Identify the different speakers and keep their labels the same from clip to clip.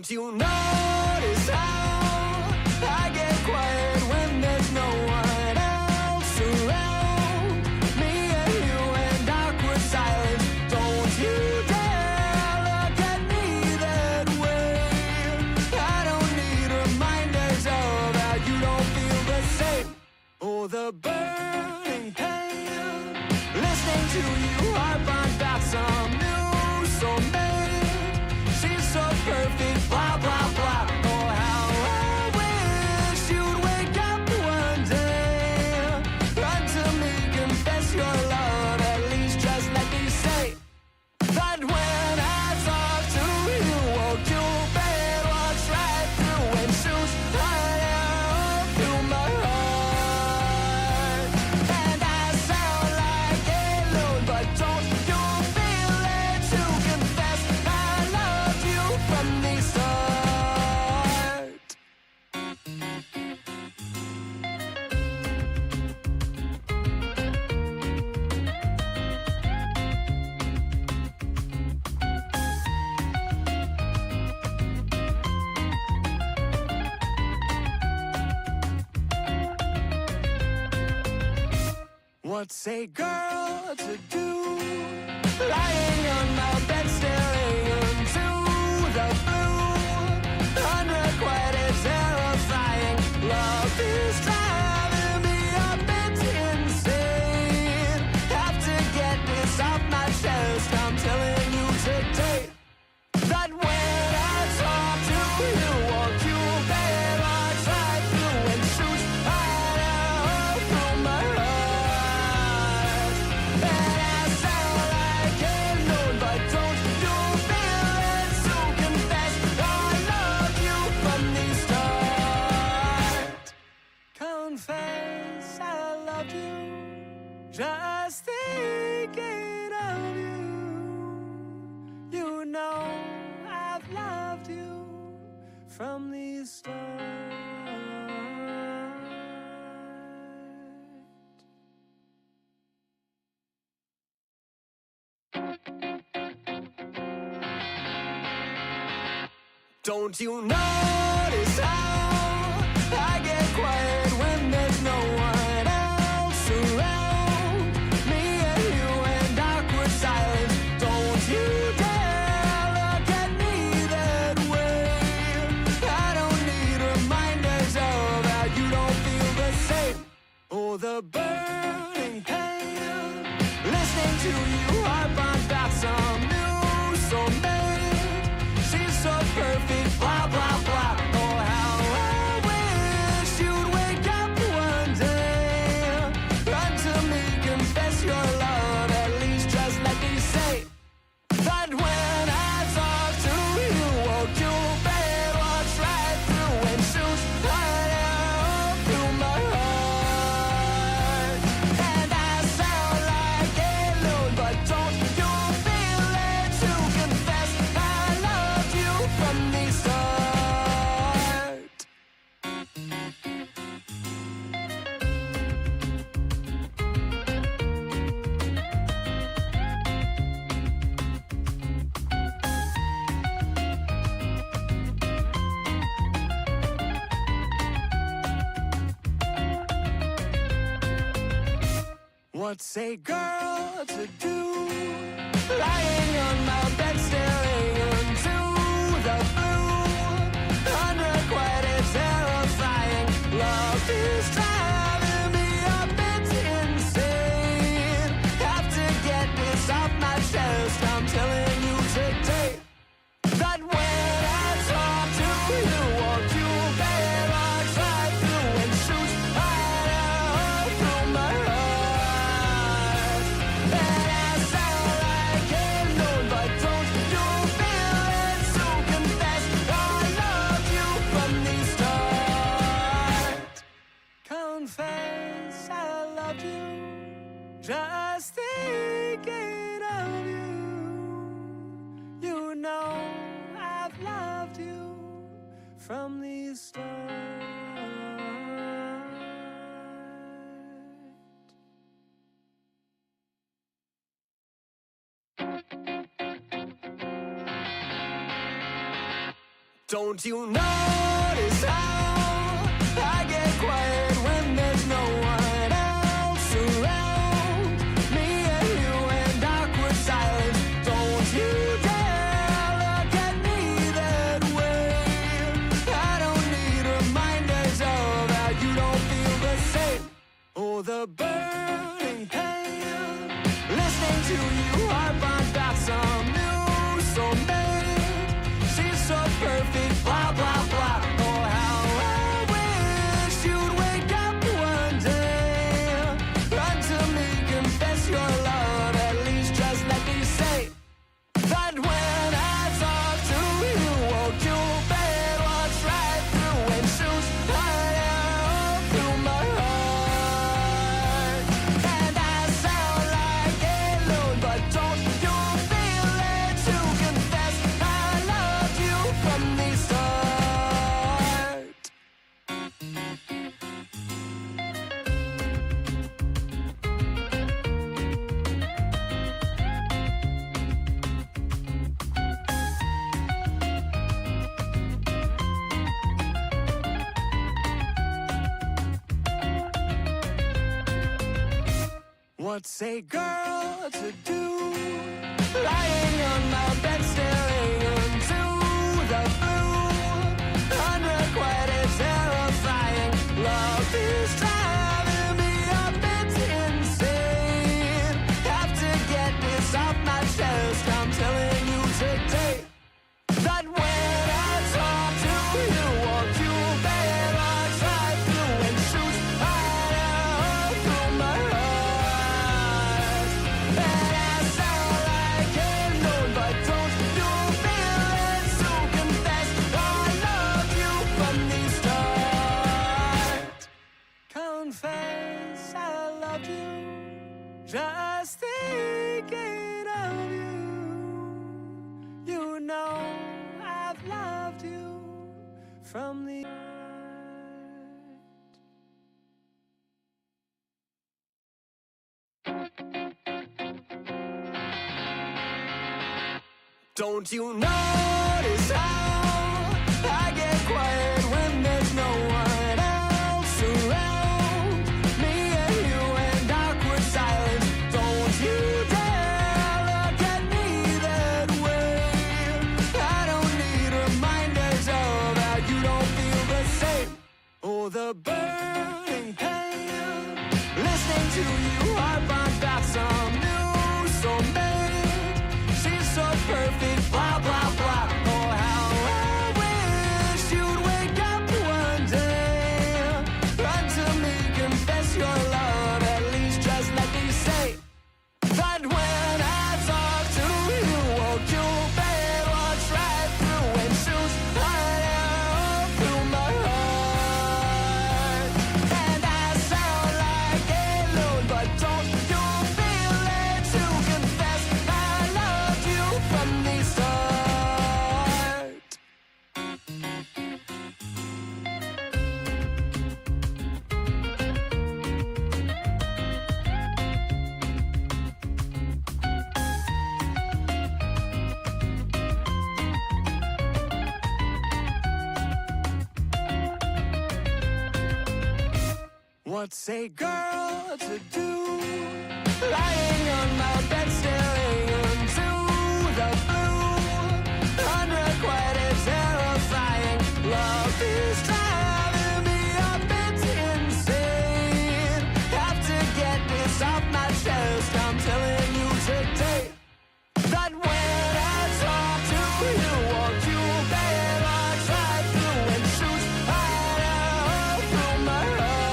Speaker 1: Do you notice how I get quiet when there's no one else around? Me and you in awkward silence. Don't you dare look at me that way. I don't need reminders of how you don't feel the same. Oh, the burning pain. Listening to you harp on about some new soulmate. She's so perfect, blah, blah, blah. Oh, how I wish you'd wake up one day. Run to me, confess your love. At least just let me say that when I talk to you, won't you bed walks right through and shoots right out through my heart. And I sound like a loon, but don't you feel it to confess I loved you from the start. What's a girl to do? Lying on my bed staring into the blue. Unrequited, terrifying. Love is driving me a bit insane. Have to get this off my chest. I'm telling you today that when I talk to you, won't you bed walks right through and shoots right out through my heart. And I sound like a loon, but don't you feel it to confess I love you from the start. Confess I loved you, just thinking of you. You know I've loved you from the start. Don't you notice how I get quiet when there's no one else around? Me and you in awkward silence. Don't you dare look at me that way. I don't need reminders of how you don't feel the same. Oh, the burning pain. Listening to you harp on about some new soulmate. She's so perfect, blah, blah, blah. Oh, how I wish you'd wake up one day. Run to me, confess your love. At least just let me say that when I talk to you, won't you bed walks right through and shoots right out through my heart. And I sound like a loon, but don't you feel it to confess I loved you from the start. What's a girl to do? Lying on my bed staring into the blue. Unrequited, terrifying. Love is driving me a bit insane. Have to get this off my chest. I'm telling you today that when I talk to you, won't you bed walks right through and shoots right out through my heart. And I sound like a loon, but don't you feel it to confess I loved you from the start. Confess I loved you, just thinking of you. You know I've loved you from the start. Don't you notice how I get quiet when there's no one else around? Me and you in awkward silence. Don't you dare look at me that way. I don't need reminders of how you don't feel the same. Oh, the burning pain. Listening to you harp on about some new soulmate. She's so perfect, blah, blah, blah. Oh, how I wish you'd wake up one day. Run to me, confess your love. At least just let me say that when I talk to you, won't you bed walks right through and shoots right out through my heart. And I sound like a loon, but don't you feel it to confess I loved you from the start. What's a girl to do? Lying on my bed staring into the blue. Unrequited, terrifying. Love is driving me a bit insane. Have to get this off my chest. I'm telling you today that when I talk to you, won't you bed walks right through and shoots right out through my heart. And I sound like a loon, but don't you feel it to confess I loved you from the start. Confess I loved you, just thinking of you. You know I've loved you from the start. Don't you notice how I get quiet when there's no one else around? Me and you in awkward silence. Don't you dare look at me that way. I don't need reminders of how you don't feel the same. Oh, the burning pain. Listening to you harp on about some new soulmate. She's so perfect, blah, blah, blah. Oh, how I wish you'd wake up one day. Run to me, confess your love. At least just let me say that when I talk to you, won't you bed walks right through and shoots right out through my heart. And I sound like a loon, but don't you feel it to confess I loved you from the start. What's a girl to do? Lying on my bed staring into the blue. Unrequited, terrifying. Love is driving me a bit insane. Have to get this off my chest. I'm telling you today that when I talk to you, won't you bed walks right through and shoots right out through my heart.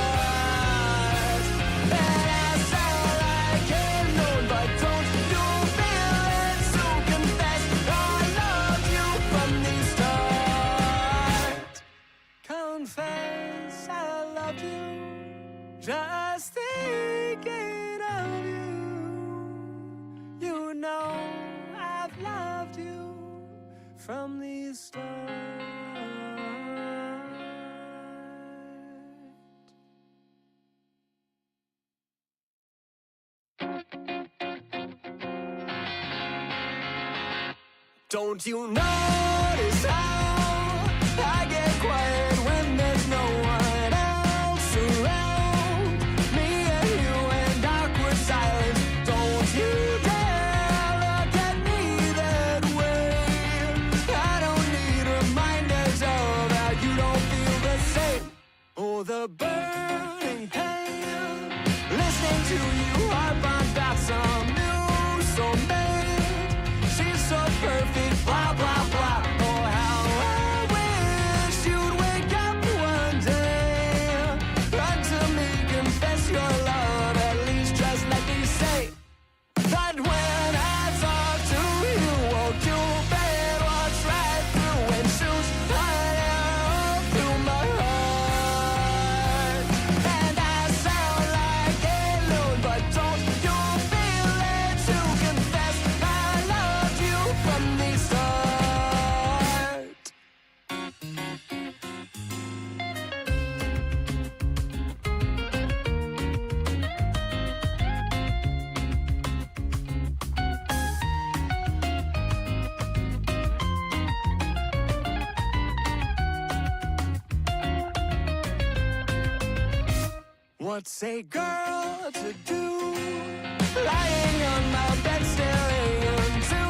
Speaker 1: And I sound like a loon, but don't you feel it to confess I loved you from the start. Confess I loved you, just thinking of you. You know I've loved you from the start. Don't you notice how What's a girl to do? Lying on my bed staring into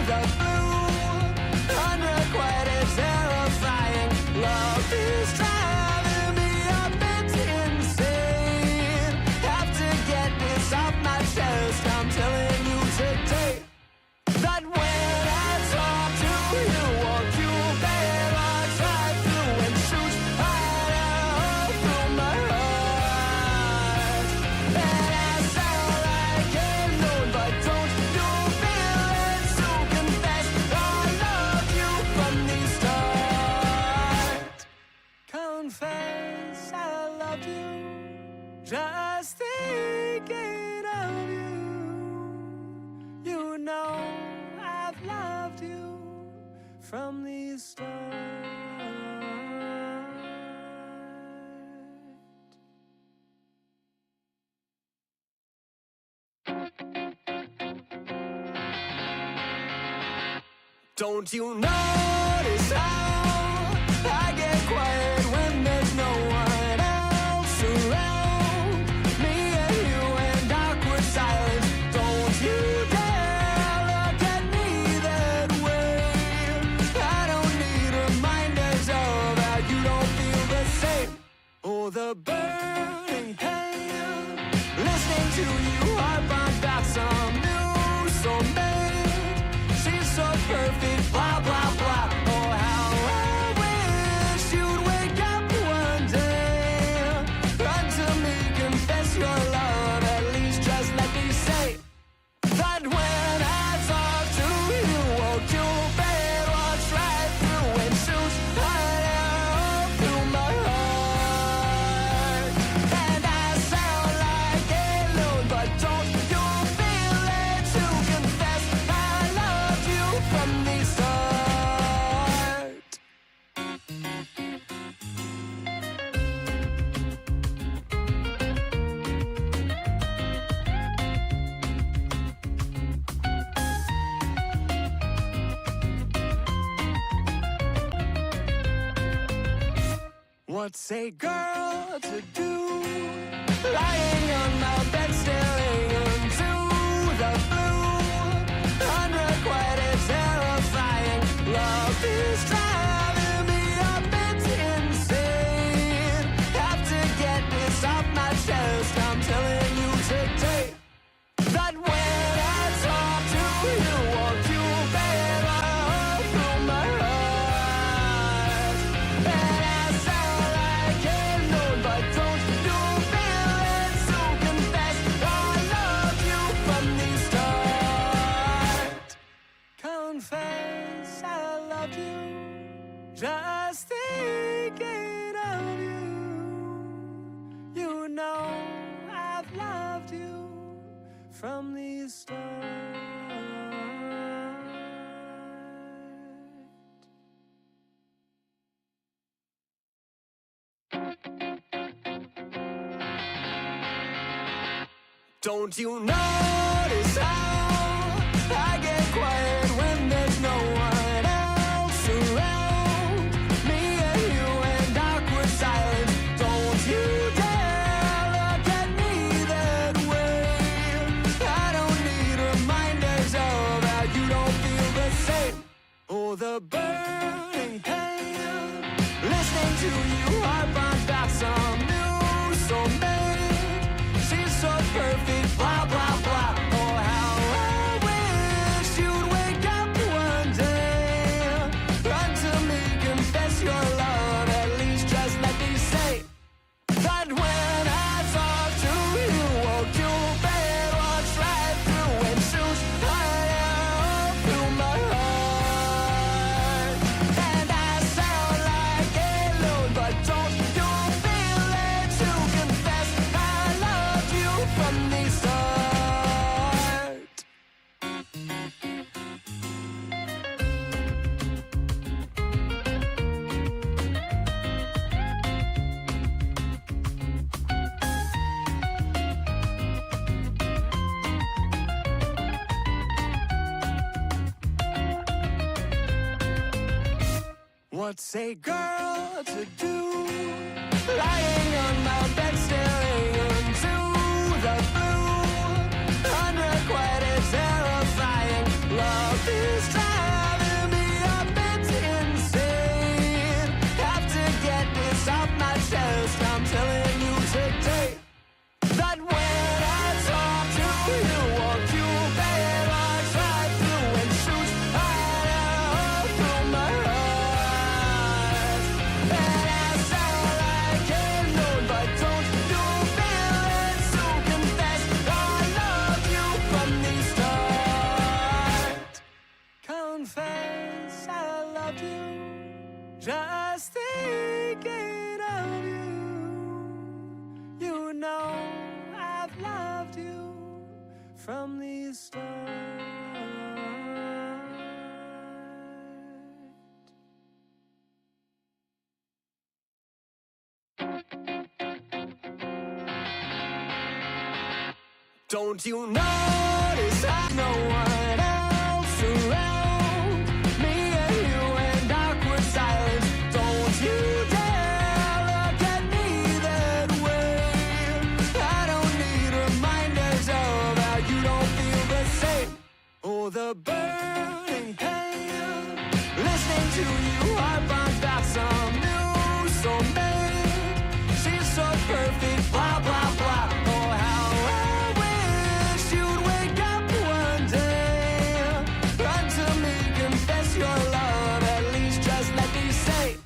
Speaker 1: the blue. Unrequited, terrifying. Love is driving me a bit insane. Have to get this off my chest. I'm telling you today that when I talk to you, won't you better drive through and shoot right out through my heart. And I sound like a loon, but don't you feel it to confess I love you from the start. Confess I love you, just thinking of you. You know I've loved you from the start. Don't you notice how I get quiet when there's no one else around? Me and you and awkward silence. Don't you dare look at me that way. I don't need reminders of how you don't feel the same. Oh, the burning pain. Listening to you harp on about some new soulmate. She's so perfect, blah, blah, blah. Oh, how I wish you'd wake up one day. Run to me, confess your love. At least just let me say that when I talk to you, won't you better watch right through and shoot right out through my heart. And I sound like a loon, but don't you feel it to confess I love you from the start. What's a girl to do? Lying on my bed staring into the blue. Unrequited, terrifying. Love is driving me a bit insane. Have to get this off my chest. I'm telling you today that when I talk to you, won't you better through my heart. And I sound like a loon, but don't you feel it to confess I love you from the start. Confess I love you, just thinking of you. You know I've loved you from the start. Don't you notice how I get quiet when there's no one else around? Me and you and awkward silence. Don't you dare look at me that way. I don't need reminders of how you don't feel the same. Oh, the burning pain. Listening to you harp on about some new soulmate. She's so perfect, blah, blah, blah. Oh, how I wish you'd wake up one day. Run to me, confess your love. At least just let me say that when I talk to you, won't you better watch right through and shoot right out through my heart. And I sound like a loon, but don't you feel it to confess I love you from the start. What's a girl to do? Lying on my bed staring Just thinking of you. You know I've loved you from the start. Don't you notice how no one else around me and you in awkward silence? Don't you dare look at me that way. I don't need reminders of how you don't feel the same. Oh, the burning pain, listening to you harp on about some new soulmate. She's so perfect, blah, blah, blah. Oh, how I wish you'd wake up one day. Run to me, confess your love, at least just let me say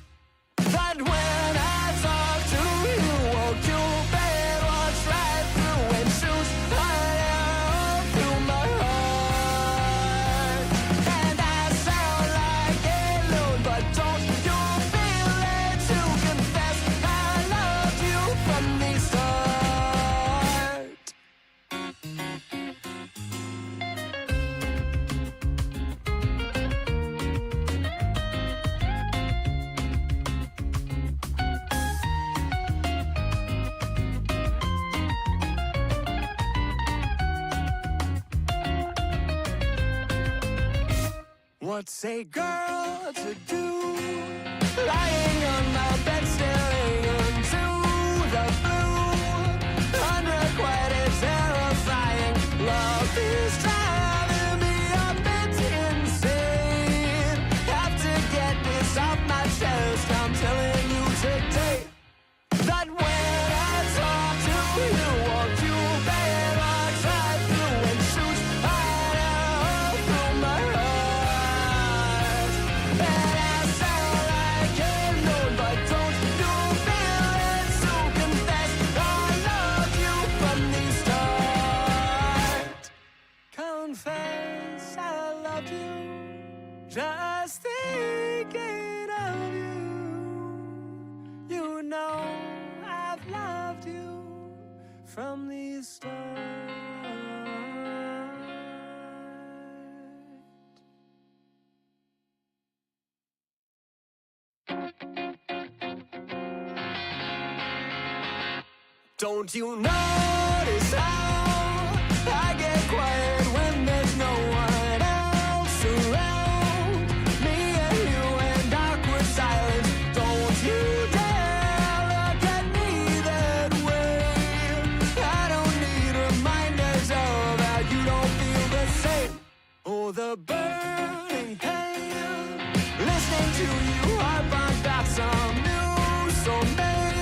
Speaker 1: that when I talk to you, won't you bet what's right through and shoots fire through my heart. And I sound like a loon, but don't you feel it to confess I loved you from the start. What's a girl to do? Lying on my bed, staring into the blue. Unrequited, terrifying. Love is driving me a bit insane. Have to get this off my chest. I'm telling you today that when I talk to you, won't you bet what's right through and shoots fire through my heart. And I sound like a loon, but don't you feel it to confess I love you from the start. Confess I loved you, just thinking of you. You know I've loved you from the start. Don't you notice how I get quiet when there's no one else around? Me and you in awkward silence. Don't you dare look at me that way. I don't need reminders of how you don't feel the same. Oh, the burning pain, listening to you harp on about some new soulmate.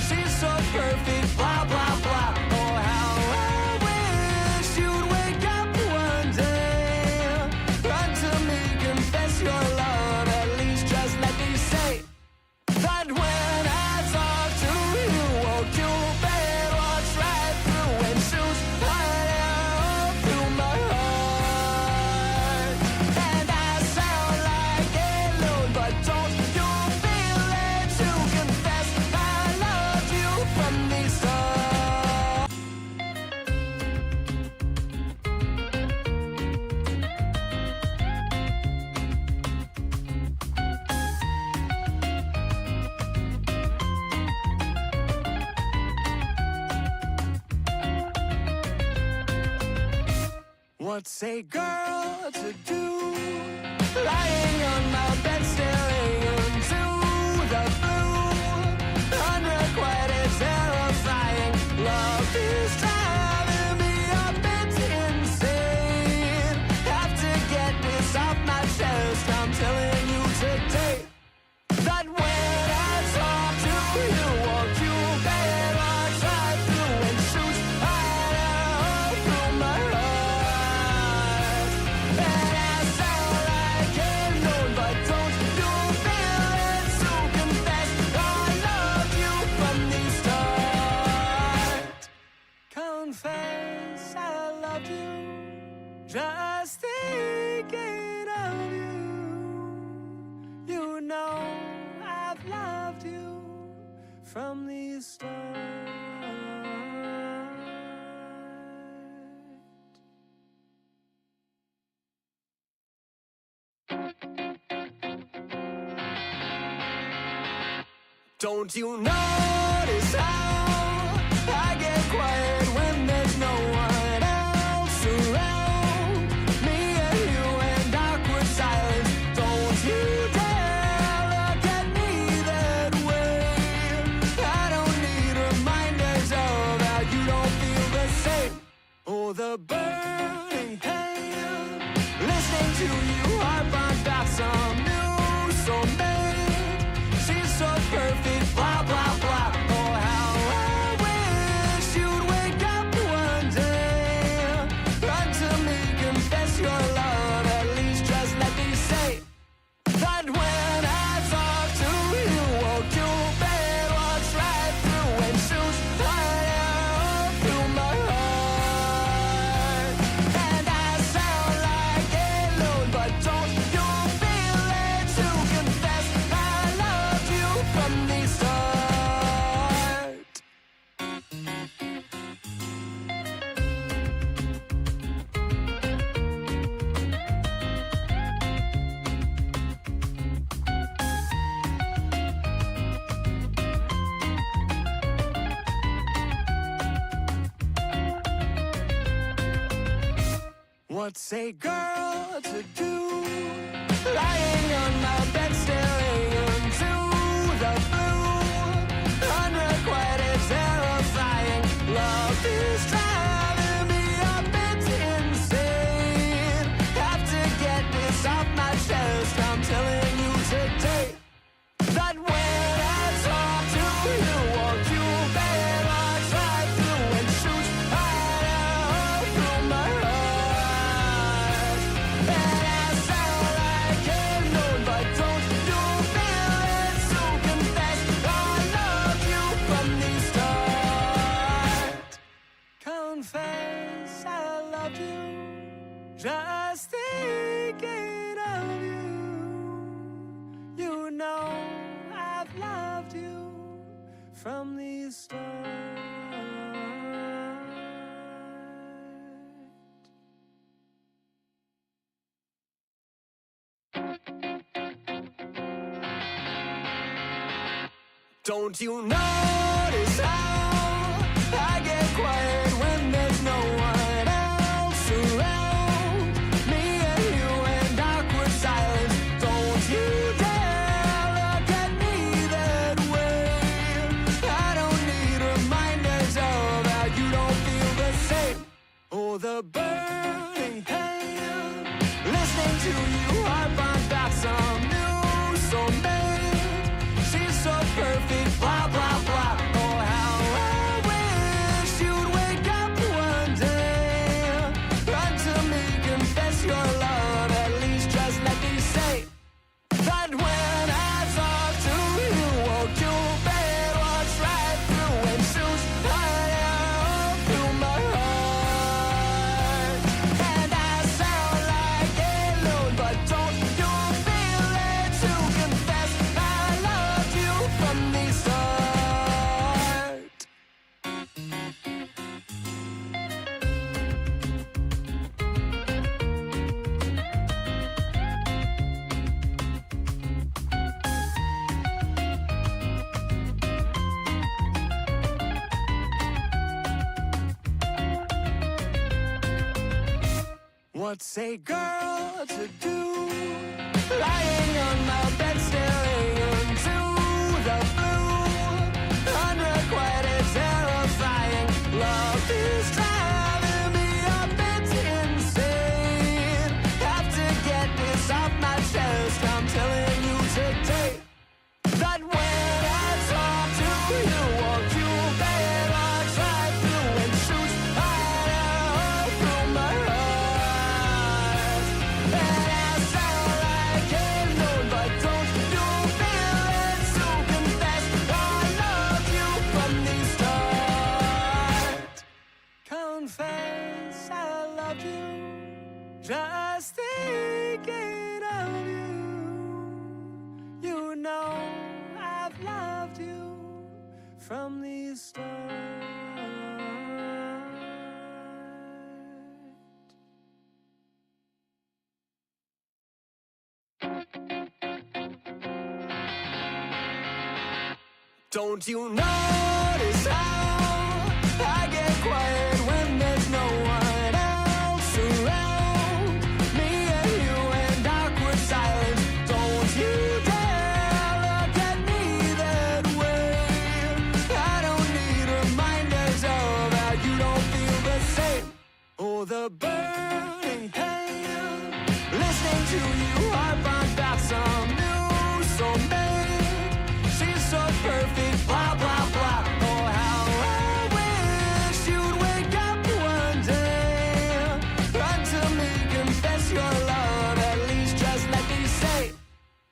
Speaker 1: She's so perfect, blah, blah, blah. Oh, how I wish you'd wake up one day. Run to me, confess your love, at least just let me say that when I talk to you, won't you bet what's right through and shoots fire through my heart. And I sound like a loon, but don't you feel it to confess I loved you from the start. What's a girl to do? Lying on my bed, staring into the blue. Unrequited, terrifying. Love is driving me a bit insane. Have to get this off my chest. I'm telling you today that when I talk to you, won't you bet what's right through and shoots fire through my heart. And I sound like a loon, but don't you feel from the start. Don't you notice how I get quiet when there's no one else around? Me and you and awkward silence. Don't you dare look at me that way. I don't need reminders of how you don't feel the same. Oh, the burning pain. Listening to you harp on about some new soulmate. She's so perfect, blah, blah, blah. Oh, how I wish you'd wake up one day. Run to me, confess your love. At least just let me say that when I talk to you, won't you bed walks right through and shoots right out through my heart. And I sound like a loon, but don't you feel it to confess I loved you from the start. What's a girl to do? Lying on my bed staring into the blue. Unrequited, terrifying. Love is driving me a bit insane. Have to get this off my chest. I'm telling you today that when I talk to you, won't you bed walks right through and shoots right out through my heart. And I sound like a loon, but don't you feel it to confess I love you from the start. Confess I love you, just thinking of you. You know I've loved you from the start. Don't you notice how I get quiet when there's no one else around? Me and you and awkward silence. Don't you dare look at me that way. I don't need reminders of how you don't feel the same. Oh, the burning pain. Listening to you harp on about some new soulmate. She's so perfect, blah, blah, blah. Oh, how I wish you'd wake up one day. Run to me, confess your love. At least just let me say that when I talk to you, won't you bed walks right through and shoots right out through my heart. And I sound like a loon, but don't you feel it to confess I loved you from the start. What's a girl to do? Lying on my bed staring into the blue. Unrequited, terrifying. Love is driving me a bit insane. Have to get this off my chest. I'm telling you today that when I talk to you, won't you bed walks right through and shoots right out through my heart. And I sound like a loon, but don't you feel from the start. Don't you notice how I get quiet when there's no one else around? Me and you and awkward silence. Don't you dare look at me that way. I don't need reminders of how you don't feel the same. Oh, the burning pain. Listening to you harp on about some new soulmate. She's so perfect, blah, blah, blah. Oh, how I wish you'd wake up one day. Run to me, confess your love. At least just let me say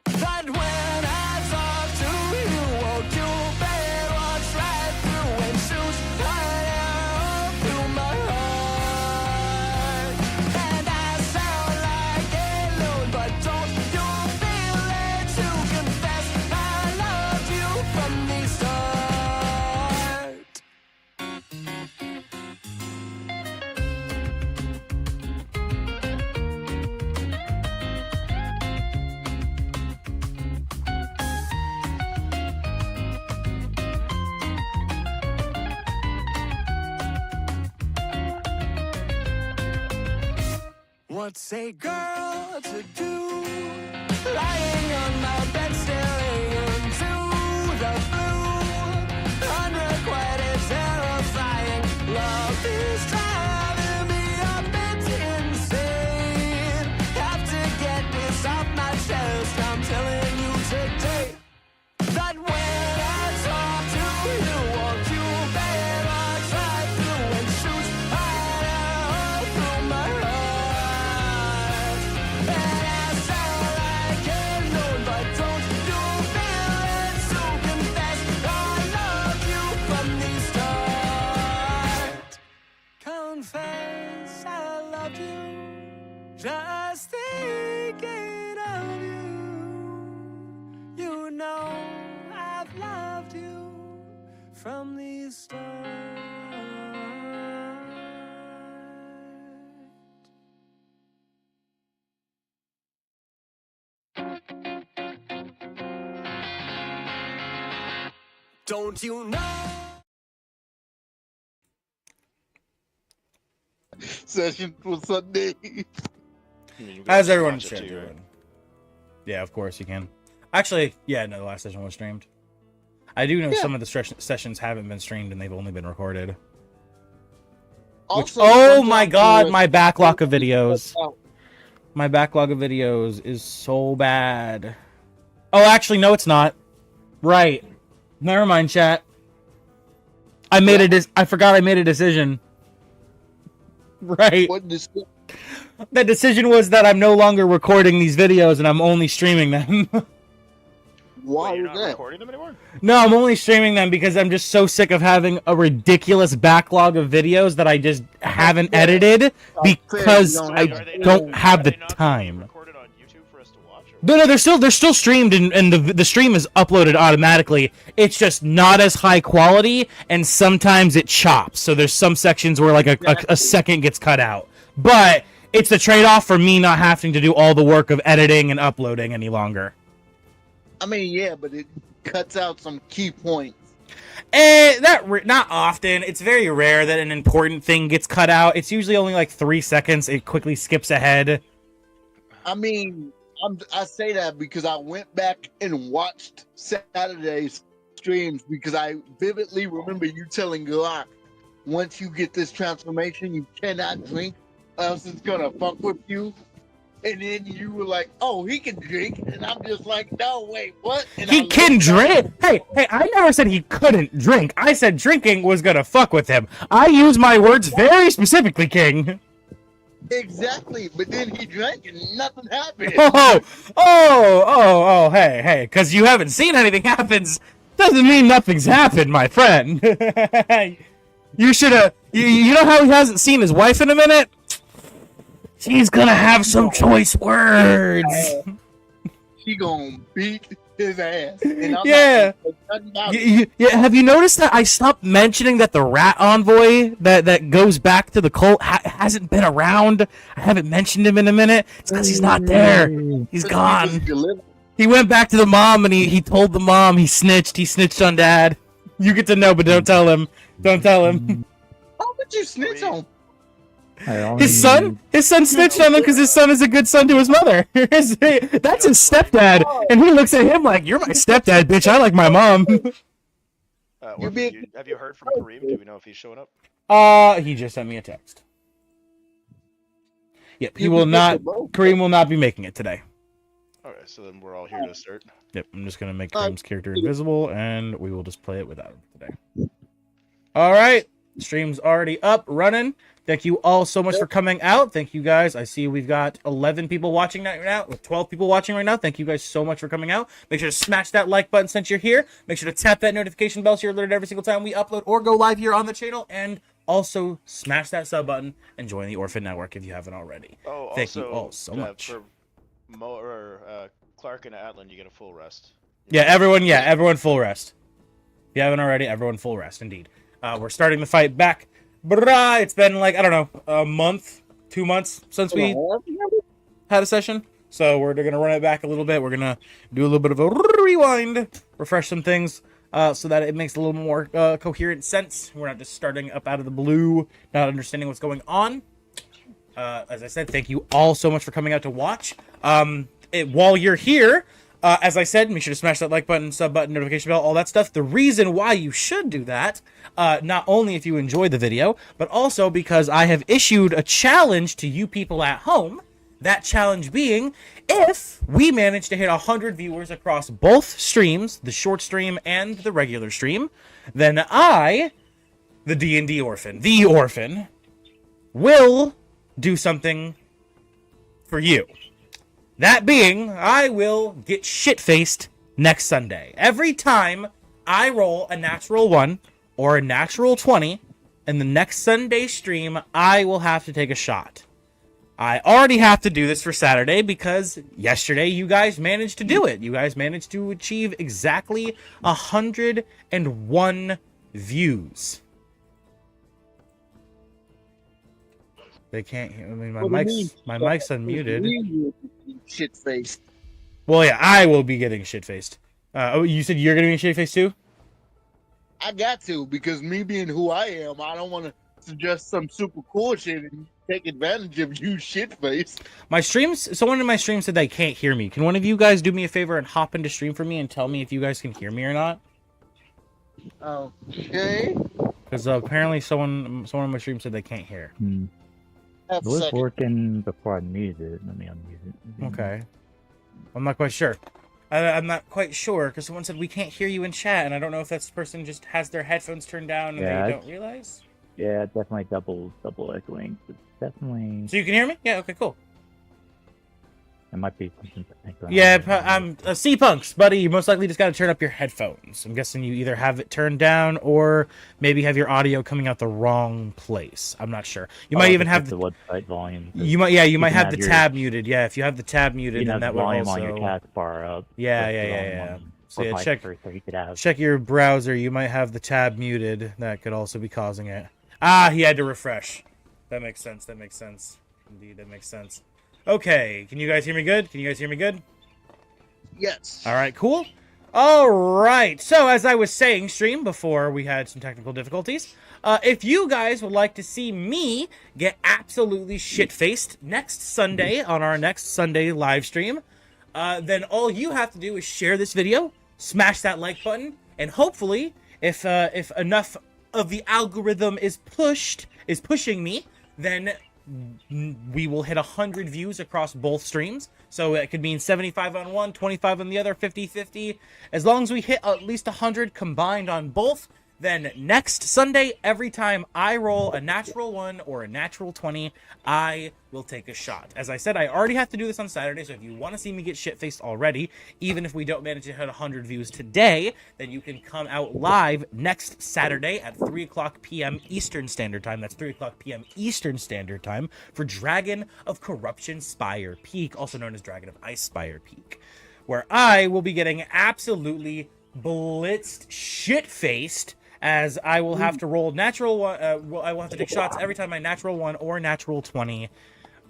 Speaker 1: that when I talk to you, won't you bear walks right through and shoots right out through my heart. And I sound like a loon, but don't you feel it to confess I loved you from the start. What's a girl to do? Lying on my bed staring into the blue. Unrequited, terrifying. Love is driving me a bit insane. Have to get this off my chest. I'm telling you today that when I talk to you, won't you bear walks right through and shoots right out through my heart. And I sound like a loon, but don't you feel it to confess I loved you from the start. Confess I loved you, just thinking of you. You know I've loved you from the start. Don't you know?
Speaker 2: Session for Sunday.
Speaker 3: How's everyone doing? Yeah, of course you can. Actually, yeah, no, the last session was streamed. I do know some of the sessions haven't been streamed and they've only been recorded. Which,
Speaker 2: Also,
Speaker 3: oh my god, my backlog of videos. My backlog of videos is so bad. Oh, actually, no, it's not. Right. Never mind, chat. I forgot I made a decision. Right.
Speaker 2: What decision?
Speaker 3: The decision was that I'm no longer recording these videos and I'm only streaming them.
Speaker 2: Why
Speaker 4: Wait, you're
Speaker 2: is
Speaker 4: not
Speaker 2: that?
Speaker 4: recording them anymore?
Speaker 3: No, I'm only streaming them because I'm just so sick of having a ridiculous backlog of videos that I just haven't edited because I don't have the time.
Speaker 4: Recorded on YouTube for us to watch, or
Speaker 3: No, they're still streamed and the stream is uploaded automatically. It's just not as high quality and sometimes it chops. So there's some sections where like a second gets cut out. But it's the trade-off for me not having to do all the work of editing and uploading any longer.
Speaker 2: I mean, yeah, but it cuts out some key points.
Speaker 3: Not often. It's very rare that an important thing gets cut out. It's usually only like 3 seconds. It quickly skips ahead.
Speaker 2: I mean, I say that because I went back and watched Saturday's streams because I vividly remember you telling Glock, once you get this transformation, you cannot drink, else it's gonna fuck with you. And then you were like, "Oh, he can drink," and I'm just like, "No, wait, what?" And
Speaker 3: He can drink. Hey, I never said he couldn't drink. I said drinking was gonna fuck with him. I use my words very specifically, King.
Speaker 2: Exactly, but then he drank and nothing happened.
Speaker 3: Hey, because you haven't seen anything happens doesn't mean nothing's happened, my friend. You should have. You know how he hasn't seen his wife in a minute? She's gonna have some choice words.
Speaker 2: She gonna beat his ass. And I'm
Speaker 3: Yeah.
Speaker 2: not nothing about it.
Speaker 3: Yeah, have you noticed that I stopped mentioning that the rat envoy that goes back to the cult hasn't been around? I haven't mentioned him in a minute. It's because he's not there. He's
Speaker 2: He was
Speaker 3: gone.
Speaker 2: delivered.
Speaker 3: He went back to the mom and he told the mom he snitched. He snitched on dad. You get to know, but don't tell him. Don't tell him.
Speaker 2: Why would you snitch on?
Speaker 3: His son snitched on him because his son is a good son to his mother. That's his stepdad, and he looks at him like, "You're my stepdad, bitch. I like my mom."
Speaker 4: Orphans, have you heard from Kareem? Do we know if he's showing up?
Speaker 3: He just sent me a text. Yep, he will not. Kareem will not be making it today.
Speaker 4: Okay, so then we're all here to start.
Speaker 3: Yep, I'm just gonna make Kareem's character invisible, and we will just play it without him today. All right, stream's already up, running. Thank you all so much for coming out. Thank you guys. I see we've got 11 people watching right now, with 12 people watching right now. Thank you guys so much for coming out. Make sure to smash that like button since you're here. Make sure to tap that notification bell so you're alerted every single time we upload or go live here on the channel. And also smash that sub button and join the Orphan Network if you haven't already.
Speaker 4: Oh,
Speaker 3: Thank you all so much.
Speaker 4: For Clark and Atlan, you get a full rest.
Speaker 3: Yeah, everyone full rest. If you haven't already, everyone full rest, indeed. We're starting the fight back. It's been like, I don't know, a month, 2 months since we had a session. So we're going to run it back a little bit. We're going to do a little bit of a rewind, refresh some things so that it makes a little more coherent sense. We're not just starting up out of the blue, not understanding what's going on. As I said, thank you all so much for coming out to watch. While you're here, as I said, make sure to smash that like button, sub button, notification bell, all that stuff. The reason why you should do that, not only if you enjoyed the video, but also because I have issued a challenge to you people at home. That challenge being, if we manage to hit 100 viewers across both streams, the short stream and the regular stream, then I, the D&D Orphan, the Orphan, will do something for you. That being, I will get shit-faced next Sunday. Every time I roll a natural 1 or a natural 20 in the next Sunday stream, I will have to take a shot. I already have to do this for Saturday because yesterday you guys managed to do it. You guys managed to achieve exactly 101 views. They can't hear. I mean, my mic's unmuted.
Speaker 2: Shit faced.
Speaker 3: Well, yeah, I will be getting shit faced. You said you're gonna be shit faced too?
Speaker 2: I got to, because me being who I am, I don't want to suggest some super cool shit and take advantage of you shit face.
Speaker 3: My streams. Someone in my stream said they can't hear me. Can one of you guys do me a favor and hop into stream for me and tell me if you guys can hear me or not?
Speaker 2: Okay.
Speaker 3: Because apparently someone in my stream said they can't hear.
Speaker 2: Have
Speaker 5: It
Speaker 2: a
Speaker 5: was
Speaker 2: second.
Speaker 5: working before I muted it. Let me unmute it.
Speaker 3: Okay. I'm not quite sure. I'm not quite sure because someone said we can't hear you in chat, and I don't know if that person just has their headphones turned down and
Speaker 5: Yeah,
Speaker 3: they don't realize.
Speaker 5: Yeah, definitely double echoing. It's definitely.
Speaker 3: So you can hear me? Yeah. Okay. Cool.
Speaker 5: It might be something technical.
Speaker 3: Yeah, I'm C-Punks, buddy. You most likely just got to turn up your headphones. I'm guessing you either have it turned down or maybe have your audio coming out the wrong place. I'm not sure. You might even have
Speaker 5: the website volume.
Speaker 3: You might have the
Speaker 5: your,
Speaker 3: tab muted. Yeah, if you have the tab muted,
Speaker 5: you
Speaker 3: then that
Speaker 5: the
Speaker 3: will
Speaker 5: volume
Speaker 3: also.
Speaker 5: on your taskbar up.
Speaker 3: Yeah. So yeah,
Speaker 5: check
Speaker 3: check your browser. You might have the tab muted. That could also be causing it. Ah, he had to refresh. That makes sense. Indeed, that makes sense. Okay, can you guys hear me good?
Speaker 2: Yes.
Speaker 3: All right, cool. All right, so as I was saying, stream, before we had some technical difficulties, if you guys would like to see me get absolutely shit-faced next Sunday on our next Sunday live stream, then all you have to do is share this video, smash that like button, and hopefully, if enough of the algorithm is pushing me, then we will hit 100 views across both streams. So it could mean 75 on one, 25 on the other, 50-50. As long as we hit at least 100 combined on both, then next Sunday, every time I roll a natural 1 or a natural 20, I will take a shot. As I said, I already have to do this on Saturday, so if you want to see me get shit-faced already, even if we don't manage to hit 100 views today, then you can come out live next Saturday at 3 o'clock p.m. Eastern Standard Time. That's 3 o'clock p.m. Eastern Standard Time for Dragon of Corruption Spire Peak, also known as Dragon of Ice Spire Peak. where I will be getting absolutely blitzed, shit-faced, as I will have to roll natural one. I will have to take shots every time my natural 1 or natural 20,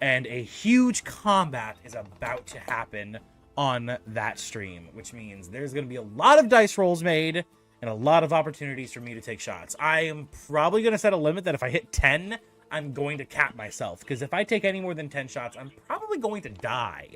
Speaker 3: and a huge combat is about to happen on that stream, which means there's going to be a lot of dice rolls made and a lot of opportunities for me to take shots. I am probably going to set a limit that if I hit 10, I'm going to cap myself, because if I take any more than 10 shots, I'm probably going to die.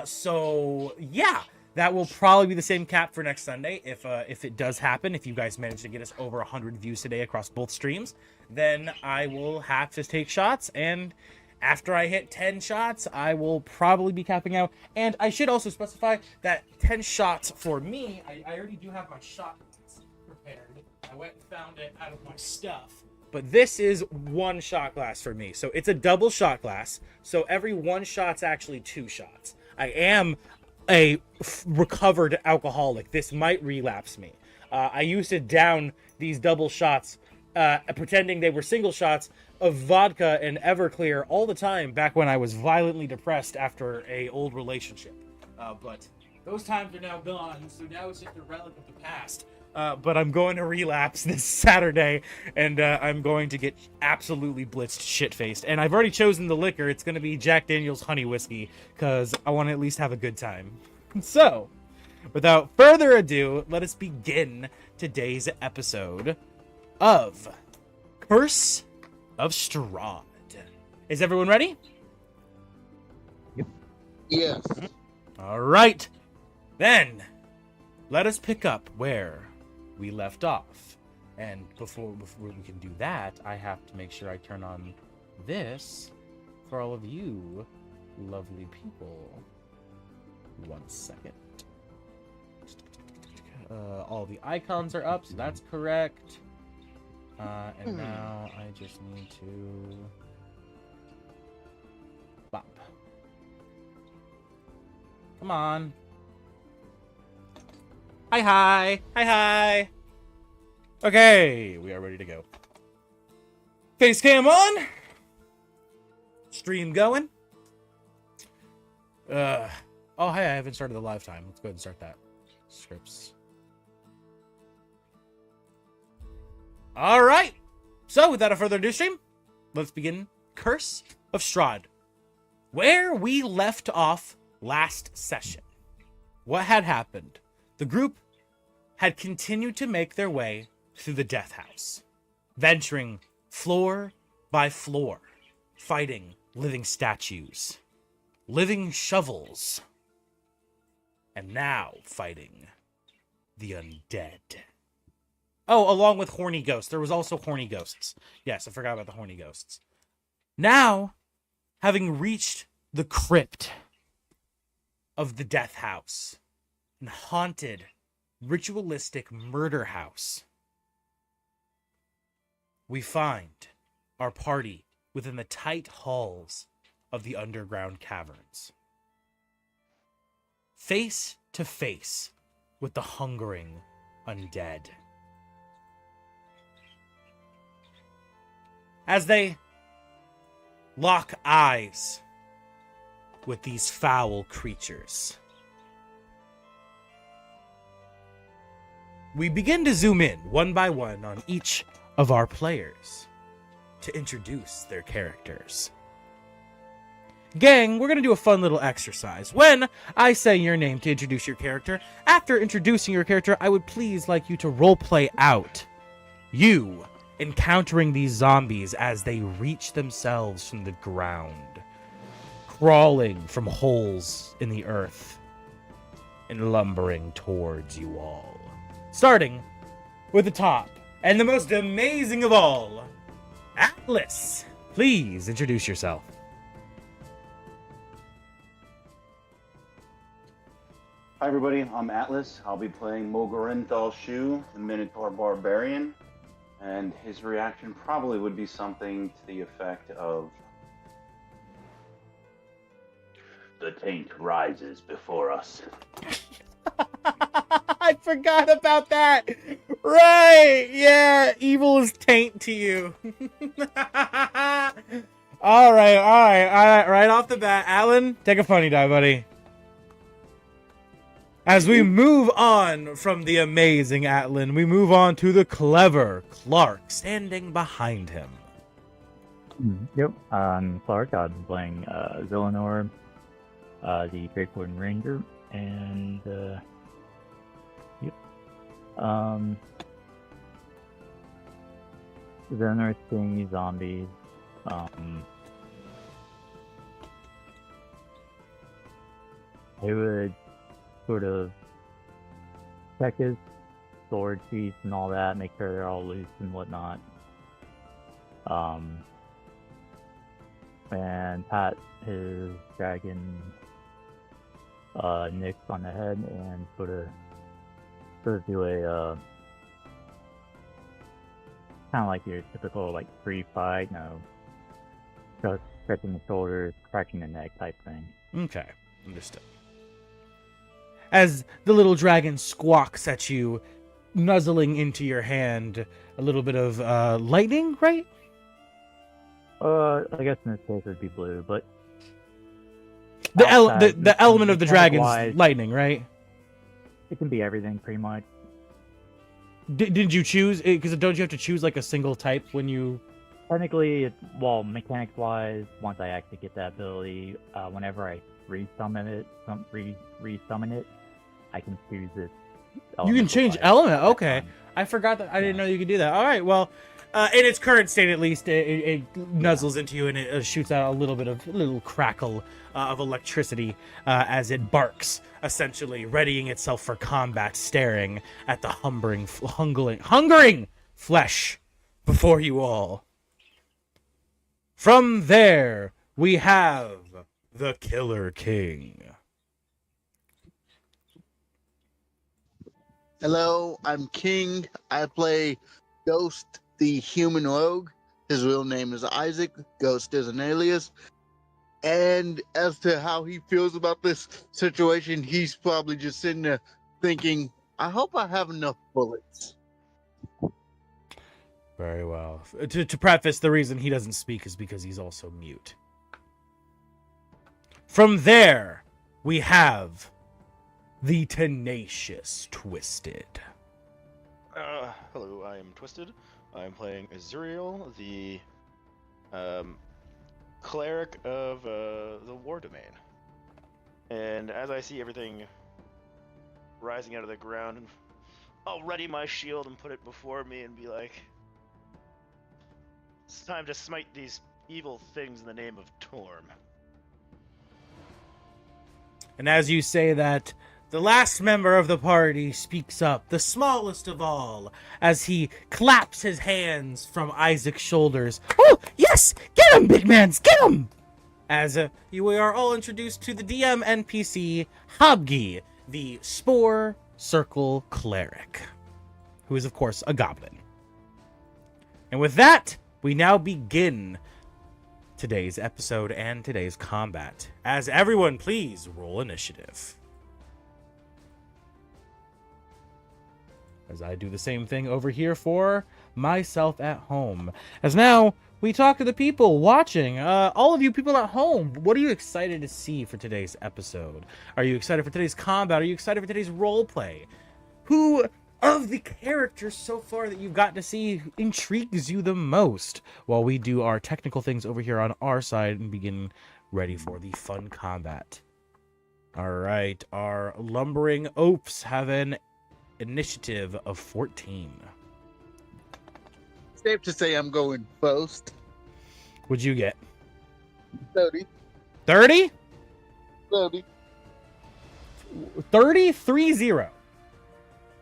Speaker 3: So yeah, that will probably be the same cap for next Sunday. If it does happen, if you guys manage to get us over 100 views today across both streams, then I will have to take shots, and after I hit 10 shots, I will probably be capping out. And I should also specify that 10 shots for me, I already do have my shot glass prepared. I went and found it out of my stuff. But this is one shot glass for me. So it's a double shot glass. So every one shot's actually 2 shots. I am a recovered alcoholic. This might relapse me. I used to down these double shots, pretending they were single shots of vodka and Everclear all the time back when I was violently depressed after a old relationship. But those times are now gone, so now it's just a relic of the past. But I'm going to relapse this Saturday, and I'm going to get absolutely blitzed shit-faced. And I've already chosen the liquor. It's going to be Jack Daniel's Honey Whiskey, because I want to at least have a good time. So, without further ado, let us begin today's episode of Curse of Strahd. Is everyone ready?
Speaker 2: Yes.
Speaker 3: All right. Then, let us pick up where we left off. And before we can do that, I have to make sure I turn on this for all of you lovely people. 1 second. All the icons are up, so that's correct. And now I just need to bop. Come on. Hi. Okay, we are ready to go. Face cam on. Stream going. Oh, hey, I haven't started the live time. Let's go ahead and start that. Scripts. All right. So, without further ado, stream, let's begin Curse of Strahd. Where we left off last session. What had happened? The group had continued to make their way through the death house, venturing floor by floor, fighting living statues, living shovels, and now fighting the undead. Oh, along with horny ghosts. There was also horny ghosts. Yes, I forgot about the horny ghosts. Now, having reached the crypt of the death house, and haunted, ritualistic murder house, we find our party within the tight halls of the underground caverns, face to face with the hungering undead. As they lock eyes with these foul creatures, we begin to zoom in one by one on each of our players to introduce their characters. Gang, we're going to do a fun little exercise. When I say your name to introduce your character, after introducing your character, I would please like you to roleplay out you encountering these zombies as they reach themselves from the ground, crawling from holes in the earth and lumbering towards you all. Starting with the top and the most amazing of all, Atlas. Please introduce yourself.
Speaker 6: Hi everybody, I'm Atlas. I'll be playing Mogorenthal Shu, the Minotaur Barbarian, and his reaction probably would be something to the effect of, "The taint rises before us."
Speaker 3: I forgot about that. Right. Yeah. Evil is taint to you. All right. Right off the bat, Alan, take a funny die, buddy. As we move on from the amazing Atlan, we move on to the clever Clark standing behind him.
Speaker 5: Yep. Clark, I'm playing Villanor, the Straightforward Ranger, and yep. Villanor seeing zombies. They would sort of check his sword sheaths and all that, make sure they're all loose and whatnot. And pat his dragon Nick on the head and sort of do a kind of like your typical like free fight, just stretching the shoulders, cracking the neck type thing.
Speaker 3: Okay, understood. As the little dragon squawks at you, nuzzling into your hand, a little bit of lightning, right?
Speaker 5: I guess in this case it would be blue, but
Speaker 3: the element of the dragon's lightning, right?
Speaker 5: It can be everything, pretty much.
Speaker 3: Did you choose? Because don't you have to choose like a single type when you?
Speaker 5: Technically, mechanics-wise, once I actually get that ability, whenever I resummon it, I can choose it.
Speaker 3: You can change element. Okay, I forgot that. I didn't know you could do that. All right, well, in its current state, at least, it nuzzles into you and it shoots out a little crackle of electricity as it barks, essentially readying itself for combat, staring at the hungering flesh before you all. From there, we have the Killer King.
Speaker 2: Hello, I'm King. I play Ghost, the human rogue. His real name is Isaac. Ghost is an alias. And as to how he feels about this situation, he's probably just sitting there thinking, I hope I have enough bullets.
Speaker 3: Very well. To preface, the reason he doesn't speak is because he's also mute. From there, we have the tenacious Twisted.
Speaker 4: Hello, I am Twisted. I'm playing Azuriel, the cleric of the War Domain. And as I see everything rising out of the ground, I'll ready my shield and put it before me and be like, it's time to smite these evil things in the name of Torm.
Speaker 3: And as you say that, the last member of the party speaks up, the smallest of all, as he claps his hands from Isaac's shoulders. Oh, yes! Get him, big mans! Get him! As we are all introduced to the DM NPC, Hobgi, the Spore Circle Cleric, who is, of course, a goblin. And with that, we now begin today's episode and today's combat. As everyone, please roll initiative. As I do the same thing over here for myself at home. As now, we talk to the people watching. All of you people at home, what are you excited to see for today's episode? Are you excited for today's combat? Are you excited for today's roleplay? Who of the characters so far that you've gotten to see intrigues you the most? While we do our technical things over here on our side and begin ready for the fun combat. All right, our lumbering oafs have an initiative of 14.
Speaker 2: Safe to say I'm going first.
Speaker 3: What'd you get?
Speaker 2: 30.
Speaker 3: 30?
Speaker 2: 30.
Speaker 3: 30? 3-0.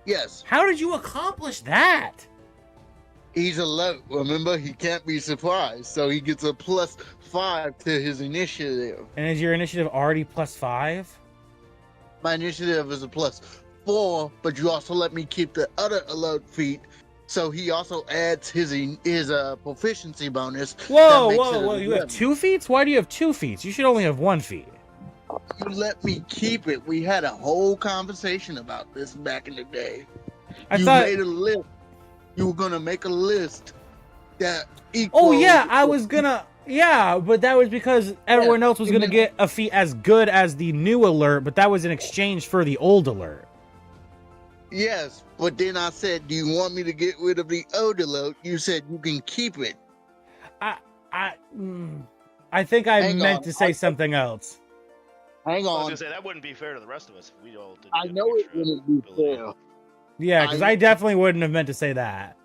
Speaker 2: Yes.
Speaker 3: How did you accomplish that?
Speaker 2: He's alert. Remember, he can't be surprised. So he gets a +5 to his initiative.
Speaker 3: And is your initiative already +5?
Speaker 2: My initiative is a +4, but you also let me keep the other alert feat. So he also adds his proficiency bonus.
Speaker 3: Whoa. You have 2 feats? Why do you have 2 feats? You should only have 1 feat.
Speaker 2: You let me keep it. We had a whole conversation about this back in the day. You made a list. You were gonna make a list that equals.
Speaker 3: Oh yeah, I was gonna Yeah, but that was because everyone else was
Speaker 2: and
Speaker 3: going to
Speaker 2: then-
Speaker 3: get a feat as good as the new alert, but that was in exchange for the old alert.
Speaker 2: Yes, but then I said, "Do you want me to get rid of the old alert?" You said you can keep it.
Speaker 3: I think I
Speaker 2: Hang
Speaker 3: meant
Speaker 2: on,
Speaker 3: to say something else.
Speaker 2: Hang
Speaker 4: I was
Speaker 2: on.
Speaker 4: gonna say that wouldn't be fair to the rest of us if we all didn't
Speaker 2: I
Speaker 4: get
Speaker 2: know
Speaker 4: the
Speaker 2: it
Speaker 4: extra
Speaker 2: wouldn't be
Speaker 4: ability.
Speaker 2: fair.
Speaker 3: Yeah, because
Speaker 2: I-
Speaker 3: I definitely wouldn't have meant to say that.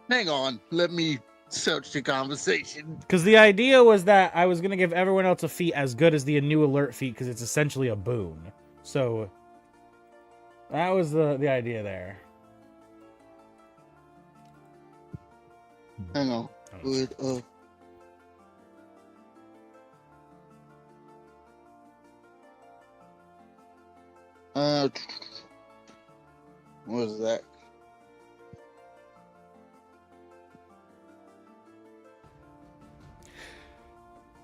Speaker 2: Hang on. Let me search the conversation.
Speaker 3: Because the idea was that I was going to give everyone else a feat as good as the new alert feat because it's essentially a boon. So that was the idea there.
Speaker 2: Hang on. Good. What was that?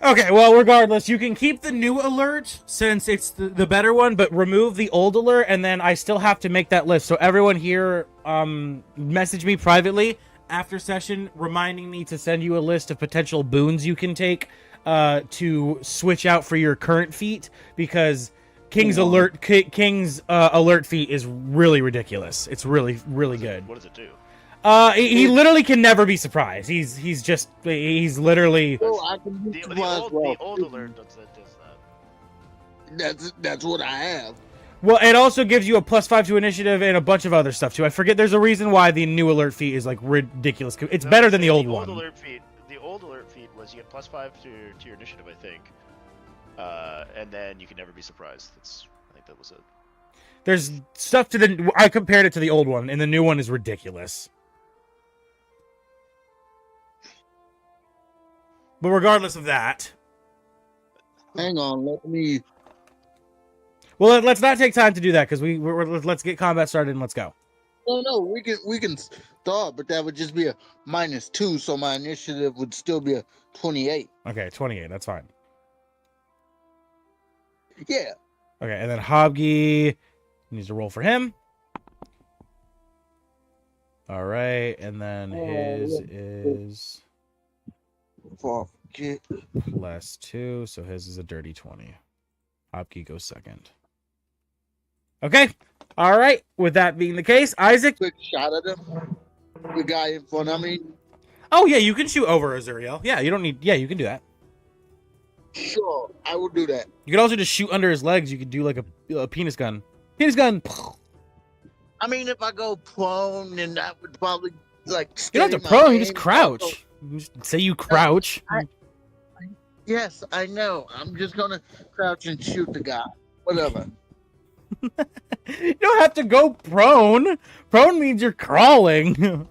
Speaker 3: Okay, well, regardless, you can keep the new alert since it's the better one, but remove the old alert, and then I still have to make that list. So everyone here, message me privately after session, reminding me to send you a list of potential boons you can take to switch out for your current feat, because King's alert feat is really ridiculous. It's really, really good.
Speaker 4: What does it do?
Speaker 3: He literally can never be surprised. He's literally.
Speaker 2: Oh, I can be
Speaker 4: The
Speaker 2: surprised.
Speaker 4: old alert does that.
Speaker 2: That's what I have.
Speaker 3: Well, it also gives you a +5 to initiative and a bunch of other stuff too. I forget. There's a reason why the new alert feat is like ridiculous. It's
Speaker 4: No,
Speaker 3: better
Speaker 4: I'm
Speaker 3: than the
Speaker 4: saying
Speaker 3: old one.
Speaker 4: The old alert feat was you get +5 to your initiative, I think, and then you can never be surprised. I think that was it.
Speaker 3: There's stuff to the. I compared it to the old one, and the new one is ridiculous. But regardless of that,
Speaker 2: Hang on. Let me.
Speaker 3: well, let's not take time to do that because let's get combat started and let's go.
Speaker 2: No, we can start, but that would just be a -2, so my initiative would still be a 28.
Speaker 3: Okay, 28. That's fine.
Speaker 2: Yeah.
Speaker 3: Okay, and then Hobgy needs to roll for him. All right, and then his is
Speaker 2: Forget.
Speaker 3: +2, so his is a dirty 20. Hobgy goes second. Okay, all right. With that being the case, Isaac.
Speaker 2: Quick shot at him. The guy in front of me.
Speaker 3: Oh yeah, you can shoot over Azuriel. Yeah, you don't need. Yeah, you can do that.
Speaker 2: Sure, I will do that.
Speaker 3: You could also just shoot under his legs. You could do like a penis gun. Penis gun.
Speaker 2: I mean, if I go prone, then that would probably like.
Speaker 3: You don't have to
Speaker 2: steady my
Speaker 3: prone. You just
Speaker 2: aim.
Speaker 3: crouch. You just say you crouch.
Speaker 2: Yes, I know. I'm just gonna crouch and shoot the guy. Whatever.
Speaker 3: You don't have to go prone. Prone means you're crawling.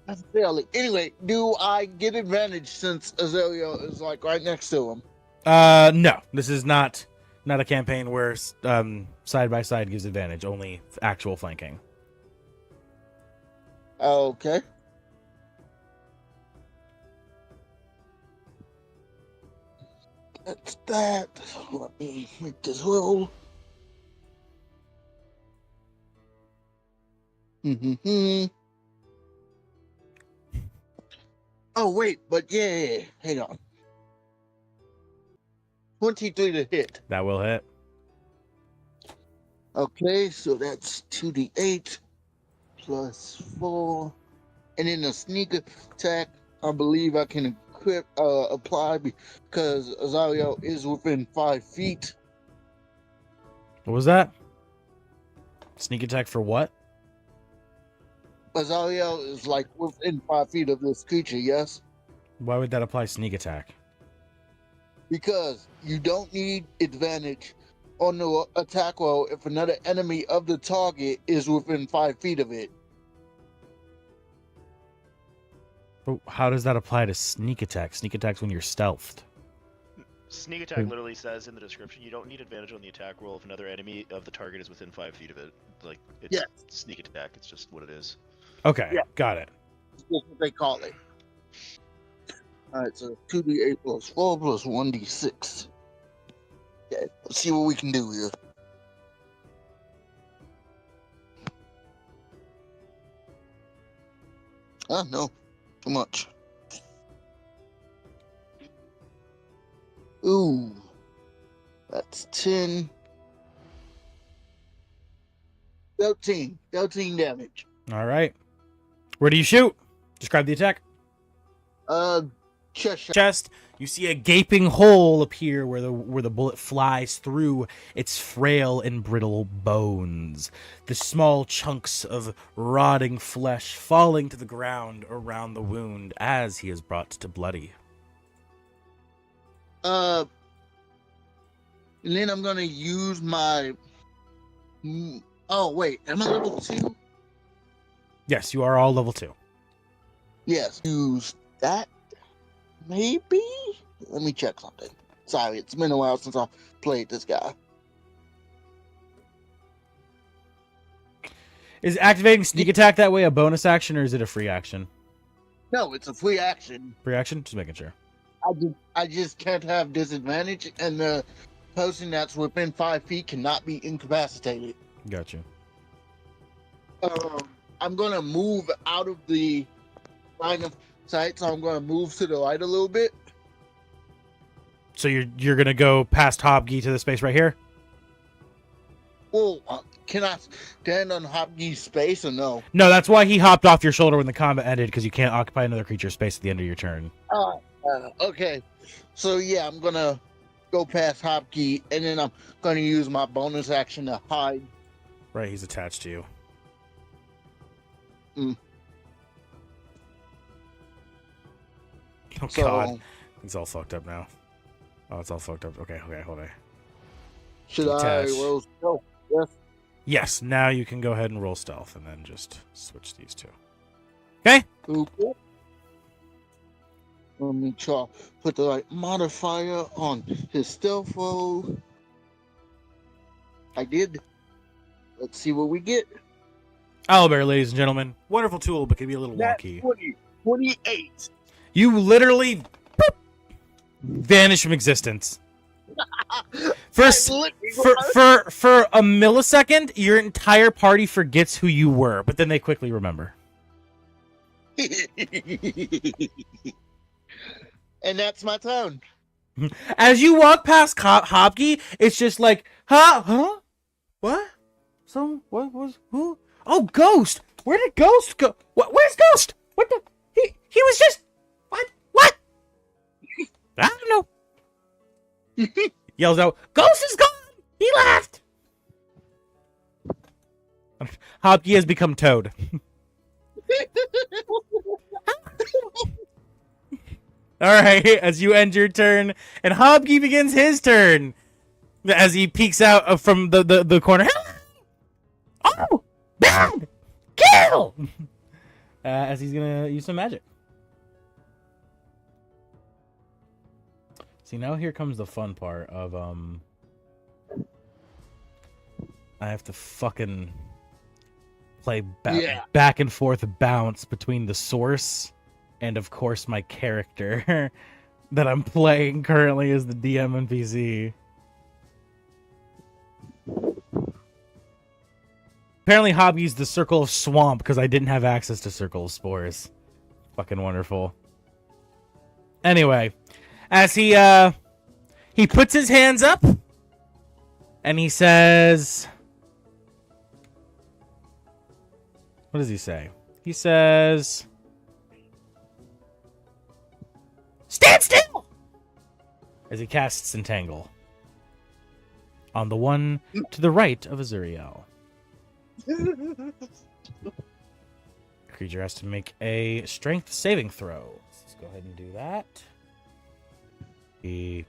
Speaker 2: That's fairly. Anyway, do I get advantage since Azalea is like right next to him?
Speaker 3: No. This is not a campaign where side by side gives advantage. Only actual flanking.
Speaker 2: Okay. That's that. Let me make this roll. Oh wait, but yeah. Hang on. 23 to hit.
Speaker 3: That will hit.
Speaker 2: Okay, so that's 2d8 plus 4. And then a sneak attack, I believe I can apply because Azario is within 5 feet.
Speaker 3: What was that? Sneak attack for what?
Speaker 2: Azario is like within 5 feet of this creature, yes?
Speaker 3: Why would that apply sneak attack?
Speaker 2: Because you don't need advantage on the attack roll if another enemy of the target is within 5 feet of it.
Speaker 3: But how does that apply to sneak attack? Sneak attack's when you're stealthed.
Speaker 4: Sneak attack literally says in the description you don't need advantage on the attack roll if another enemy of the target is within 5 feet of it. Like it's
Speaker 2: Yes.
Speaker 4: sneak attack. It's just what it is.
Speaker 3: Okay,
Speaker 2: Yeah.
Speaker 3: got it.
Speaker 2: That's what they call it. Alright, so 2d8 plus 4 plus 1d6. Okay, let's see what we can do here. No. Too much. Ooh. That's 10. 13. 13 damage.
Speaker 3: All right. Where do you shoot? Describe the attack.
Speaker 2: Chest.
Speaker 3: You see a gaping hole appear where the bullet flies through its frail and brittle bones. The small chunks of rotting flesh falling to the ground around the wound as he is brought to bloody.
Speaker 2: And then I'm gonna use my. Oh wait, am I level 2?
Speaker 3: Yes, you are all level 2.
Speaker 2: Yes. Use that. Maybe. Let me check something. Sorry, it's been a while since I played this guy.
Speaker 3: Is activating sneak attack that way a bonus action or is it a free action?
Speaker 2: No, it's a free action.
Speaker 3: Free action? Just making sure.
Speaker 2: I just can't have disadvantage, and the person that's within 5 feet cannot be incapacitated.
Speaker 3: Got you.
Speaker 2: I'm gonna move out of the line of sight, so I'm gonna move to the right a little bit.
Speaker 3: So you're gonna go past Hobgy to the space right here?
Speaker 2: Well, can I stand on Hopkey's space or no?
Speaker 3: No, that's why he hopped off your shoulder when the combat ended, because you can't occupy another creature's space at the end of your turn.
Speaker 2: Okay. So yeah, I'm gonna go past Hopkey, and then I'm gonna use my bonus action to hide.
Speaker 3: Right, he's attached to you.
Speaker 2: Mm.
Speaker 3: Oh,
Speaker 2: So
Speaker 3: God. He's all fucked up now. Oh, it's all fucked up. Okay, hold on.
Speaker 2: should I
Speaker 3: Detach.
Speaker 2: roll stealth? Yes.
Speaker 3: Yes, now you can go ahead and roll stealth, and then just switch these two. Okay?
Speaker 2: Okay. Let me try put the right modifier on his stealth roll. I did. Let's see what we get.
Speaker 3: Owlbear, ladies and gentlemen. Wonderful tool, but can be a little
Speaker 2: That's
Speaker 3: wonky.
Speaker 2: 28.
Speaker 3: You literally boop, vanish from existence. For a millisecond, your entire party forgets who you were, but then they quickly remember.
Speaker 2: And that's my turn.
Speaker 3: As you walk past Hopkey, it's just like, huh? What? What was, who? Oh, Ghost! Where did Ghost go? Where's Ghost? What the? He was just, what? I don't know. Yells out, Ghost is gone! He left! Hopkey has become Toad. Alright, as you end your turn, and Hopkey begins his turn. As he peeks out from the corner. Oh! Bad! Kill! As he's gonna use some magic. See, now here comes the fun part of, I have to fucking play back and forth bounce between the source and, of course, my character that I'm playing currently as the DM NPC. Apparently, Hobby's the Circle of Swamp because I didn't have access to Circle of Spores. Fucking wonderful. Anyway, as he puts his hands up and he says, what does he say? He says, stand still! As he casts Entangle on the one to the right of Azuriel. Creature has to make a strength saving throw. Let's go ahead and do that. He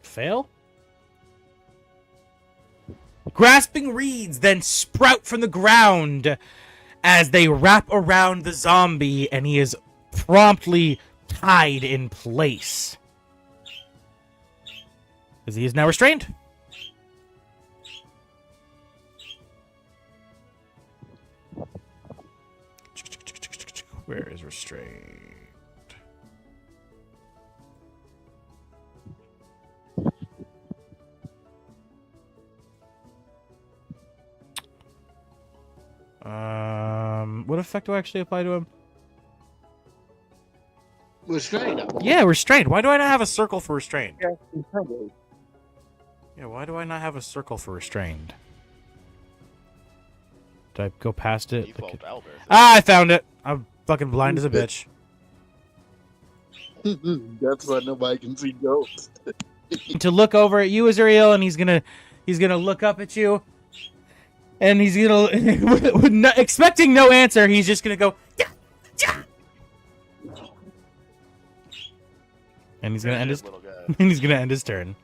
Speaker 3: fail. Grasping reeds then sprout from the ground as they wrap around the zombie, and he is promptly tied in place. Because he is now restrained. Where is restrained? What effect do I actually apply to him?
Speaker 2: Restrained.
Speaker 3: Yeah, restrained. Why do I not have a circle for restrained?
Speaker 2: Yeah.
Speaker 3: Yeah, why do I not have a circle for restrained? Did I go past it?
Speaker 4: Default Albert.
Speaker 3: Ah, I found it. I'm fucking blind as a bitch.
Speaker 2: That's why nobody can see ghosts.
Speaker 3: To look over at you, Azuriel, and he's gonna look up at you, and he's gonna, expecting no answer, he's just gonna go, yeah, yeah. And he's gonna end his
Speaker 4: little guy.
Speaker 3: and he's gonna end his turn.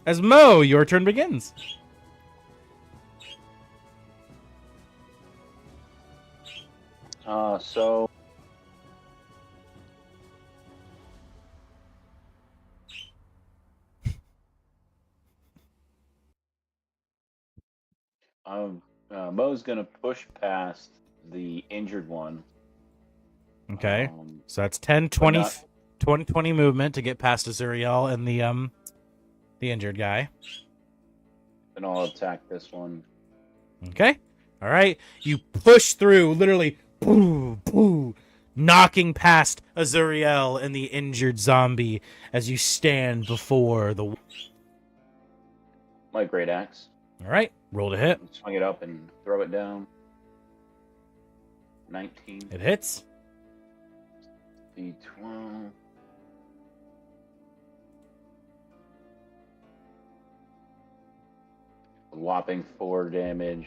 Speaker 3: As Mo, your turn begins.
Speaker 6: So Mo's gonna push past the injured one.
Speaker 3: Okay. So that's 10, 20,
Speaker 6: not-
Speaker 3: 20 movement to get past Azuriel and the injured guy.
Speaker 6: And I'll attack this one.
Speaker 3: Okay. All right. You push through, literally, boo, boo, knocking past Azuriel and the injured zombie as you stand before the.
Speaker 6: My great axe.
Speaker 3: All right. Roll to hit.
Speaker 6: Swing it up and throw it down. 19.
Speaker 3: It hits.
Speaker 6: D12. A whopping 4 damage.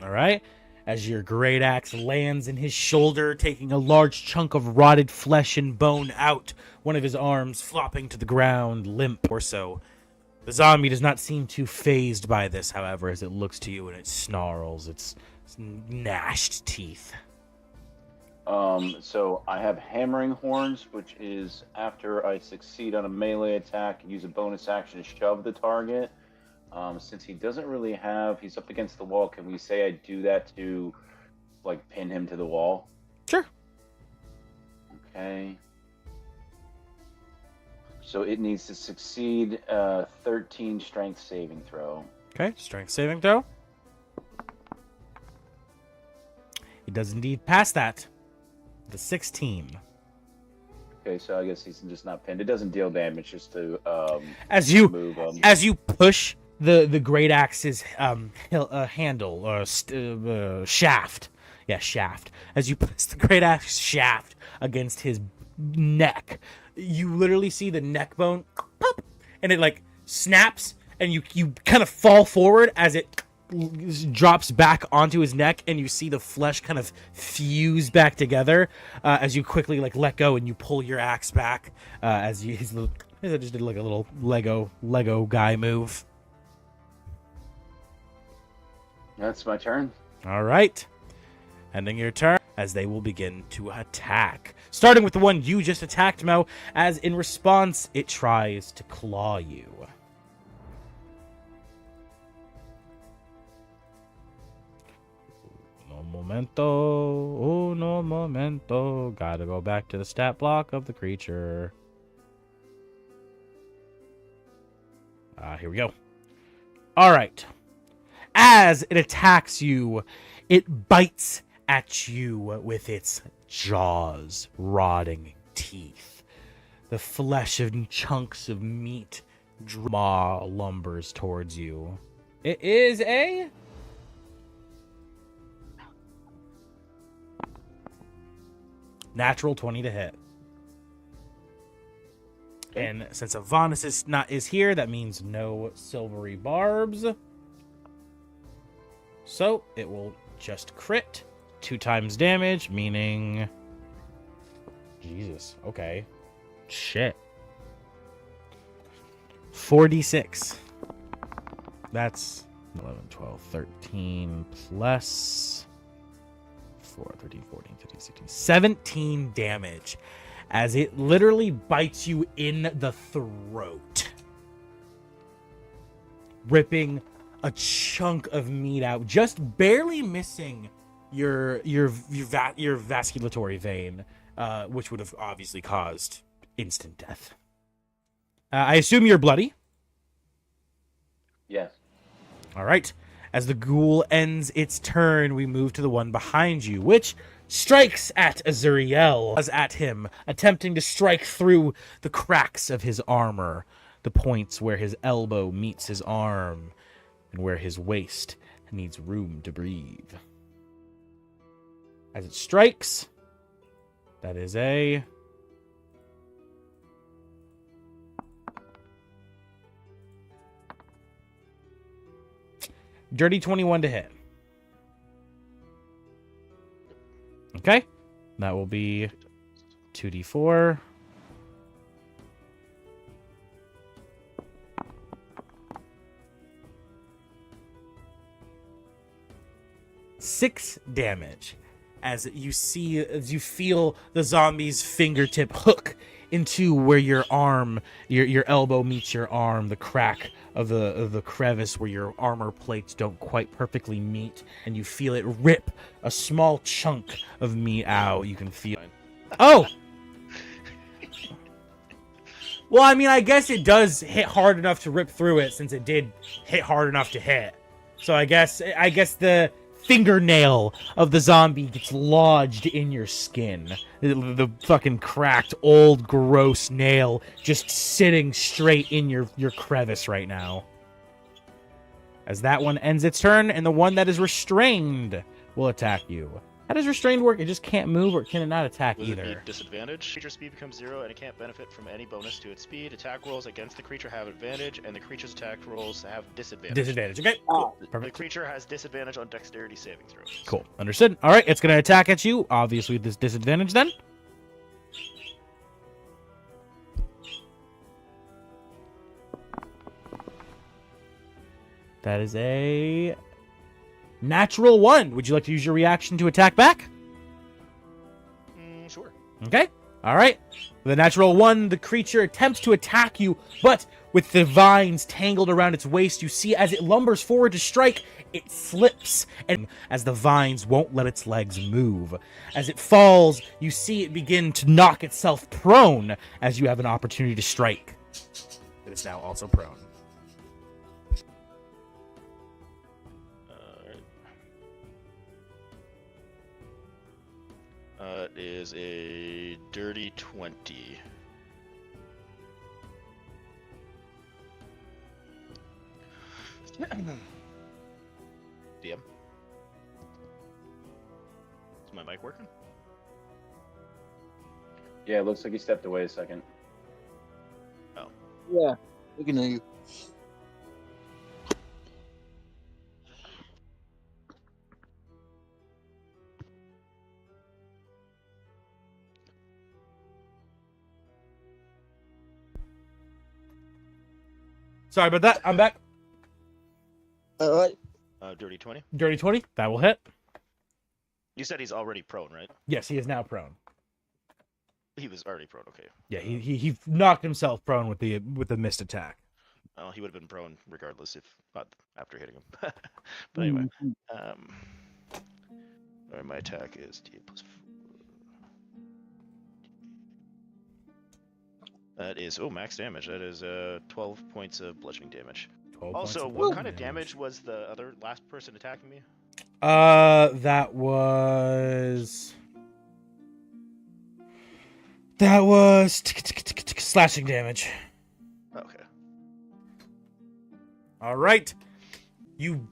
Speaker 3: All right. As your great axe lands in his shoulder, taking a large chunk of rotted flesh and bone out, one of his arms flopping to the ground, limp or so. The zombie does not seem too phased by this, however, as it looks to you and it snarls its gnashed teeth.
Speaker 6: So I have hammering horns, which is after I succeed on a melee attack and use a bonus action to shove the target. Since he doesn't really have, he's up against the wall. Can we say I do that to, like, pin him to the wall?
Speaker 3: Sure.
Speaker 6: Okay. So it needs to succeed 13 strength saving throw.
Speaker 3: Okay, strength saving throw. It does indeed pass that. The 16.
Speaker 6: Okay, so I guess he's just not pinned. It doesn't deal damage, just to
Speaker 3: As you
Speaker 6: move him.
Speaker 3: as you push the great axe's handle or shaft, yeah, shaft. As you push the great axe shaft against his neck, you literally see the neck bone pop, and it like snaps, and you kind of fall forward as it drops back onto his neck, and you see the flesh kind of fuse back together as you quickly like let go and you pull your axe back as you I just did like a little Lego guy move.
Speaker 6: That's my turn.
Speaker 3: All right, ending your turn as they will begin to attack, starting with the one you just attacked, Mo, as in response it tries to claw you. Uno momento. Gotta go back to the stat block of the creature. Here we go. All right. As it attacks you, it bites at you with its jaws, rotting teeth. The flesh and chunks of meat lumbers towards you. It is a natural 20 to hit. And since Avanus is here, that means no silvery barbs. So it will just crit 2 times damage, meaning Jesus. Okay. Shit. 4d6. That's 11, 12, 13 plus 4, 13, 14, 15, 16, 17 damage as it literally bites you in the throat, ripping a chunk of meat out, just barely missing your vasculatory vein, which would have obviously caused instant death. I assume you're bloody.
Speaker 6: Yes.
Speaker 3: All right. As the ghoul ends its turn, we move to the one behind you, which strikes at Azuriel, as at him, attempting to strike through the cracks of his armor, the points where his elbow meets his arm, and where his waist needs room to breathe. As it strikes, that is a dirty 21 to hit. Okay, that will be 2d4. Six damage as you feel the zombie's fingertip hook into where your arm, your elbow meets your arm, the crack of the crevice where your armor plates don't quite perfectly meet, and you feel it rip a small chunk of meat out. You can feel. Oh. Well, I mean, I guess it does hit hard enough to rip through it, since it did hit hard enough to hit. So I guess the fingernail of the zombie gets lodged in your skin. The fucking cracked, old, gross nail just sitting straight in your crevice right now. As that one ends its turn, and the one that is restrained will attack you. How does restrained work? It just can't move, or can it not attack
Speaker 4: With
Speaker 3: either?
Speaker 4: a disadvantage. Creature speed becomes 0, and it can't benefit from any bonus to its speed. Attack rolls against the creature have advantage, and the creature's attack rolls have disadvantage.
Speaker 3: Disadvantage, okay?
Speaker 4: The
Speaker 3: Perfect.
Speaker 4: creature has disadvantage on dexterity saving throws.
Speaker 3: Cool. Understood. All right, it's going to attack at you. Obviously, with this disadvantage then. That is a natural 1. Would you like to use your reaction to attack back?
Speaker 4: Sure.
Speaker 3: Okay. All right. With a natural 1, the creature attempts to attack you, but with the vines tangled around its waist, you see as it lumbers forward to strike, it slips, and as the vines won't let its legs move. As it falls, you see it begin to knock itself prone as you have an opportunity to strike. It is now also prone.
Speaker 4: It is a dirty 20. DM. Is my mic working?
Speaker 6: Yeah, it looks like he stepped away a second.
Speaker 4: Oh.
Speaker 2: Yeah, we can hear you.
Speaker 3: Sorry about that. I'm back.
Speaker 2: All right.
Speaker 4: Dirty 20.
Speaker 3: Dirty 20. That will hit.
Speaker 4: You said he's already prone, right?
Speaker 3: Yes, he is now prone.
Speaker 4: He was already prone, okay.
Speaker 3: Yeah, he knocked himself prone with the missed attack.
Speaker 4: Well, he would have been prone regardless if not after hitting him. But anyway, or my attack is D plus 4. That is max damage. That is 12 points of bludgeoning damage.
Speaker 3: 12
Speaker 4: Also,
Speaker 3: points of
Speaker 4: what kind
Speaker 3: bludgeoning
Speaker 4: of damage was the other last person attacking me?
Speaker 3: That was slashing damage.
Speaker 4: Okay.
Speaker 3: All right. You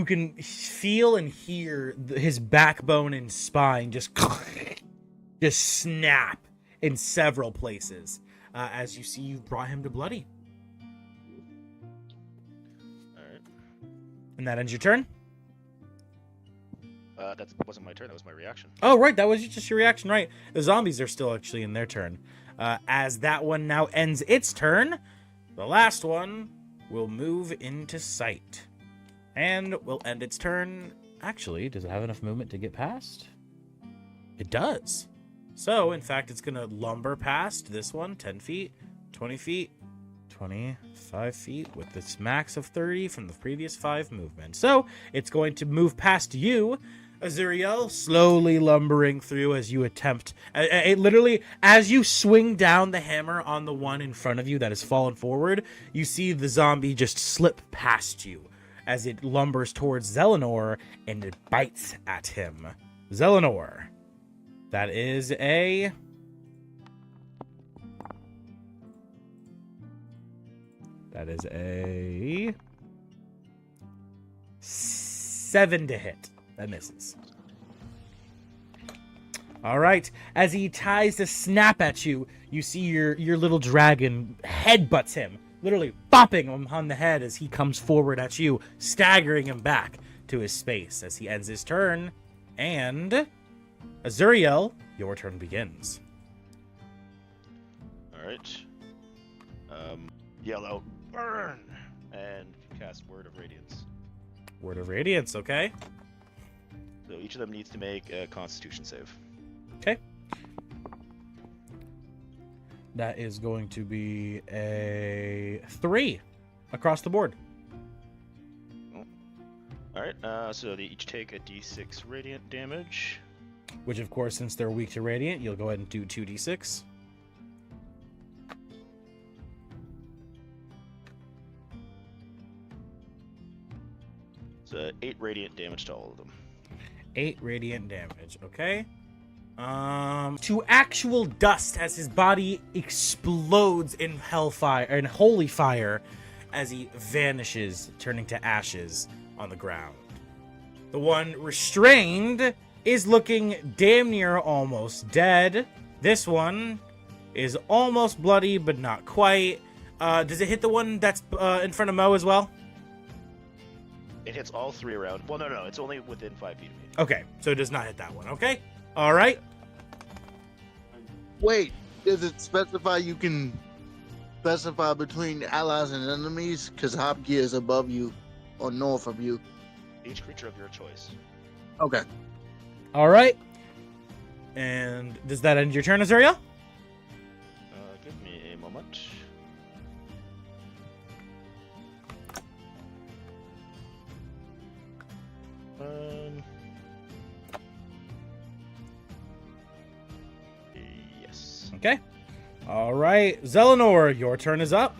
Speaker 3: can feel and hear his backbone and spine just snap in several places as you see you've brought him to bloody.
Speaker 4: All right.
Speaker 3: And that ends your turn?
Speaker 4: That wasn't my turn. That was my reaction.
Speaker 3: Oh, right. That was just your reaction, right? The zombies are still actually in their turn. As that one now ends its turn, the last one will move into sight. And will end its turn. Actually, does it have enough movement to get past? It does. So, in fact, it's going to lumber past this one, 10 feet, 20 feet, 25 feet, with this max of 30 from the previous 5 movements. So, it's going to move past you, Azuriel, slowly lumbering through as you attempt. It literally, as you swing down the hammer on the one in front of you that has fallen forward, you see the zombie just slip past you as it lumbers towards Zelenor and it bites at him. Zelenor. That is a 7 to hit. That misses. All right. As he tries to snap at you, you see your little dragon headbutts him, literally bopping him on the head as he comes forward at you, staggering him back to his space as he ends his turn. And Azuriel, your turn begins.
Speaker 4: All right. Yellow, burn, and cast Word of Radiance.
Speaker 3: Word of Radiance, okay.
Speaker 4: So each of them needs to make a Constitution save.
Speaker 3: Okay. That is going to be a 3 across the board.
Speaker 4: All right. So they each take a D6 radiant damage.
Speaker 3: Which, of course, since they're weak to radiant, you'll go ahead and do 2d6.
Speaker 4: So 8 radiant damage to all of them.
Speaker 3: 8 radiant damage, okay. To actual dust as his body explodes in hellfire, in holy fire, as he vanishes, turning to ashes on the ground. The one restrained is looking damn near almost dead. This one is almost bloody, but not quite. Does it hit the one that's in front of Mo as well?
Speaker 4: It hits all 3 around. Well, no, it's only within 5 feet of me.
Speaker 3: Okay, so it does not hit that one, okay? All right.
Speaker 2: Wait, does it specify you can specify between allies and enemies? Because Hopgear is above you or north of you.
Speaker 4: Each creature of your choice.
Speaker 2: Okay.
Speaker 3: All right. And does that end your turn, Azuriel?
Speaker 4: Give me a moment. Yes.
Speaker 3: Okay. All right. Zelenor, your turn is up.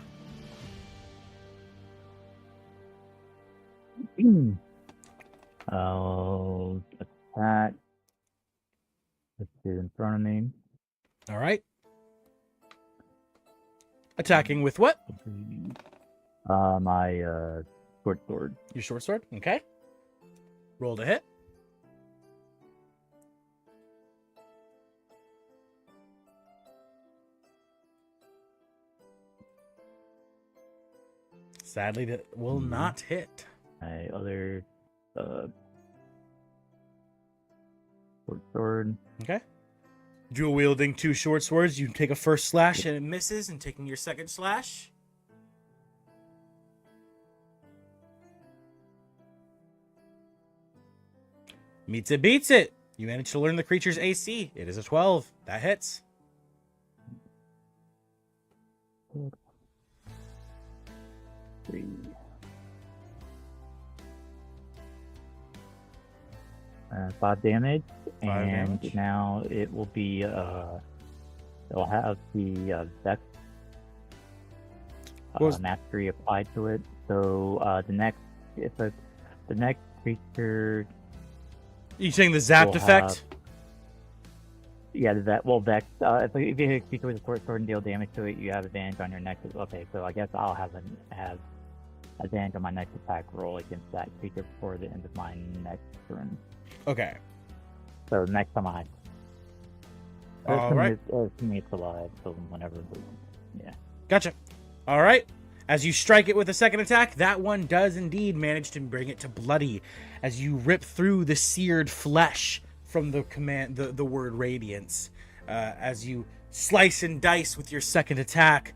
Speaker 5: I'll attack. Let's see in front of me.
Speaker 3: All right. Attacking with what?
Speaker 5: My short sword.
Speaker 3: Your short sword. Okay. Roll to hit. Sadly, that will not hit.
Speaker 5: My other short sword.
Speaker 3: Okay. Dual wielding 2 short swords. You take a first slash and it misses, and taking your second slash. Meets it, beats it. You manage to learn the creature's AC. It is a 12. That hits.
Speaker 5: Three. Five damage, and
Speaker 3: damage.
Speaker 5: now it will be it'll have the dex mastery applied to it. So the next creature.
Speaker 3: You saying the zapped
Speaker 5: will
Speaker 3: effect?
Speaker 5: Dex. If you hit a creature with a short sword and deal damage to it, you have advantage on your next. Okay, so I guess I'll have advantage on my next attack roll against that creature before the end of my next turn.
Speaker 3: Okay.
Speaker 5: So next time I.
Speaker 3: All right.
Speaker 5: Assuming it's alive, so whenever. Yeah.
Speaker 3: Gotcha. All right. As you strike it with a second attack, that one does indeed manage to bring it to bloody as you rip through the seared flesh from the word radiance. As you slice and dice with your second attack,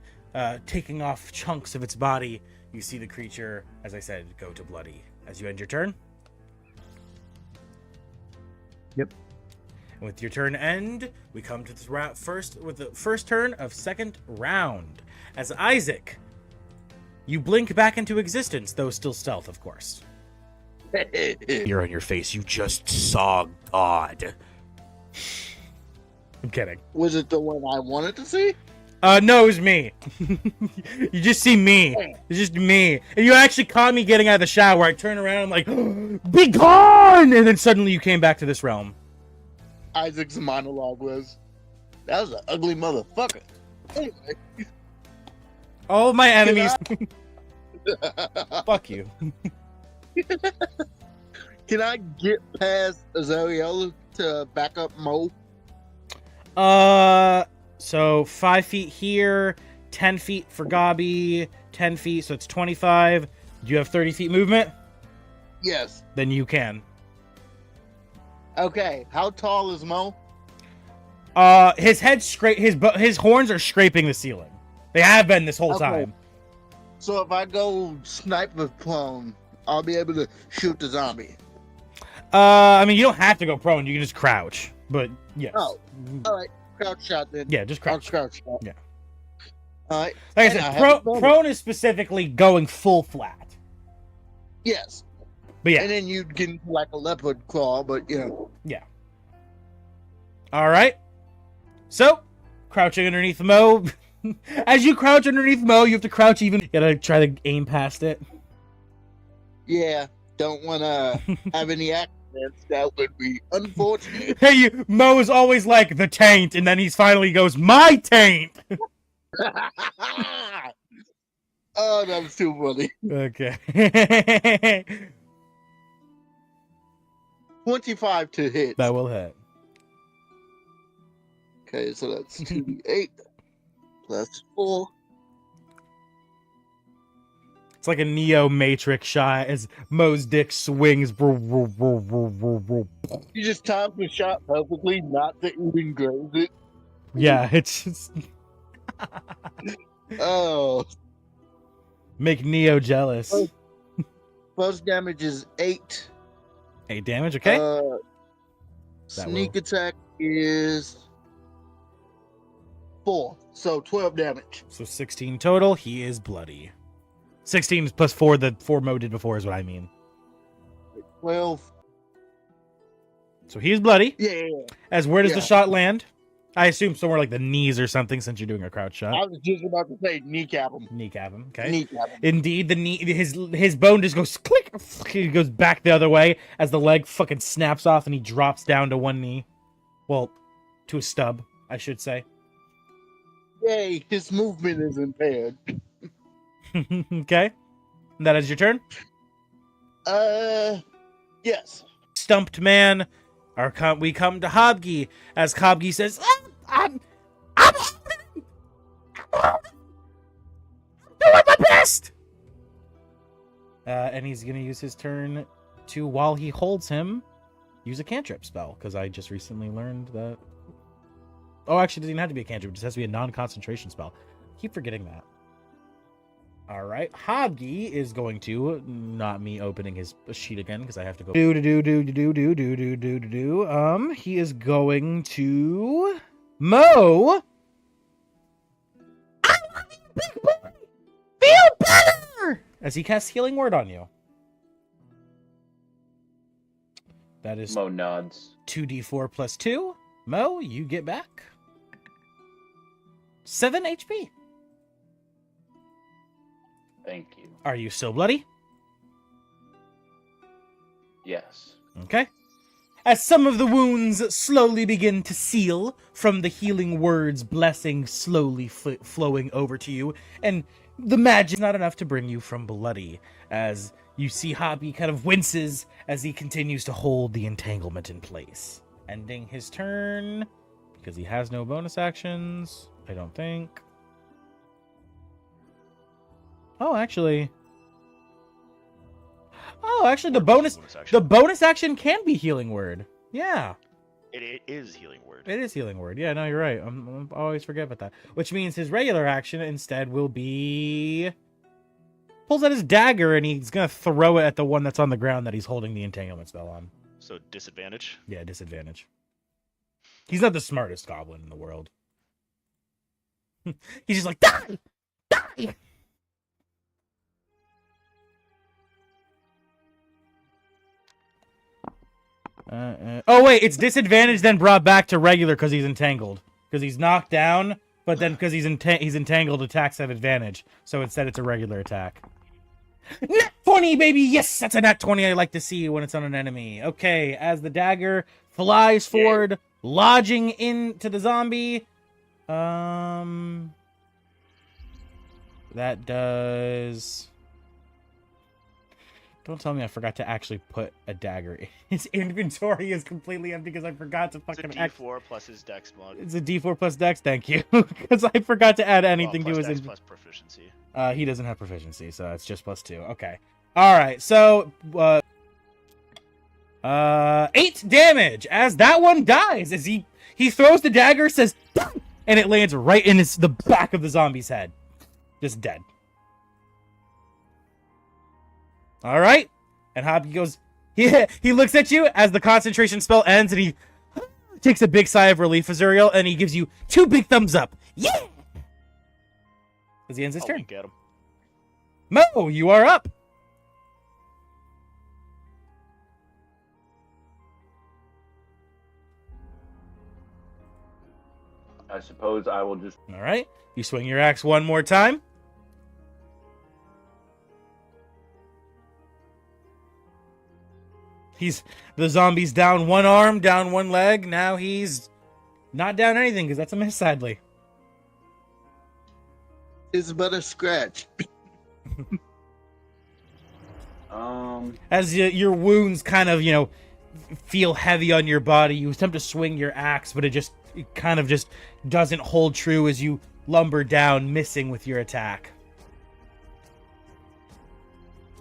Speaker 3: taking off chunks of its body, you see the creature, as I said, go to bloody. As you end your turn.
Speaker 5: Yep.
Speaker 3: And with your turn end, we come to the first turn of second round. As Isaac, you blink back into existence, though still stealth, of course. You're on your face. You just saw God. I'm kidding.
Speaker 2: Was it the one I wanted to see?
Speaker 3: No, it was me. You just see me. It's just me. And you actually caught me getting out of the shower. I turn around, I'm like, be gone! And then suddenly you came back to this realm.
Speaker 2: Isaac's monologue was. That was an ugly motherfucker. Anyway.
Speaker 3: All of my enemies. Fuck you.
Speaker 2: Can I get past Azariella to back up Mo?
Speaker 3: So 5 feet here, 10 feet for Gabi, 10 feet, so it's 25. Do you have 30 feet movement?
Speaker 2: Yes.
Speaker 3: Then you can.
Speaker 2: Okay. How tall is Mo?
Speaker 3: His head his horns are scraping the ceiling. They have been this whole time.
Speaker 2: So if I go sniper prone, I'll be able to shoot the zombie.
Speaker 3: I mean, you don't have to go prone. You can just crouch. But yes.
Speaker 2: Oh, all right. Crouch shot then.
Speaker 3: Yeah, just crouch.
Speaker 2: I'll crouch shot.
Speaker 3: Yeah.
Speaker 2: All right.
Speaker 3: Like I
Speaker 2: And
Speaker 3: said,
Speaker 2: I have a bonus.
Speaker 3: prone is specifically going full flat.
Speaker 2: Yes.
Speaker 3: But yeah.
Speaker 2: And then you'd get into like a leopard claw, but you know.
Speaker 3: Yeah. All right. So, crouching underneath Mo. As you crouch underneath Mo, you have to crouch even. You gotta try to aim past it.
Speaker 2: Yeah. Don't want to have any accidents. That would be unfortunate.
Speaker 3: Hey, Mo is always like the taint, and then he finally goes, "My taint."
Speaker 2: Oh, that was too funny.
Speaker 3: Okay.
Speaker 2: 25 to hit.
Speaker 3: That will hit.
Speaker 2: Okay, so that's 2d8 plus 4.
Speaker 3: It's like a Neo Matrix shot as Mo's dick swings.
Speaker 2: You just timed the shot perfectly, not to even graze it.
Speaker 3: Yeah, it's just
Speaker 2: Oh,
Speaker 3: make Neo jealous.
Speaker 2: Oh. first damage is 8.
Speaker 3: 8 damage, okay?
Speaker 2: Sneak attack is 4, so 12 damage.
Speaker 3: So 16 total. He is bloody. 16 plus 4, the 4 Mo did before is what I mean.
Speaker 2: 12.
Speaker 3: So he is bloody.
Speaker 2: Yeah.
Speaker 3: As where does the
Speaker 2: Yeah.
Speaker 3: shot land? I assume somewhere like the knees or something since you're doing a crouch shot.
Speaker 2: I was just about to say kneecap him.
Speaker 3: Kneecap him, okay?
Speaker 2: Kneecap him.
Speaker 3: Indeed, the knee, his bone just goes click. He goes back the other way as the leg fucking snaps off and he drops down to one knee. Well, to a stub, I should say.
Speaker 2: Yay, his movement is impaired.
Speaker 3: Okay, that is your turn.
Speaker 2: Yes.
Speaker 3: Stumped man. We come to Hobgi as Hobgi says, I'm doing my best. And he's gonna use his turn to, while he holds him, use a cantrip spell because I just recently learned that. Oh, actually, it doesn't even have to be a cantrip. It just has to be a non-concentration spell. I keep forgetting that. All right, Hobgi is going to, not me opening his sheet again because I have to go. He is going to Mo. I love you, big boy. Feel better as he casts Healing Word on you. That is
Speaker 6: Mo nods.
Speaker 3: 2d4 plus 2. Mo, you get back 7 HP.
Speaker 6: Thank you.
Speaker 3: Are you still bloody?
Speaker 6: Yes.
Speaker 3: Okay. As some of the wounds slowly begin to seal from the healing words blessing slowly flowing over to you, and the magic is not enough to bring you from bloody, as you see Hobby kind of winces as he continues to hold the entanglement in place. Ending his turn, because he has no bonus actions, I don't think. Oh, actually, the bonus action can be Healing Word. Yeah,
Speaker 4: It is healing word.
Speaker 3: it is Healing Word. Yeah, no, you're right. I always forget about that. Which means his regular action instead will be pulls out his dagger and he's gonna throw it at the one that's on the ground that he's holding the entanglement spell on.
Speaker 4: So disadvantage.
Speaker 3: Yeah, disadvantage. He's not the smartest goblin in the world. He's just like, die, die. Oh wait, it's disadvantage then brought back to regular because he's entangled. Because he's knocked down, but then because he's entangled, attacks have advantage. So instead, it's a regular attack. Nat 20, baby! Yes, that's a nat 20 I like to see when it's on an enemy. Okay, as the dagger flies forward, lodging into the zombie. That does... Don't tell me I forgot to actually put a dagger in. His inventory is completely empty because I forgot to
Speaker 4: It's a
Speaker 3: fucking...
Speaker 4: D4 plus his dex mod.
Speaker 3: It's a D4 plus dex, thank you. Because I forgot to add anything
Speaker 4: plus
Speaker 3: to his...
Speaker 4: dex plus proficiency.
Speaker 3: He doesn't have proficiency, so it's just +2. Okay. Alright, so... 8 damage as that one dies. As he throws the dagger, says... And it lands right in the back of the zombie's head. Just dead. All right. And Hobby goes, he looks at you as the concentration spell ends, and he takes a big sigh of relief, Azuriel, and he gives you 2 big thumbs up. Yeah! As he ends his turn.
Speaker 4: Get him.
Speaker 3: Mo, you are up.
Speaker 6: I suppose I will just...
Speaker 3: All right. You swing your axe one more time. The zombie's down one arm, down one leg. Now he's not down anything because that's a miss, sadly.
Speaker 2: It's but a scratch.
Speaker 3: As your wounds kind of, feel heavy on your body, you attempt to swing your axe, but it kind of just doesn't hold true as you lumber down, missing with your attack.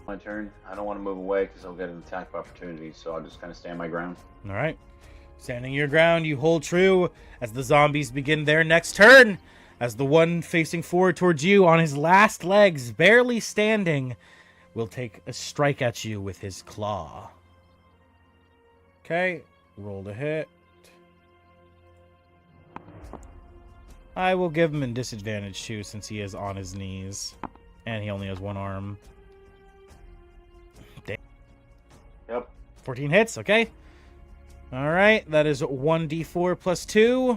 Speaker 6: My turn. I don't want to move away because I'll get an attack of opportunity, so I'll just kind of stand my ground.
Speaker 3: All right. Standing your ground, you hold true as the zombies begin their next turn. As the one facing forward towards you on his last legs, barely standing, will take a strike at you with his claw. Okay. Roll to hit. I will give him a disadvantage too since he is on his knees. And he only has one arm.
Speaker 6: Yep.
Speaker 3: 14 hits, okay. Alright, that is 1d4 plus 2.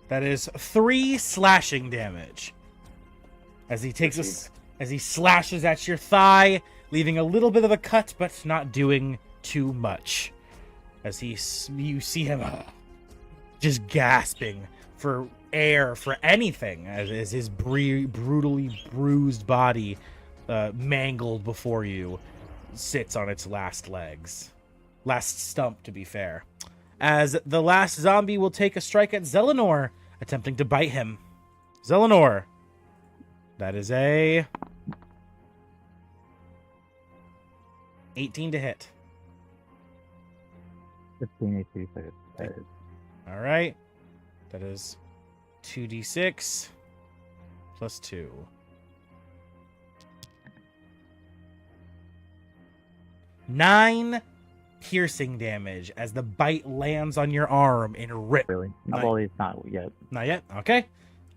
Speaker 3: That is 3 slashing damage. As he as he slashes at your thigh, leaving a little bit of a cut, but not doing too much. As you see him just gasping for air, for anything, as his brutally bruised body, mangled before you, sits on its last legs. Last stump, to be fair. As the last zombie will take a strike at Zelenor, attempting to bite him. Zelenor. That is a 18 to hit.
Speaker 5: 15 HP, so that is.
Speaker 3: All right. That is 2d6 plus 2. 9 piercing damage as the bite lands on your arm and rip.
Speaker 5: Really? Well, it's not yet.
Speaker 3: Not yet? Okay.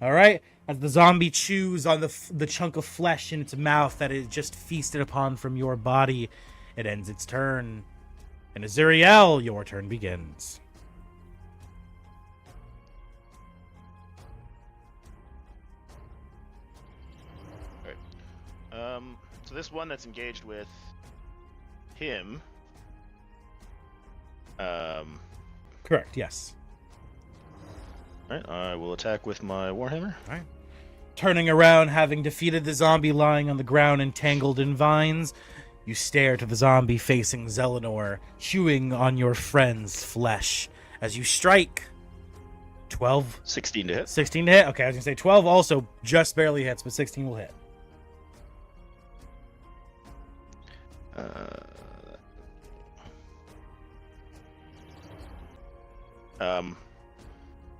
Speaker 3: All right. As the zombie chews on the chunk of flesh in its mouth that it just feasted upon from your body, it ends its turn. And Azuriel, your turn begins.
Speaker 4: So this one that's engaged with him.
Speaker 3: Correct, yes.
Speaker 4: Alright, I will attack with my Warhammer.
Speaker 3: Alright. Turning around, having defeated the zombie lying on the ground entangled in vines, you stare to the zombie facing Zelenor, chewing on your friend's flesh. As you strike. 12?
Speaker 4: 16 to hit.
Speaker 3: 16 to hit? Okay, I was going to say 12 also just barely hits, but 16 will hit.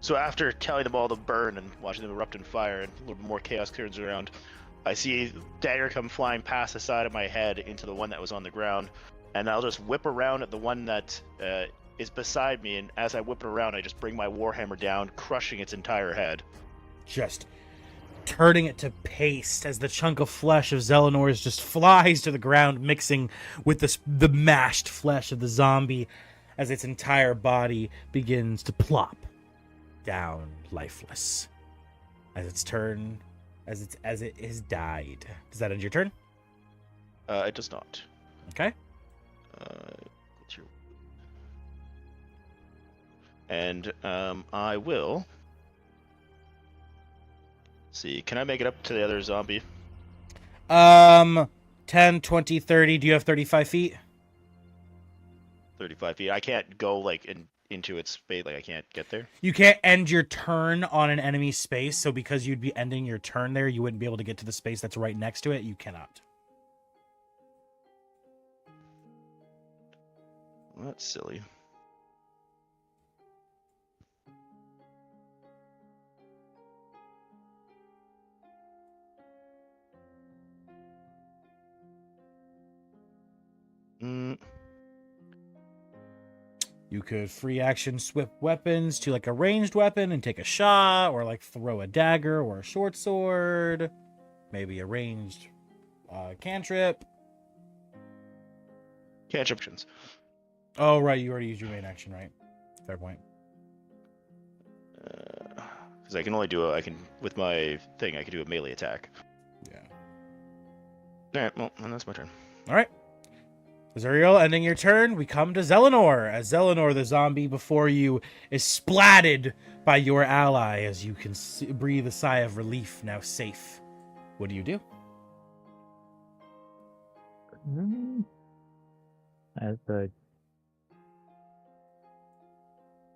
Speaker 4: So after telling them all to burn and watching them erupt in fire and a little bit more chaos clears around, I see a dagger come flying past the side of my head into the one that was on the ground, and I'll just whip around at the one that is beside me, and as I whip it around, I just bring my Warhammer down, crushing its entire head.
Speaker 3: Just turning it to paste as the chunk of flesh of Zelenor's just flies to the ground, mixing with the mashed flesh of the zombie as its entire body begins to plop down lifeless. As it has died. Does that end your turn?
Speaker 4: It does not.
Speaker 3: Okay.
Speaker 4: What's your... And I will... see, can I make it up to the other zombie?
Speaker 3: 10, 20, 30. Do you have 35 feet?
Speaker 4: 35 feet. I can't go like into its space. Like I can't get there.
Speaker 3: You can't end your turn on an enemy space, so because you'd be ending your turn there, you wouldn't be able to get to the space that's right next to it. You cannot.
Speaker 4: Well, that's silly.
Speaker 3: You could free action swip weapons to like a ranged weapon and take a shot, or like throw a dagger or a short sword. Maybe a ranged cantrip.
Speaker 4: Cantrips.
Speaker 3: Oh, right. You already used your main action, right? Fair point.
Speaker 4: Because I can only do I can with my thing. I can do a melee attack.
Speaker 3: Yeah.
Speaker 4: All right. Well, then that's my turn.
Speaker 3: All right. Zuriel, ending your turn, we come to Zelenor. As Zelenor, the zombie before you, is splatted by your ally as you can breathe a sigh of relief, now safe. What do you do?
Speaker 5: As I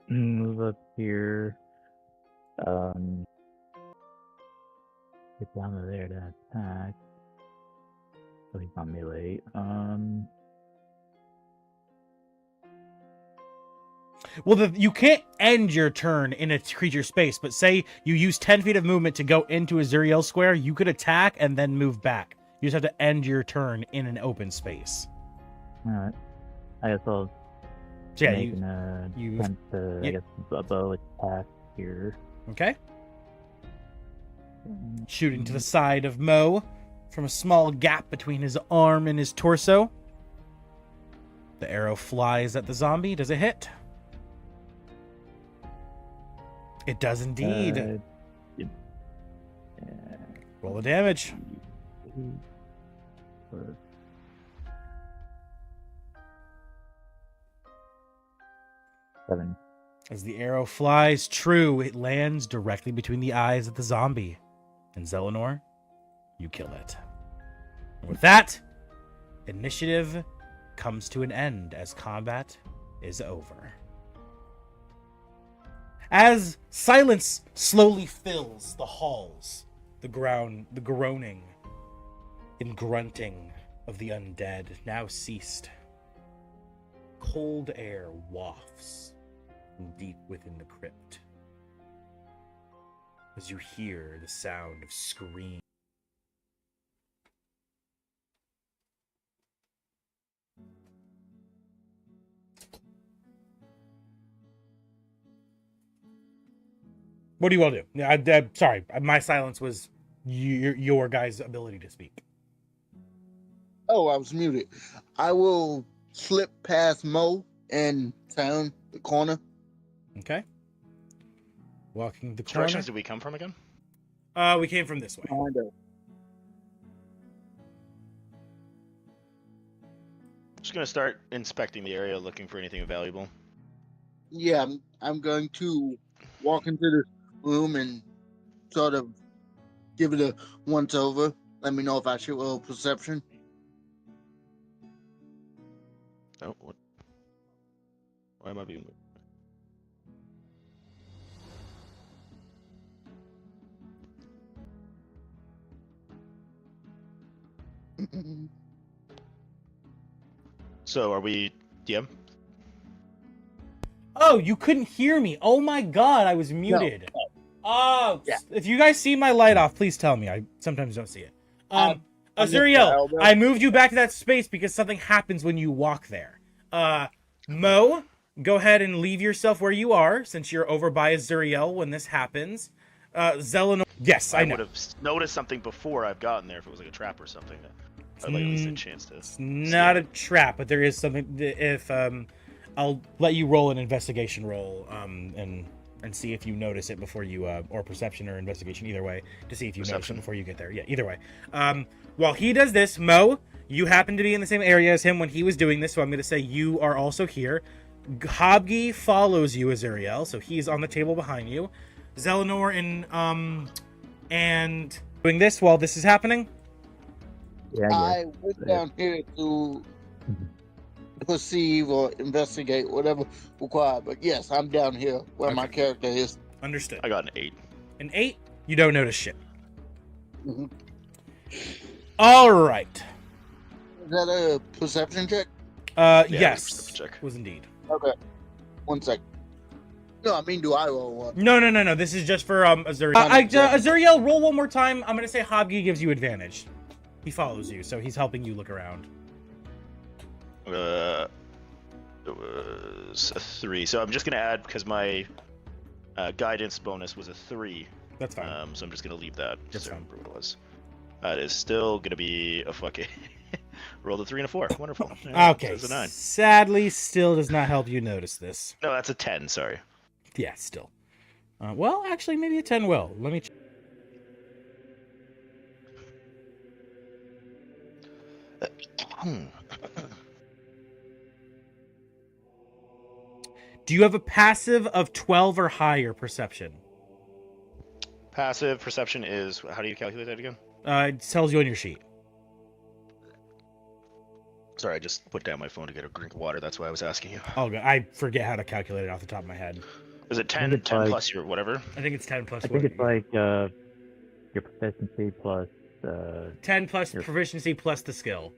Speaker 5: move up here, get down to there to attack. So he's not melee.
Speaker 3: Well, you can't end your turn in a creature space, but say you use 10 feet of movement to go into a Zuriel square, you could attack and then move back. You just have to end your turn in an open space.
Speaker 5: Alright. I guess I'll
Speaker 3: So yeah,
Speaker 5: make an attempt to, I guess, a bow attack here.
Speaker 3: Okay. Shooting to the side of Mo from a small gap between his arm and his torso. The arrow flies at the zombie. Does it hit? It does indeed. Roll the damage.
Speaker 5: 7.
Speaker 3: As the arrow flies true, it lands directly between the eyes of the zombie. And Zelenor, you kill it. And with that, initiative comes to an end as combat is over. As silence slowly fills the halls, the ground, the groaning and grunting of the undead now ceased. Cold air wafts from deep within the crypt as you hear the sound of screams. What do you all do? Sorry, my silence was your guys' ability to speak.
Speaker 2: Oh, I was muted. I will slip past Mo and turn the corner.
Speaker 3: Okay. Walking the
Speaker 4: Which
Speaker 3: corner.
Speaker 4: directions did we come from again?
Speaker 3: We came from this way.
Speaker 4: Just gonna start inspecting the area, looking for anything valuable.
Speaker 2: Yeah, I'm going to walk into the room and sort of give it a once over. Let me know if I should roll perception.
Speaker 4: Oh, what? Why am I being... So, are we DM?
Speaker 3: Oh, you couldn't hear me. Oh my god, I was muted. Oh,
Speaker 2: Yeah.
Speaker 3: If you guys see my light off, please tell me. I sometimes don't see it. Azuriel,
Speaker 2: the
Speaker 3: I moved you back to that space because something happens when you walk there. Mo, go ahead and leave yourself where you are since you're over by Azuriel when this happens. Zelenor, yes, I know.
Speaker 4: would have noticed something before I've gotten there if it was like a trap or something. I'd like at least a chance to.
Speaker 3: It's not a trap, but there is something. If I'll let you roll an investigation roll, and see if you notice it before you, or perception or investigation, either way, to see if you notice it
Speaker 4: Perception.
Speaker 3: before you get there. Yeah, either way. While he does this, Mo, You happen to be in the same area as him when he was doing this, so I'm going to say you are also here. Hobgi follows you, Azuriel, so he's on the table behind you. Zelenor and doing this while this is happening.
Speaker 5: Yeah,
Speaker 2: I went down here to perceive or investigate whatever required. But yes, I'm down here where my character is.
Speaker 3: Understood.
Speaker 4: I got an 8.
Speaker 3: An 8, you don't notice shit.
Speaker 2: Mhm.
Speaker 3: All right.
Speaker 2: Is that a perception check?
Speaker 4: Yeah,
Speaker 3: Yes,
Speaker 4: perception check.
Speaker 3: was indeed.
Speaker 2: Okay. 1 second. No, I mean, do I roll one?
Speaker 3: No. This is just for Azuriel. Azuriel, roll one more time. I'm gonna say Hobgi gives you advantage. He follows you, so he's helping you look around.
Speaker 4: It was a 3. So I'm just gonna add because my guidance bonus was a 3.
Speaker 3: That's fine.
Speaker 4: So I'm just gonna leave that.
Speaker 3: That's
Speaker 4: Just
Speaker 3: fine.
Speaker 4: remember what it was. That is still gonna be a fucking roll a 3 and a 4. Wonderful. Yeah,
Speaker 3: Okay.
Speaker 4: That's a 9.
Speaker 3: Sadly, still does not help you notice this.
Speaker 4: No, that's a 10. Sorry.
Speaker 3: Yeah, still. Well, actually, maybe a 10 will. Let me. Do you have a passive of 12 or higher perception?
Speaker 4: Passive perception is, how do you calculate that again?
Speaker 3: It tells you on your sheet.
Speaker 4: Sorry, I just put down my phone to get a drink of water. That's why I was asking you.
Speaker 3: Oh, God, I forget how to calculate it off the top of my head.
Speaker 4: Is it 10?
Speaker 5: it's
Speaker 4: 10
Speaker 5: like-
Speaker 4: plus your whatever?
Speaker 3: I think it's 10 plus.
Speaker 5: I think it's like your proficiency plus
Speaker 3: 10 plus
Speaker 5: your-
Speaker 3: proficiency plus the skill.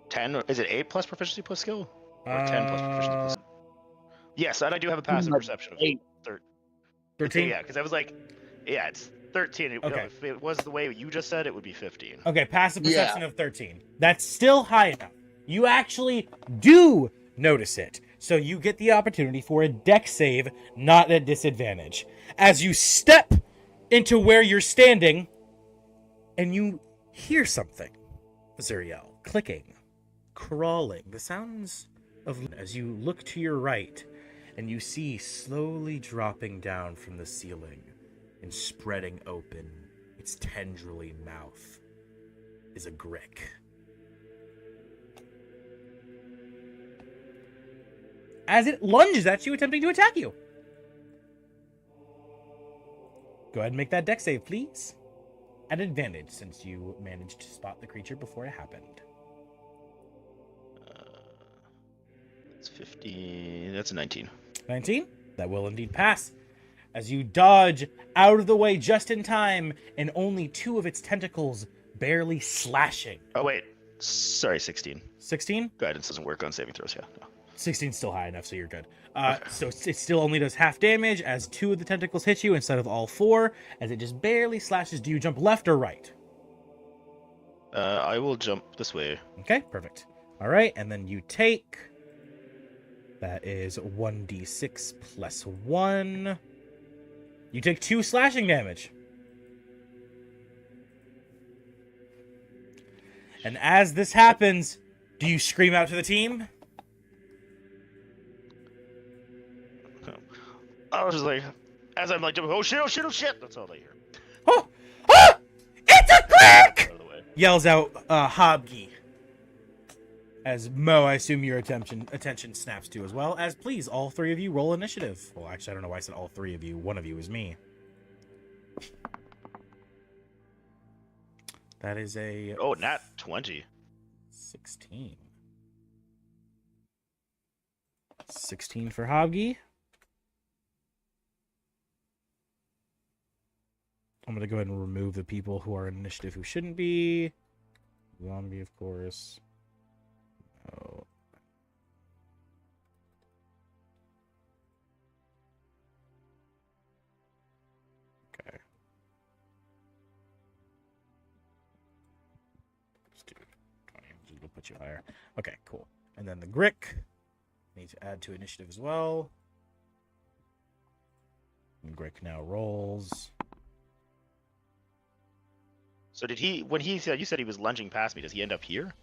Speaker 4: 10? Is it 8 plus proficiency plus skill? Or 10 plus proficiency plus? Yes, and I do have a passive
Speaker 2: like
Speaker 4: perception of
Speaker 2: 8.
Speaker 3: 13.
Speaker 4: Yeah, because I was like, yeah, it's 13.
Speaker 3: Okay.
Speaker 4: If it was the way you just said, it would be 15.
Speaker 3: Okay, passive
Speaker 2: Yeah.
Speaker 3: perception of 13. That's still high enough. You actually do notice it. So you get the opportunity for a dex save, not at disadvantage. As you step into where you're standing, and you hear something. Azuriel, clicking, crawling, the sounds of as you look to your right, and you see slowly dropping down from the ceiling and spreading open its tendrily mouth is a grick. As it lunges at you, attempting to attack you. Go ahead and make that dex save, please. At advantage, since you managed to spot the creature before it happened.
Speaker 4: That's 15. That's a 19.
Speaker 3: 19? That will indeed pass. As you dodge out of the way just in time, and only 2 of its tentacles barely slashing.
Speaker 4: Oh, wait. Sorry, 16.
Speaker 3: 16?
Speaker 4: Guidance doesn't work on saving throws, yeah. No.
Speaker 3: 16's still high enough, so you're good. So it still only does half damage as 2 of the tentacles hit you instead of all 4, as it just barely slashes. Do you jump left or right?
Speaker 4: I will jump this way.
Speaker 3: Okay, perfect. All right, and then you take... That is 1d6 plus 1. You take 2 slashing damage. And as this happens, do you scream out to the team?
Speaker 4: I was just like, as I'm like, oh shit, oh shit, oh shit. That's all I hear.
Speaker 3: Oh! Ah! It's a click!
Speaker 4: Out of the way.
Speaker 3: Yells out Hobgi. As Mo, I assume your attention snaps to as well. As please, all 3 of you roll initiative. Well, actually, I don't know why I said all 3 of you. One of you is me. That is a
Speaker 4: Oh, nat 20.
Speaker 3: 16. 16 for Hobgi. I'm going to go ahead and remove the people who are in initiative who shouldn't be. Zombie, of course. Oh. Okay. Let's do 20. We'll put you higher. Okay, cool. And then the Grick. Need to add to initiative as well. And Grick now rolls.
Speaker 4: So did he, when he said, you said he was lunging past me, does he end up here?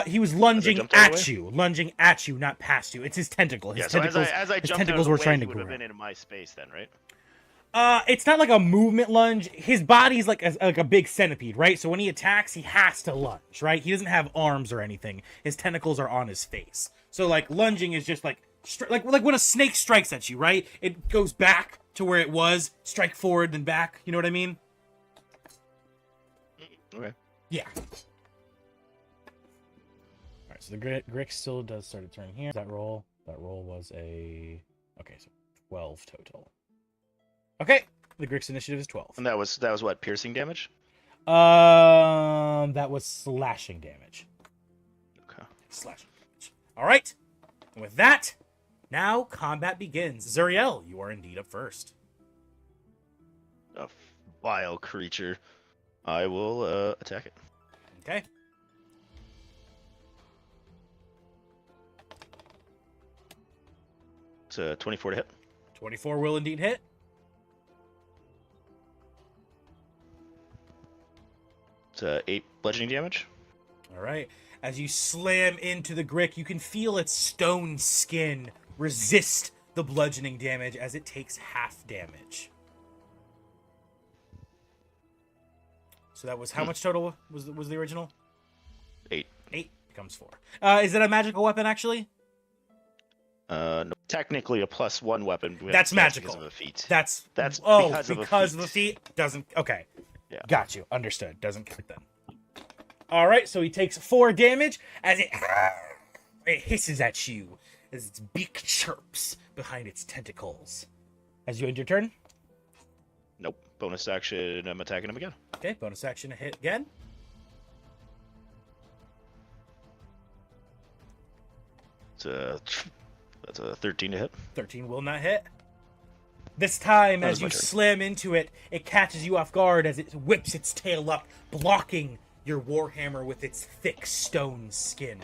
Speaker 3: He was lunging
Speaker 4: jumped out of
Speaker 3: at you, not past you. It's his tentacle. His
Speaker 4: Yeah, so
Speaker 3: tentacles,
Speaker 4: as I
Speaker 3: his
Speaker 4: jumped out
Speaker 3: tentacles
Speaker 4: of
Speaker 3: were
Speaker 4: the way,
Speaker 3: trying
Speaker 4: he
Speaker 3: to
Speaker 4: would have
Speaker 3: grab.
Speaker 4: been in my space then, right?
Speaker 3: It's not like a movement lunge. His body's like a big centipede, right? So when he attacks, he has to lunge, right? He doesn't have arms or anything. His tentacles are on his face. So like lunging is just like when a snake strikes at you, right? It goes back to where it was, strike forward then back. You know what I mean?
Speaker 4: Okay.
Speaker 3: Yeah. All right. So the Grick still does start a turn here. That roll was a so 12 total. Okay, the Grick's initiative is 12.
Speaker 4: And that was what, piercing damage?
Speaker 3: That was slashing damage.
Speaker 4: Okay.
Speaker 3: Slashing damage. All right. And with that, now combat begins. Zuriel, you are indeed up first.
Speaker 4: A vile creature. I will attack it.
Speaker 3: Okay.
Speaker 4: It's a 24 to hit.
Speaker 3: 24 will indeed hit.
Speaker 4: It's 8 bludgeoning damage.
Speaker 3: All right. As you slam into the Grick, you can feel its stone skin resist the bludgeoning damage as it takes half damage. So that was how much total was the original?
Speaker 4: 8.
Speaker 3: 8 becomes 4. Is it a magical weapon actually?
Speaker 4: No, technically a +1 weapon.
Speaker 3: That's magical.
Speaker 4: Because of a feat.
Speaker 3: That's
Speaker 4: because
Speaker 3: of a feat doesn't. Okay.
Speaker 4: Yeah.
Speaker 3: Got you. Understood. Doesn't count then. All right. So he takes 4 damage as it hisses at you as its beak chirps behind its tentacles. As you end your turn.
Speaker 4: Nope. Bonus action. I'm attacking him again.
Speaker 3: Okay. Bonus action to hit again.
Speaker 4: That's a 13 to hit.
Speaker 3: 13 will not hit. This time,
Speaker 4: That
Speaker 3: as
Speaker 4: was my
Speaker 3: you
Speaker 4: turn.
Speaker 3: slam into it, it catches you off guard as it whips its tail up, blocking your warhammer with its thick stone skin.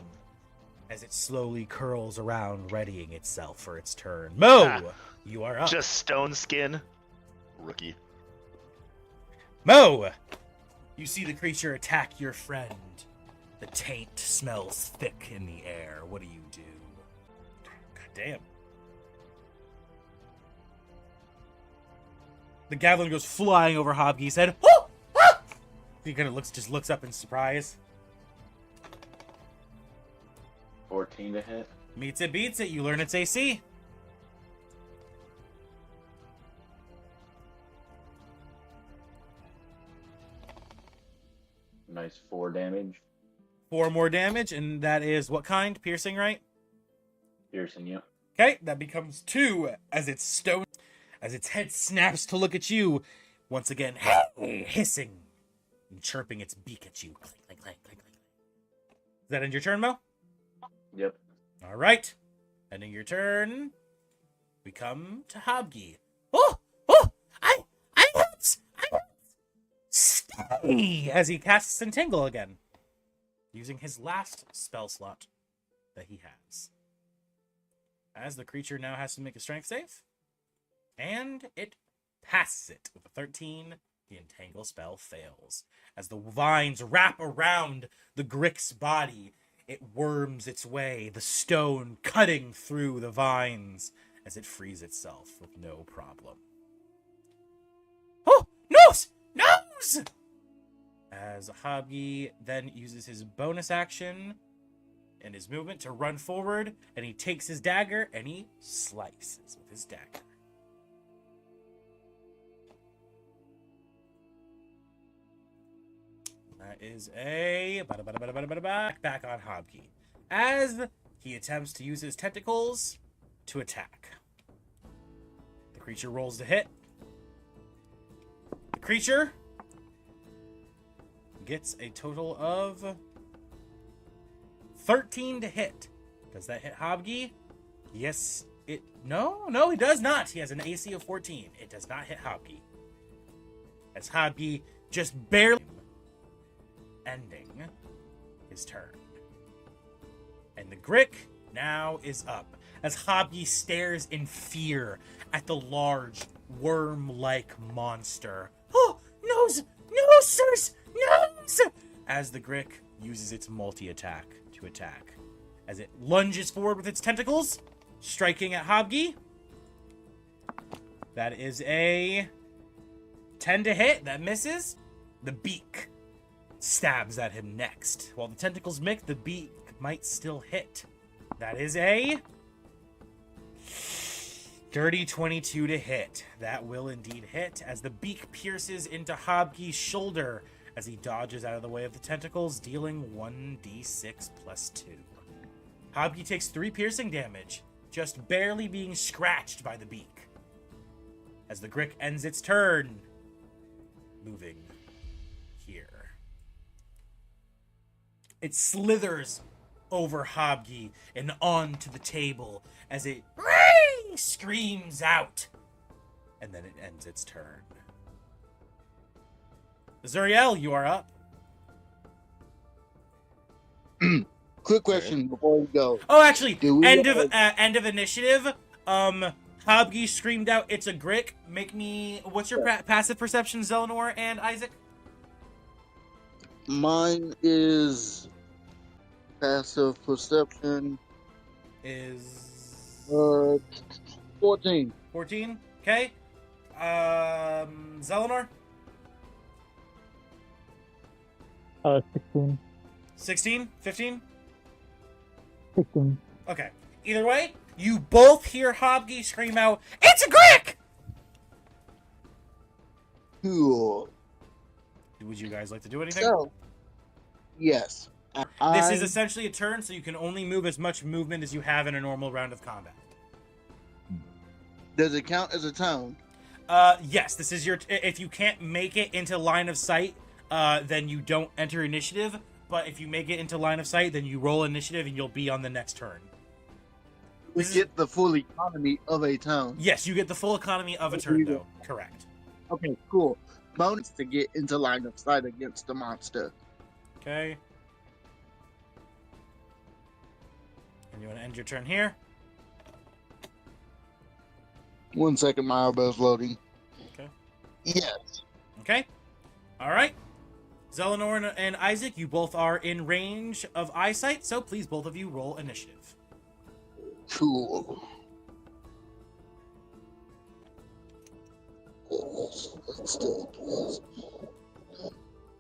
Speaker 3: As it slowly curls around, readying itself for its turn. Mo, you are up.
Speaker 4: Just stone skin. Rookie.
Speaker 3: Mo, you see the creature attack your friend. The taint smells thick in the air. What do you do? God damn. The javelin goes flying over Hobgie's head. Oh! Ah! He kind of looks up in surprise.
Speaker 6: 14 to hit.
Speaker 3: Meets it, beats it. You learn its AC.
Speaker 6: Nice 4 damage.
Speaker 3: 4 more damage, and that is what kind? Piercing, right?
Speaker 6: Piercing you.
Speaker 3: Okay, that becomes 2 as its head snaps to look at you, once again hissing and chirping its beak at you. Clink, clink, clink, clink, clink. Does that end your turn, Mo?
Speaker 6: Yep.
Speaker 3: All right, ending your turn. We come to Hobgie. Oh, I stay as he casts Entangle again, using his last spell slot that he has. As the creature now has to make a strength save. And it passes it with a 13. The Entangle spell fails. As the vines wrap around the Grick's body, it worms its way, the stone cutting through the vines as it frees itself with no problem. Oh, nose! Nose! As Hobgie then uses his bonus action and his movement to run forward, and he takes his dagger and he slices with his dagger. That is a back on Hobgie. As he attempts to use his tentacles to attack. The creature rolls to hit. The creature gets a total of 13 to hit. Does that hit Hobgie? Yes, it... No, it does not. He has an AC of 14. It does not hit Hobgie. As Hobgie just barely... ending his turn. And the Grick now is up as Hobgie stares in fear at the large worm-like monster. Oh, nose! Nose! Nose! As the Grick uses its multi-attack to attack. As it lunges forward with its tentacles, striking at Hobgie. That is a 10 to hit. That misses. The beak stabs at him next. While the tentacles mix, the beak might still hit. That is a dirty 22 to hit. That will indeed hit as the beak pierces into Hobgi's shoulder as he dodges out of the way of the tentacles, dealing 1d6 plus 2. Hobgi takes 3 piercing damage, just barely being scratched by the beak. As the Grick ends its turn, moving here. It slithers over Hobgi and onto the table as it screams out. And then it ends its turn. Zuriel, you are up.
Speaker 2: Quick question before we go.
Speaker 3: Oh, actually,
Speaker 2: Do we
Speaker 3: end
Speaker 2: have-
Speaker 3: of initiative. Hobgi screamed out, "It's a Grick." Make me. What's your passive perception, Zelenor and Isaac?
Speaker 2: Mine is passive perception.
Speaker 3: Is
Speaker 2: 14.
Speaker 3: 14. Okay. Zelenor.
Speaker 5: 16.
Speaker 3: 16. 15.
Speaker 5: 16.
Speaker 3: Okay. Either way, you both hear Hobgi scream out, "It's a Grick!"
Speaker 2: Cool.
Speaker 3: Would you guys like to do anything?
Speaker 2: So, yes.
Speaker 3: This is essentially a turn, so you can only move as much movement as you have in a normal round of combat.
Speaker 2: Does it count as a town?
Speaker 3: Yes, this is your... if you can't make it into line of sight, then you don't enter initiative. But if you make it into line of sight, then you roll initiative and you'll be on the next turn.
Speaker 2: We get the full economy of a town.
Speaker 3: Yes, you get the full economy of a turn, though. Correct.
Speaker 2: Okay, cool. Bonus to get into line of sight against the monster.
Speaker 3: Okay. And you want to end your turn here?
Speaker 2: 1 second, my elbow's loading.
Speaker 3: Okay.
Speaker 2: Yes.
Speaker 3: Okay. All right. Zelenor and Isaac, you both are in range of eyesight, so please, both of you, roll initiative.
Speaker 2: Cool.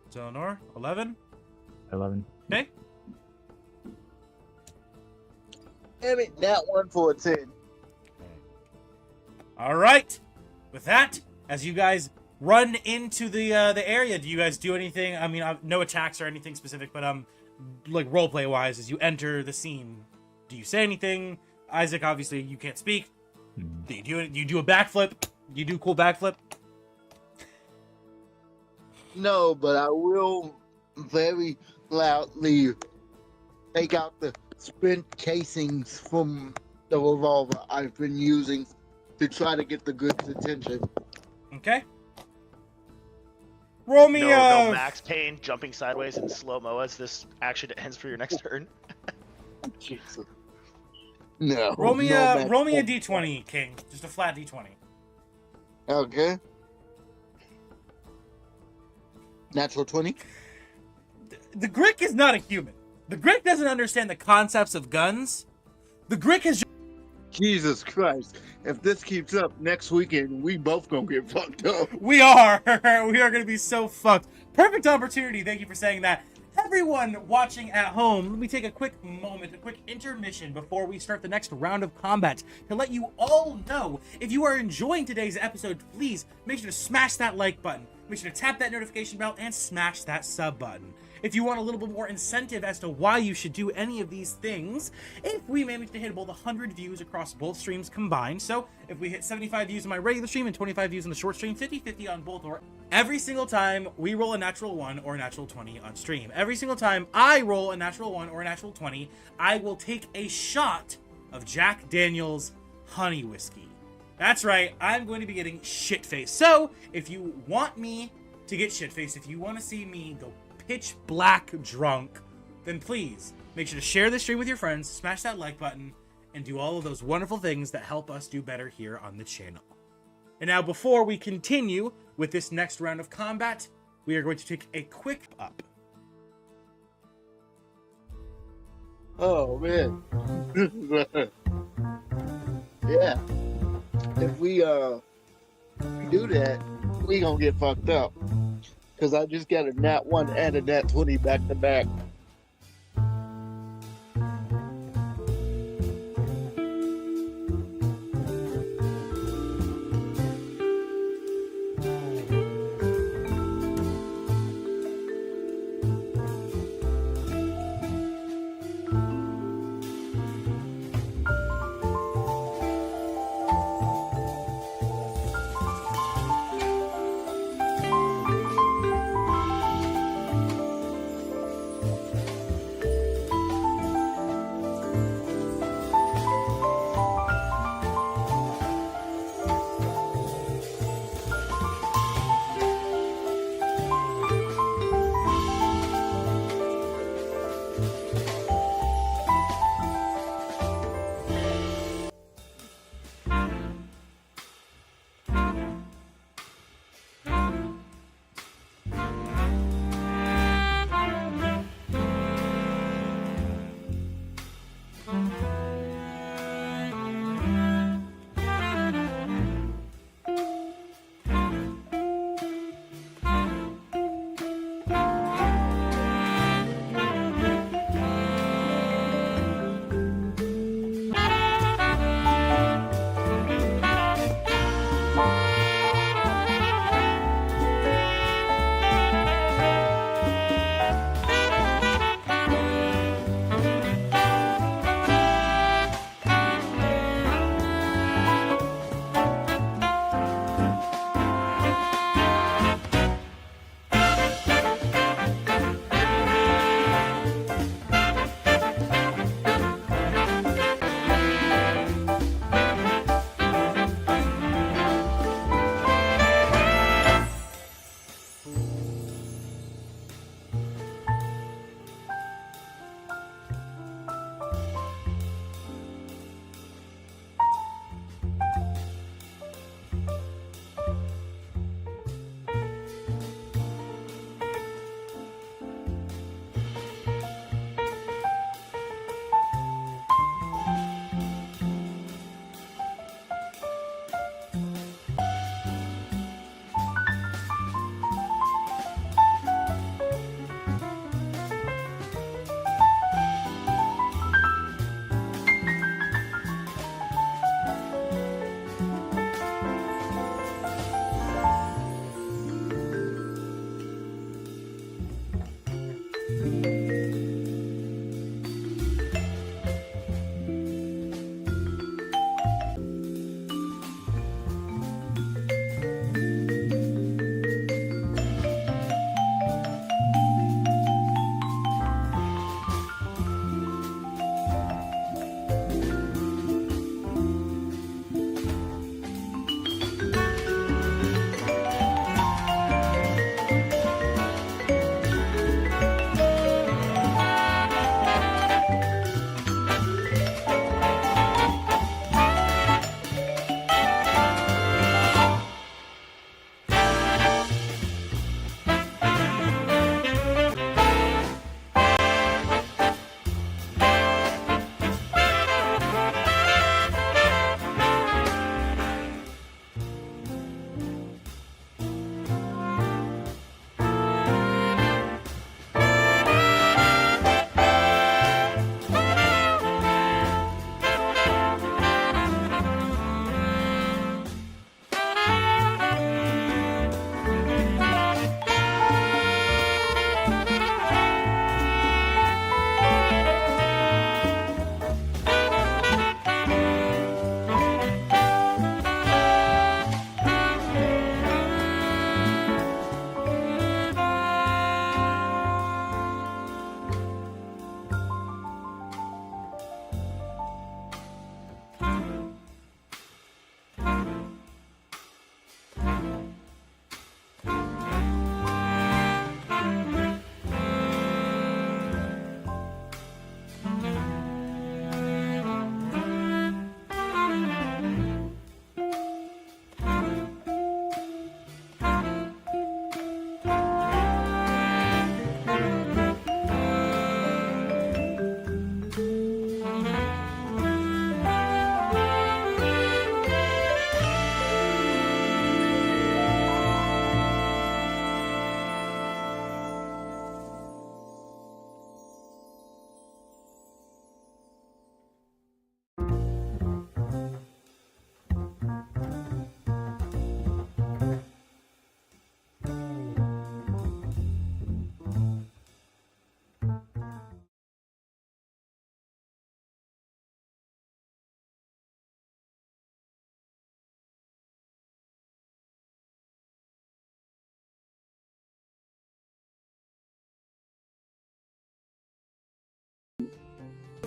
Speaker 3: Zelenor, 11.
Speaker 5: 11.
Speaker 3: Okay.
Speaker 2: Damn it, that one for a 10.
Speaker 3: All right. With that, as you guys run into the area, do you guys do anything? I mean, no attacks or anything specific, but like roleplay wise, as you enter the scene, do you say anything? Isaac, obviously, you can't speak. Do you do a backflip? Do you do a cool backflip?
Speaker 2: No, but I will very loudly take out the spent casings from the revolver I've been using to try to get the goods' attention.
Speaker 3: Okay. Roll me
Speaker 4: No Max Payne jumping sideways in slow-mo as this action ends for your next turn.
Speaker 2: Jesus. No.
Speaker 3: roll me
Speaker 2: no,
Speaker 3: a
Speaker 2: man.
Speaker 3: roll me a d20, King. Just a flat d20.
Speaker 2: Okay. Natural 20.
Speaker 3: The Grick is not a human. The Grick doesn't understand the concepts of guns. The Grick is
Speaker 2: Jesus Christ. If this keeps up next weekend, we both gonna get fucked up.
Speaker 3: We are going to be so fucked. Perfect opportunity. Thank you for saying that. Everyone watching at home, let me take a quick moment, a quick intermission before we start the next round of combat to let you all know, if you are enjoying today's episode, please make sure to smash that like button. Make sure to tap that notification bell and smash that sub button. If you want a little bit more incentive as to why you should do any of these things, if we manage to hit both 100 views across both streams combined, so if we hit 75 views on my regular stream and 25 views on the short stream, 50-50 on both, or every single time we roll a natural 1 or a natural 20 on stream, every single time I roll a natural 1 or a natural 20, I will take a shot of Jack Daniel's honey whiskey. That's right, I'm going to be getting shit-faced. So, if you want me to get shit-faced, if you want to see me go pitch black drunk, then please make sure to share this stream with your friends, smash that like button, and do all of those wonderful things that help us do better here on the channel. And now, before we continue with this next round of combat, we are going to take a quick up.
Speaker 2: Oh man. Yeah. If we If we do that, we gonna get fucked up. Cause I just got a nat 1 and a nat 20 back to back.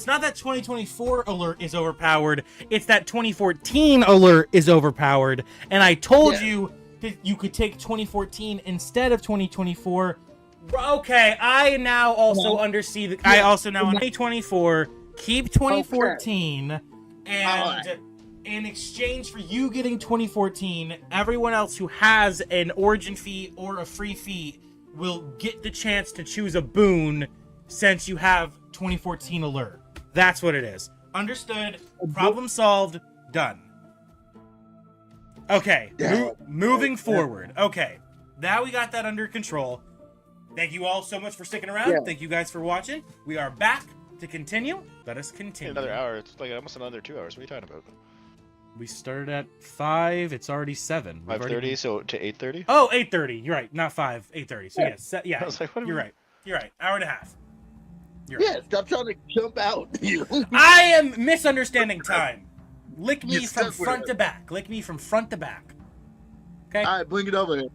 Speaker 3: It's not that 2024 alert is overpowered. It's that 2014 alert is overpowered. And I told you that you could take 2014 instead of 2024. Okay, I now also undersee that. I also now on 2024 keep 2014, and in exchange for you getting 2014, everyone else who has an origin fee or a free fee will get the chance to choose a boon since you have 2014 alert. That's what it is. Understood. Problem solved. Done. Okay. Moving forward. Okay. Now we got that under control. Thank you all so much for sticking around.
Speaker 2: Yeah.
Speaker 3: Thank you guys for watching. We are back to continue. Let us continue.
Speaker 4: Another hour. It's like almost another 2 hours. What are you talking about?
Speaker 3: We started at 5. It's already 7.
Speaker 4: 5:30, so to 8:30.
Speaker 3: Oh, 8:30. You're right. Not 5. 8:30. So yes. Yeah.
Speaker 4: I was like, what?
Speaker 3: You're right. You're right. Hour and a half. You're
Speaker 2: Yeah,
Speaker 3: right.
Speaker 2: stop trying to jump out.
Speaker 3: I am misunderstanding time. Lick me
Speaker 2: You're
Speaker 3: from
Speaker 2: stuck with
Speaker 3: front
Speaker 2: it.
Speaker 3: to back. Lick me from front to back. Okay.
Speaker 2: All right, bring it over here.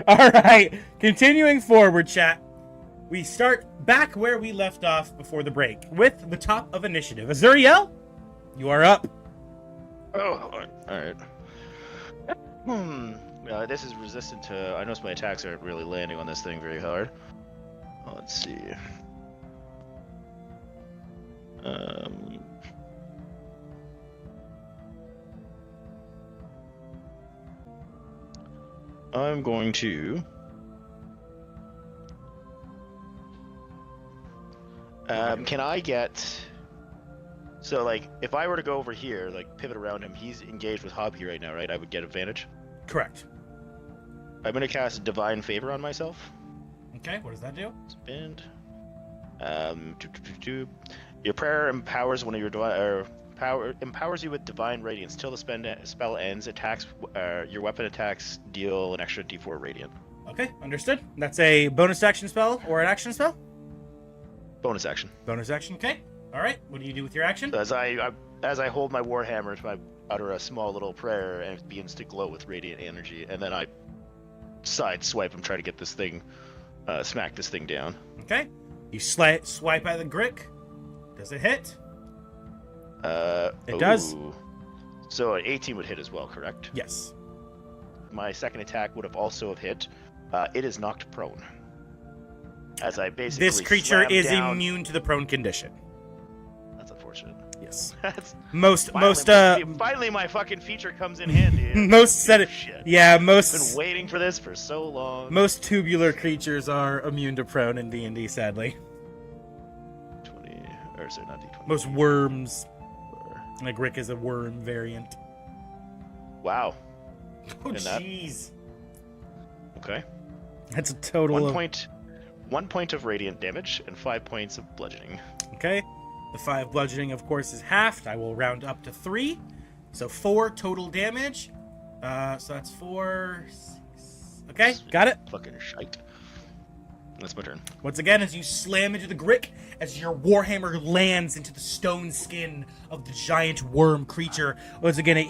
Speaker 3: All right. Continuing forward, chat. We start back where we left off before the break with the top of initiative. Azuriel, you are up.
Speaker 4: Oh, all right. This is resistant to. I notice my attacks aren't really landing on this thing very hard. Let's see. I'm going to. Can I get? So, like, if I were to go over here, like, pivot around him, he's engaged with Hobby right now, right? I would get advantage.
Speaker 3: Correct.
Speaker 4: I'm gonna cast Divine Favor on myself.
Speaker 3: Okay, what does that do?
Speaker 4: Spend. Your prayer empowers one of your empowers you with divine radiance. Till the spell ends, attacks your weapon attacks deal an extra D4 radiant.
Speaker 3: Okay, understood. That's a bonus action spell or an action spell?
Speaker 4: Bonus action.
Speaker 3: Bonus action, okay. All right, what do you do with your action?
Speaker 4: So as I hold my warhammer, I utter a small little prayer, and it begins to glow with radiant energy, and then I side swipe and try to get this thing, smack this thing down.
Speaker 3: Okay. You swipe at the Grick. Does it hit? It does.
Speaker 4: So an 18 would hit as well, correct?
Speaker 3: Yes.
Speaker 4: My second attack would have also have hit. It is knocked prone. As I basically
Speaker 3: This creature
Speaker 4: slam
Speaker 3: is
Speaker 4: down.
Speaker 3: immune to the prone condition.
Speaker 4: That's unfortunate.
Speaker 3: Yes.
Speaker 4: That's
Speaker 3: Finally,
Speaker 4: my fucking feature comes in handy.
Speaker 3: most set.
Speaker 4: Shit.
Speaker 3: Yeah,
Speaker 4: I've
Speaker 3: most
Speaker 4: been waiting for this for so long.
Speaker 3: most tubular creatures are immune to prone in D&D, sadly.
Speaker 4: 20, or sorry, not D20.
Speaker 3: Most worms. Like Rick is a worm variant.
Speaker 4: Wow.
Speaker 3: Oh
Speaker 4: And that-
Speaker 3: jeez.
Speaker 4: Okay.
Speaker 3: That's a total of
Speaker 4: 1 point of radiant damage and 5 points of bludgeoning.
Speaker 3: Okay. The 5 bludgeoning, of course, is halved. I will round up to 3. So 4 total damage. So that's 4, 6. Okay, got it.
Speaker 4: Fucking shite. That's my turn.
Speaker 3: Once again, as you slam into the Grick, as your warhammer lands into the stone skin of the giant worm creature, once again, it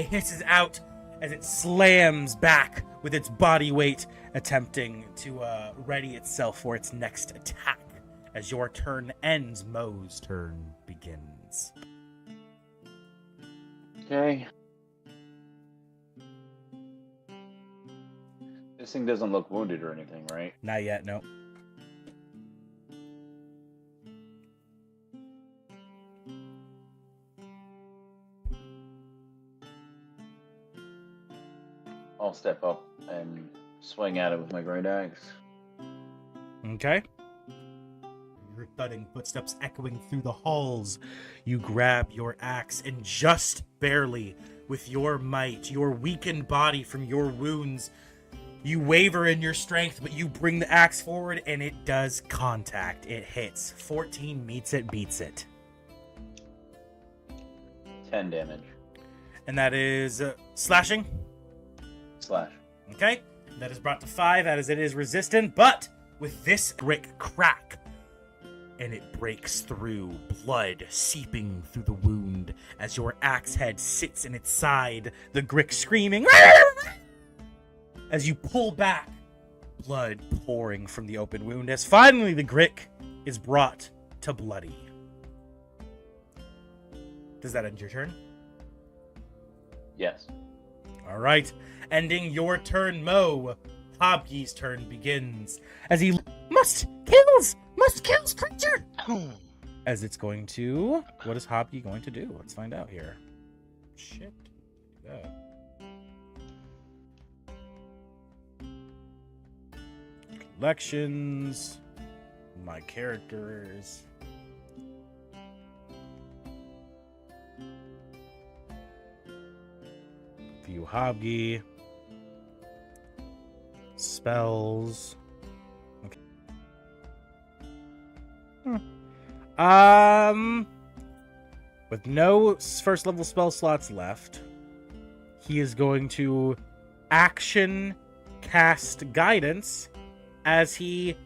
Speaker 3: hisses out as it slams back with its body weight, attempting to ready itself for its next attack. As your turn ends, Mo's turn begins.
Speaker 6: Okay. This thing doesn't look wounded or anything, right?
Speaker 3: Not yet, no.
Speaker 6: I'll step up and swing at it with my great axe.
Speaker 3: Okay. Your thudding footsteps echoing through the halls. You grab your axe and just barely, with your might, your weakened body from your wounds, you waver in your strength, but you bring the axe forward and it does contact. It hits. 14 meets it, beats it.
Speaker 6: 10 damage.
Speaker 3: And that is slashing.
Speaker 6: Slash.
Speaker 3: Okay. That is brought to 5 as it is resistant, but with this brick crack, and it breaks through, blood seeping through the wound as your axe head sits in its side, the Grick screaming. as you pull back, blood pouring from the open wound, as finally the Grick is brought to bloody. Does that end your turn?
Speaker 6: Yes.
Speaker 3: All right, ending your turn, Mo. Hobby's turn begins as he must kills creature. As it's going to, what is Hobby going to do? Let's find out here. Shit. Yeah. Collections. My characters. View Hobby. Spells. Okay. With no first level spell slots left, he is going to action cast guidance as he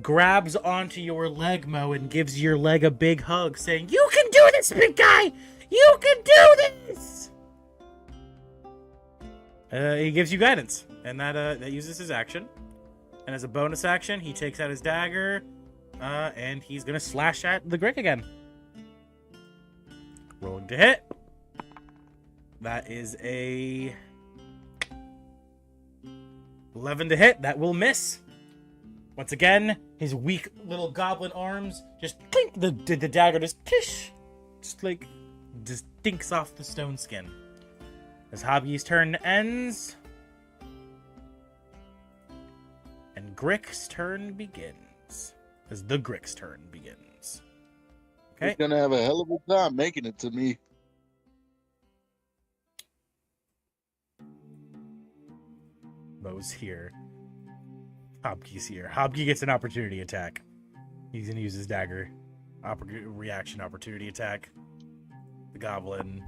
Speaker 3: grabs onto your leg, Mo, and gives your leg a big hug, saying, "You can do this, big guy! You can do this!" He gives you guidance, and that uses his action. And as a bonus action, he takes out his dagger, and he's gonna slash at the Grick again. Rolling to hit. That is a 11 to hit. That will miss. Once again, his weak little goblin arms just clink. The dagger just kish, just dinks off the stone skin. As Hobby's turn ends, and Grick's turn begins. As the Grick's turn begins. Okay.
Speaker 2: He's gonna have a hell of a time making it to me.
Speaker 3: Mo's here. Hobby's here. Hobby gets an opportunity attack. He's gonna use his dagger. Reaction opportunity attack. The goblin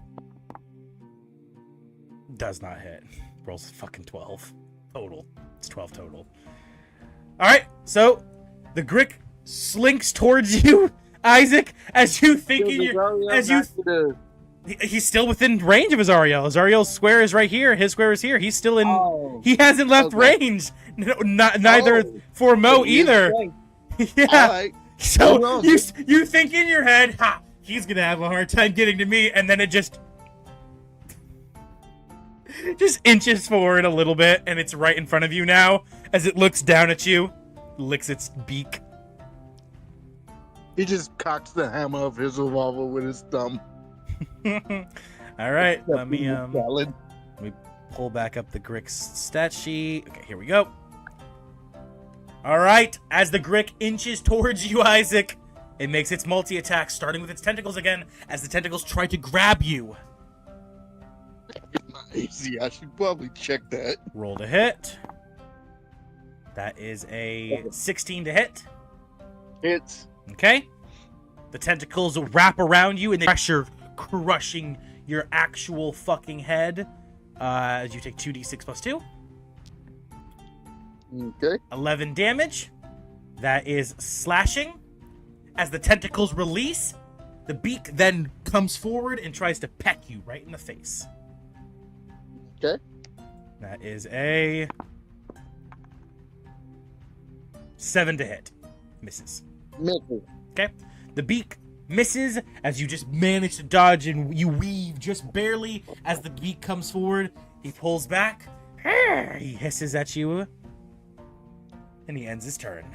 Speaker 3: does not hit. Rolls fucking 12 total. It's 12 total. Alright, so the Grick slinks towards you, Isaac, as you think he's still within range of Azariel. Azariel's square is right here. His square is here. He's still in. Oh, he hasn't left range. No, neither for Mo either. Yeah.
Speaker 2: Right.
Speaker 3: So you think in your head, ha, he's gonna have a hard time getting to me, and then it just inches forward a little bit, and it's right in front of you now. As it looks down at you, licks its beak.
Speaker 2: He just cocks the hammer of his revolver with his thumb.
Speaker 3: All right, let me pull back up the Grick's stat sheet. Okay, here we go. All right, as the Grick inches towards you, Isaac, it makes its multi-attack, starting with its tentacles again, as the tentacles try to grab you.
Speaker 2: Easy, I should probably check that.
Speaker 3: Roll to hit. That is a 16 to hit.
Speaker 2: Hits.
Speaker 3: Okay. The tentacles wrap around you, and the pressure crushing your actual fucking head. As you take 2d6 plus 2.
Speaker 2: Okay.
Speaker 3: 11 damage. That is slashing. As the tentacles release, the beak then comes forward and tries to peck you right in the face.
Speaker 2: Okay.
Speaker 3: That is a 7 to hit. Misses.
Speaker 2: Misses.
Speaker 3: Okay. The beak misses as you just manage to dodge, and you weave just barely as the beak comes forward. He pulls back. He hisses at you. And he ends his turn.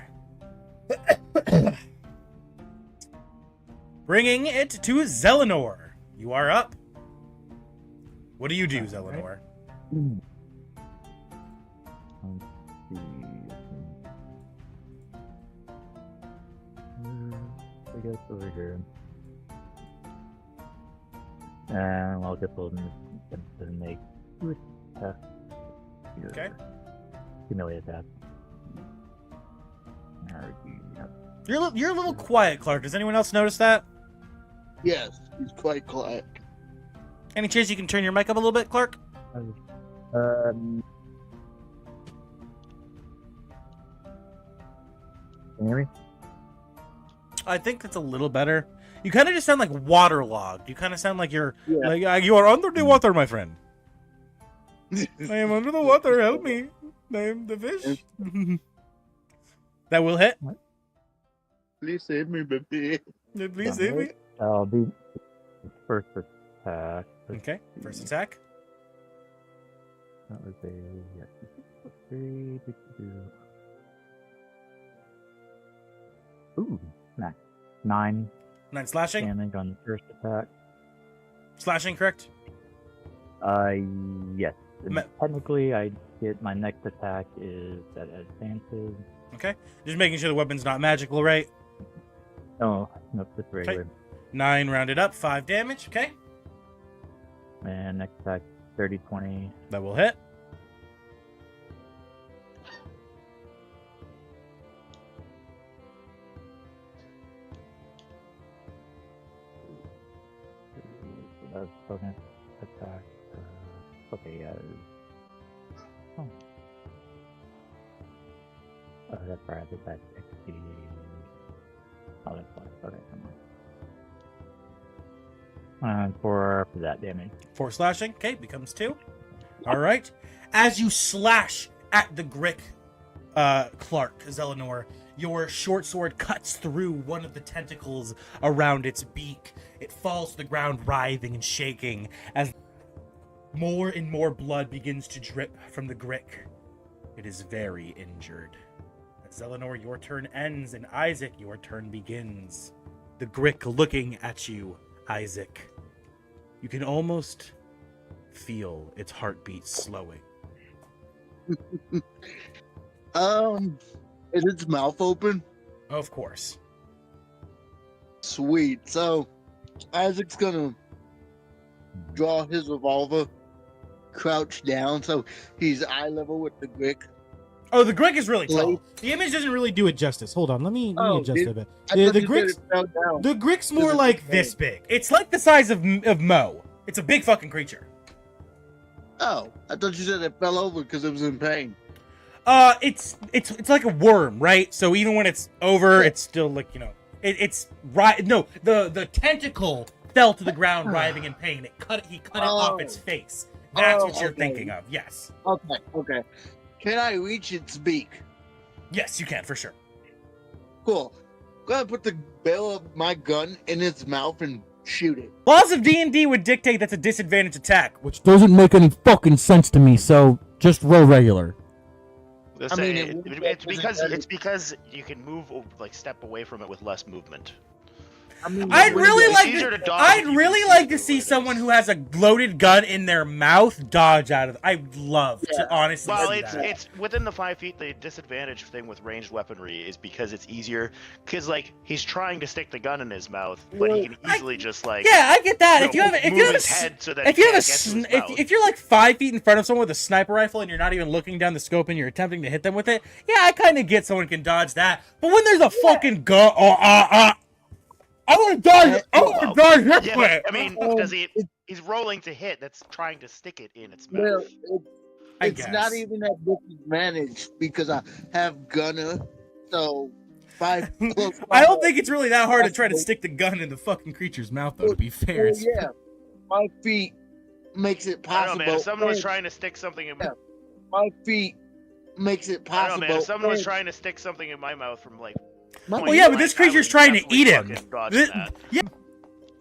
Speaker 3: Bringing it to Zelenor. You are up. What do you do, Zelenor?
Speaker 5: I guess over here. And I'll get those to make test.
Speaker 3: Okay.
Speaker 5: Humiliate attack.
Speaker 3: You're a little quiet, Clark. Does anyone else notice that?
Speaker 2: Yes, he's quite quiet.
Speaker 3: Any chance you can turn your mic up a little bit, Clark?
Speaker 5: Can you hear me?
Speaker 3: I think that's a little better. You kind of just sound like waterlogged. You kind of sound like you're like you are under the water, my friend. I am under the water. Help me. Name the fish. That will hit.
Speaker 2: Please save me, baby.
Speaker 3: Please save me.
Speaker 5: I'll be first attack.
Speaker 3: Okay, first attack.
Speaker 5: That was a 3. Ooh, nice. 9
Speaker 3: 9 slashing.
Speaker 5: damage on the first attack.
Speaker 3: Slashing, correct?
Speaker 5: Yes. And technically, I get my next attack is at advantage.
Speaker 3: Okay. Just making sure the weapon's not magical, right?
Speaker 5: Oh, nope, just regular.
Speaker 3: 9 rounded up, 5 damage. Okay.
Speaker 5: And next attack, 30, 20.
Speaker 3: That will hit.
Speaker 5: That's bonus attack. Okay, oh. Oh, that's right. I think that's 60. Oh, that's fine. Okay, come on. For that damage.
Speaker 3: 4 slashing. Okay, becomes 2. All right. As you slash at the Grick, Clark, Zelenor, your short sword cuts through one of the tentacles around its beak. It falls to the ground, writhing and shaking as more and more blood begins to drip from the Grick. It is very injured. Zelenor, your turn ends, and Isaac, your turn begins. The Grick looking at you, Isaac. You can almost feel its heartbeat slowing.
Speaker 2: Is its mouth open?
Speaker 3: Of course.
Speaker 2: Sweet. So, Isaac's gonna draw his revolver, crouch down, so he's eye level with the Grick.
Speaker 3: Oh, the Grick is really tall. The image doesn't really do it justice. Hold on, let me adjust it a bit. The Grick's more like this big. It's like the size of Mo. It's a big fucking creature.
Speaker 2: Oh, I thought you said it fell over because it was in pain.
Speaker 3: It's like a worm, right? So even when it's over, it's still like, you know, it's right. No, the tentacle fell to the ground, writhing in pain. He cut it off its face. That's what you're thinking of. Yes.
Speaker 2: Okay. Can I reach its beak?
Speaker 3: Yes, you can for sure.
Speaker 2: Cool. I'm gonna put the barrel of my gun in its mouth and shoot it.
Speaker 3: Laws of D&D would dictate that's a disadvantage attack,
Speaker 7: Which doesn't make any fucking sense to me, so just roll regular.
Speaker 4: It's because you can move like step away from it with less movement.
Speaker 2: I mean,
Speaker 3: I'd really
Speaker 4: It's easier
Speaker 3: like
Speaker 4: to
Speaker 3: to see
Speaker 4: dodge
Speaker 3: someone who has a loaded gun in their mouth dodge out of. I'd love to honestly.
Speaker 4: Well,
Speaker 3: see
Speaker 4: it's
Speaker 3: that.
Speaker 4: it's within the 5 feet. The disadvantage thing with ranged weaponry is because it's easier. Because like he's trying to stick the gun in his mouth, but he can easily just like
Speaker 3: Yeah, I get that.
Speaker 4: you know, move his head so that he can't get to his mouth.
Speaker 3: if you're like 5 feet in front of someone with a sniper rifle and you're not even looking down the scope and you're attempting to hit them with it, yeah, I kind of get someone can dodge that. But when there's a fucking gun, I want to dodge. I want to dodge this
Speaker 4: Yeah,
Speaker 3: way.
Speaker 4: but, I mean, does he's rolling to hit. That's trying to stick it in its
Speaker 2: Well,
Speaker 4: mouth.
Speaker 2: it's
Speaker 3: guess.
Speaker 2: not even at disadvantage because I have gunner, so 5.
Speaker 3: I don't think it's really that hard to try to stick the gun in the fucking creature's mouth, though. To be fair,
Speaker 2: Well, yeah, 5 feet makes it
Speaker 4: I don't
Speaker 2: possible.
Speaker 4: know, man. If someone was
Speaker 2: and
Speaker 4: trying to stick something in,
Speaker 2: 5 feet makes it
Speaker 4: I
Speaker 2: possible.
Speaker 4: don't know, man. If someone was
Speaker 2: and
Speaker 4: trying to stick something in my mouth from like,
Speaker 2: my-
Speaker 3: Well, yeah, but this creature's trying to eat him. Yeah,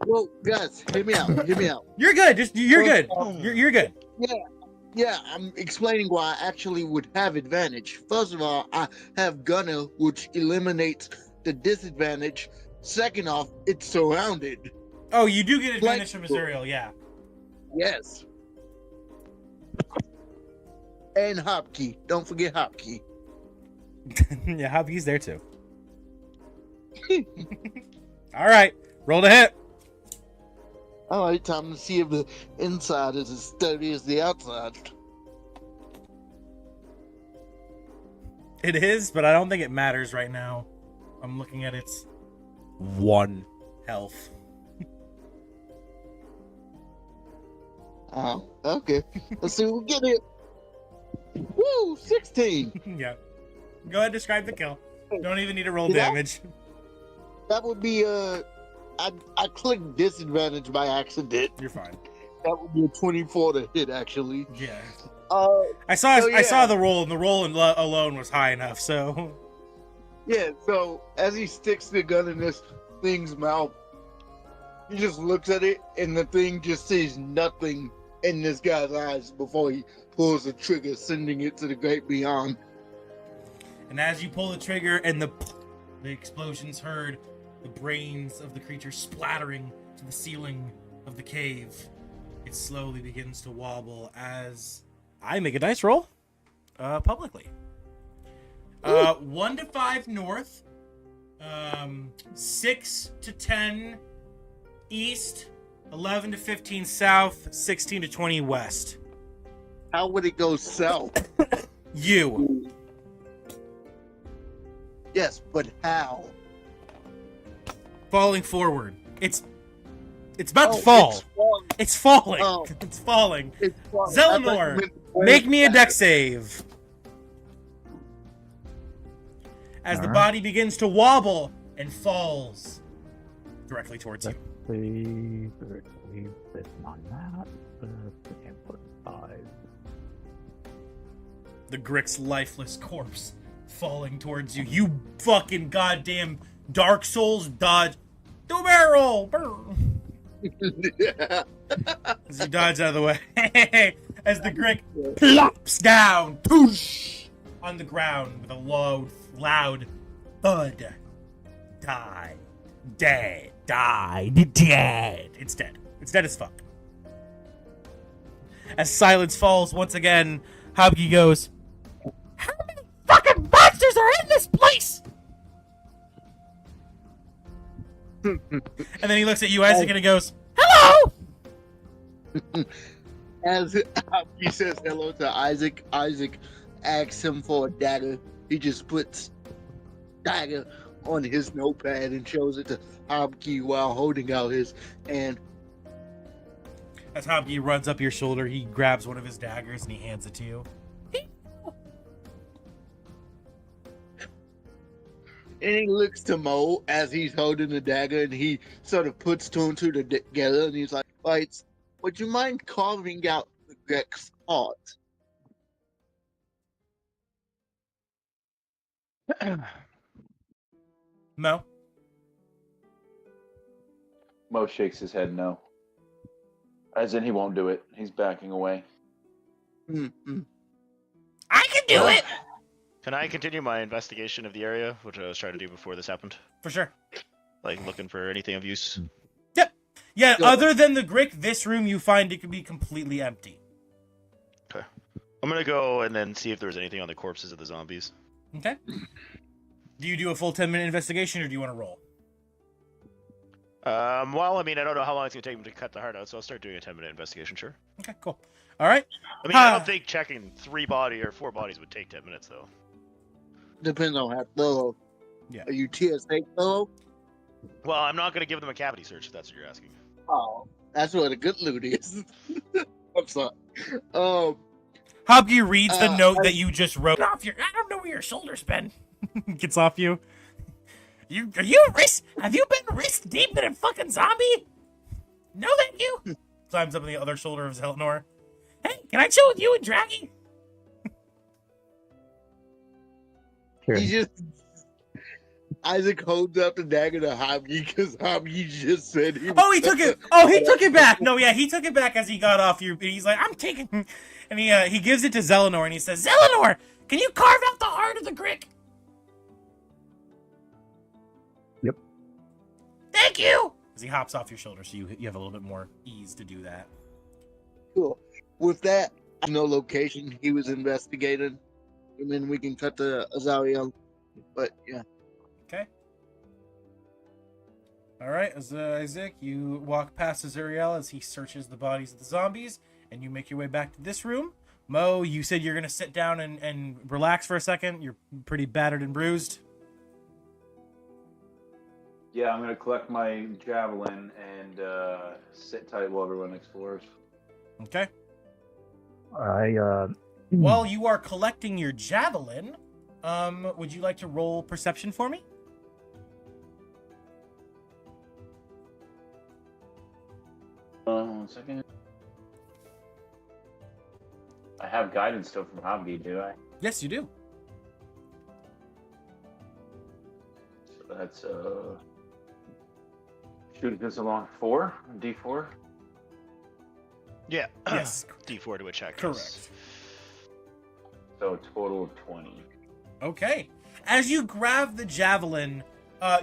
Speaker 2: Well, guys, hear me out. Hear me out.
Speaker 3: you're good. You're good. You're good.
Speaker 2: Yeah, I'm explaining why I actually would have advantage. First of all, I have gunner, which eliminates the disadvantage. Second off, it's surrounded.
Speaker 3: Oh, you do get advantage from Azuriel, yeah.
Speaker 2: Yes. And Hopkey. Don't forget Hopkey.
Speaker 3: Yeah, Hobby's there too. All right, roll to hit.
Speaker 2: All right, time to see if the inside is as sturdy as the outside.
Speaker 3: It is, but I don't think it matters right now. I'm looking at its 1 health.
Speaker 2: Oh, okay. Let's see what we get here. Woo, 16.
Speaker 3: Yeah. Go ahead, describe the kill. Don't even need to roll
Speaker 2: Did I-
Speaker 3: damage.
Speaker 2: That would be I clicked disadvantage by accident.
Speaker 3: You're fine.
Speaker 2: That would be a 24 to hit, actually.
Speaker 3: Yeah. I saw
Speaker 2: So,
Speaker 3: I saw
Speaker 2: yeah.
Speaker 3: the roll, and the roll alone was high enough. So
Speaker 2: Yeah, so as he sticks the gun in this thing's mouth, he just looks at it, and the thing just sees nothing in this guy's eyes before he pulls the trigger, sending it to the great beyond.
Speaker 3: And as you pull the trigger and the explosion's heard, the brains of the creature splattering to the ceiling of the cave, it slowly begins to wobble as I make a dice roll publicly. 1 to 5 north, 6 to 10 east, 11 to 15 south, 16 to 20 west.
Speaker 2: How would it go south?
Speaker 3: You.
Speaker 2: Yes, but how?
Speaker 3: Falling forward. It's about to fall. It's falling.
Speaker 2: Oh.
Speaker 3: It's falling.
Speaker 2: It's falling.
Speaker 3: Zelenor, make me a dex save. As the
Speaker 5: Alright.
Speaker 3: body begins to wobble and falls directly towards you.
Speaker 5: Leave this on that. Put 5.
Speaker 3: The Grick's lifeless corpse falling towards you. You fucking goddamn Dark Souls dodge. Do barrel! As you dodge out of the way. As the Grick plops down poosh, on the ground with a loud thud. Die. Dead. Died. Dead. It's dead. It's dead as fuck. As silence falls once again, Hobgy goes, "How many fucking monsters are in this place?" And then he looks at you, Isaac, and he goes, "Hello!"
Speaker 2: As he says hello to Isaac, Isaac asks him for a dagger. He just puts dagger on his notepad and shows it to Hobkey while holding out his hand.
Speaker 3: As Hobgy runs up your shoulder, he grabs one of his daggers and he hands it to you.
Speaker 2: And he looks to Mo as he's holding the dagger, and he sort of puts two and two together, and he's like, "Right, would you mind carving out the Grek's heart?"
Speaker 3: Mo?
Speaker 6: Mo shakes his head no. As in, he won't do it. He's backing away.
Speaker 2: Mm-hmm.
Speaker 3: I can do it!
Speaker 4: Can I continue my investigation of the area, which I was trying to do before this happened?
Speaker 3: For sure.
Speaker 4: Like, looking for anything of use?
Speaker 3: Yep. Yeah,
Speaker 2: Go.
Speaker 3: other than the Grick, this room you find it can be completely empty.
Speaker 4: Okay. I'm gonna go and then see if there's anything on the corpses of the zombies.
Speaker 3: Okay. Do you do a full 10-minute investigation, or do you want to roll?
Speaker 4: Well, I mean, I don't know how long it's gonna take them to cut the heart out, so I'll start doing a 10-minute investigation, sure.
Speaker 3: Okay, cool. All right.
Speaker 4: I mean, I don't think checking 4 bodies would take 10 minutes, though.
Speaker 2: Depends on how thorough.
Speaker 3: Yeah.
Speaker 2: Are you TSA thorough?
Speaker 4: Well, I'm not gonna give them a cavity search, if that's what you're asking.
Speaker 2: Oh, that's where the good loot is. I'm sorry.
Speaker 3: Hobgy reads the note
Speaker 2: I-
Speaker 3: that you just wrote off your. I don't know where your shoulder's been. Gets off you. Have you been wrist deep in a fucking zombie? No, thank you. Climbs up on the other shoulder of Zelenor. Hey, can I chill with you and Draggy?
Speaker 5: Sure.
Speaker 2: He just Isaac holds up the dagger to Hobby because Hobby just said he.
Speaker 3: Oh, he took it. Oh, he took it back. No, yeah, he took it back as he got off you. He's like, I'm taking, and he gives it to Zelenor, and he says, Zelenor, can you carve out the heart of the Grick?
Speaker 7: Yep.
Speaker 3: Thank you. As he hops off your shoulder, so you have a little bit more ease to do that.
Speaker 2: Cool. With that, no location he was investigating, and then we can cut to Azariel. But yeah.
Speaker 3: Okay. All right, Isaac, you walk past Azuriel as he searches the bodies of the zombies, and you make your way back to this room. Mo, you said you're going to sit down and relax for a second. You're pretty battered and bruised.
Speaker 6: Yeah, I'm gonna collect my javelin and sit tight while everyone explores.
Speaker 3: Okay.
Speaker 5: I
Speaker 3: While you are collecting your javelin, would you like to roll perception for me?
Speaker 6: One second. I have guidance still from Hobby, do I?
Speaker 3: Yes, you do.
Speaker 6: So that's shoot this along 4, D4.
Speaker 4: Yeah.
Speaker 3: Yes.
Speaker 4: D4 to a check.
Speaker 3: Correct.
Speaker 6: So a total of 20.
Speaker 3: Okay. As you grab the javelin,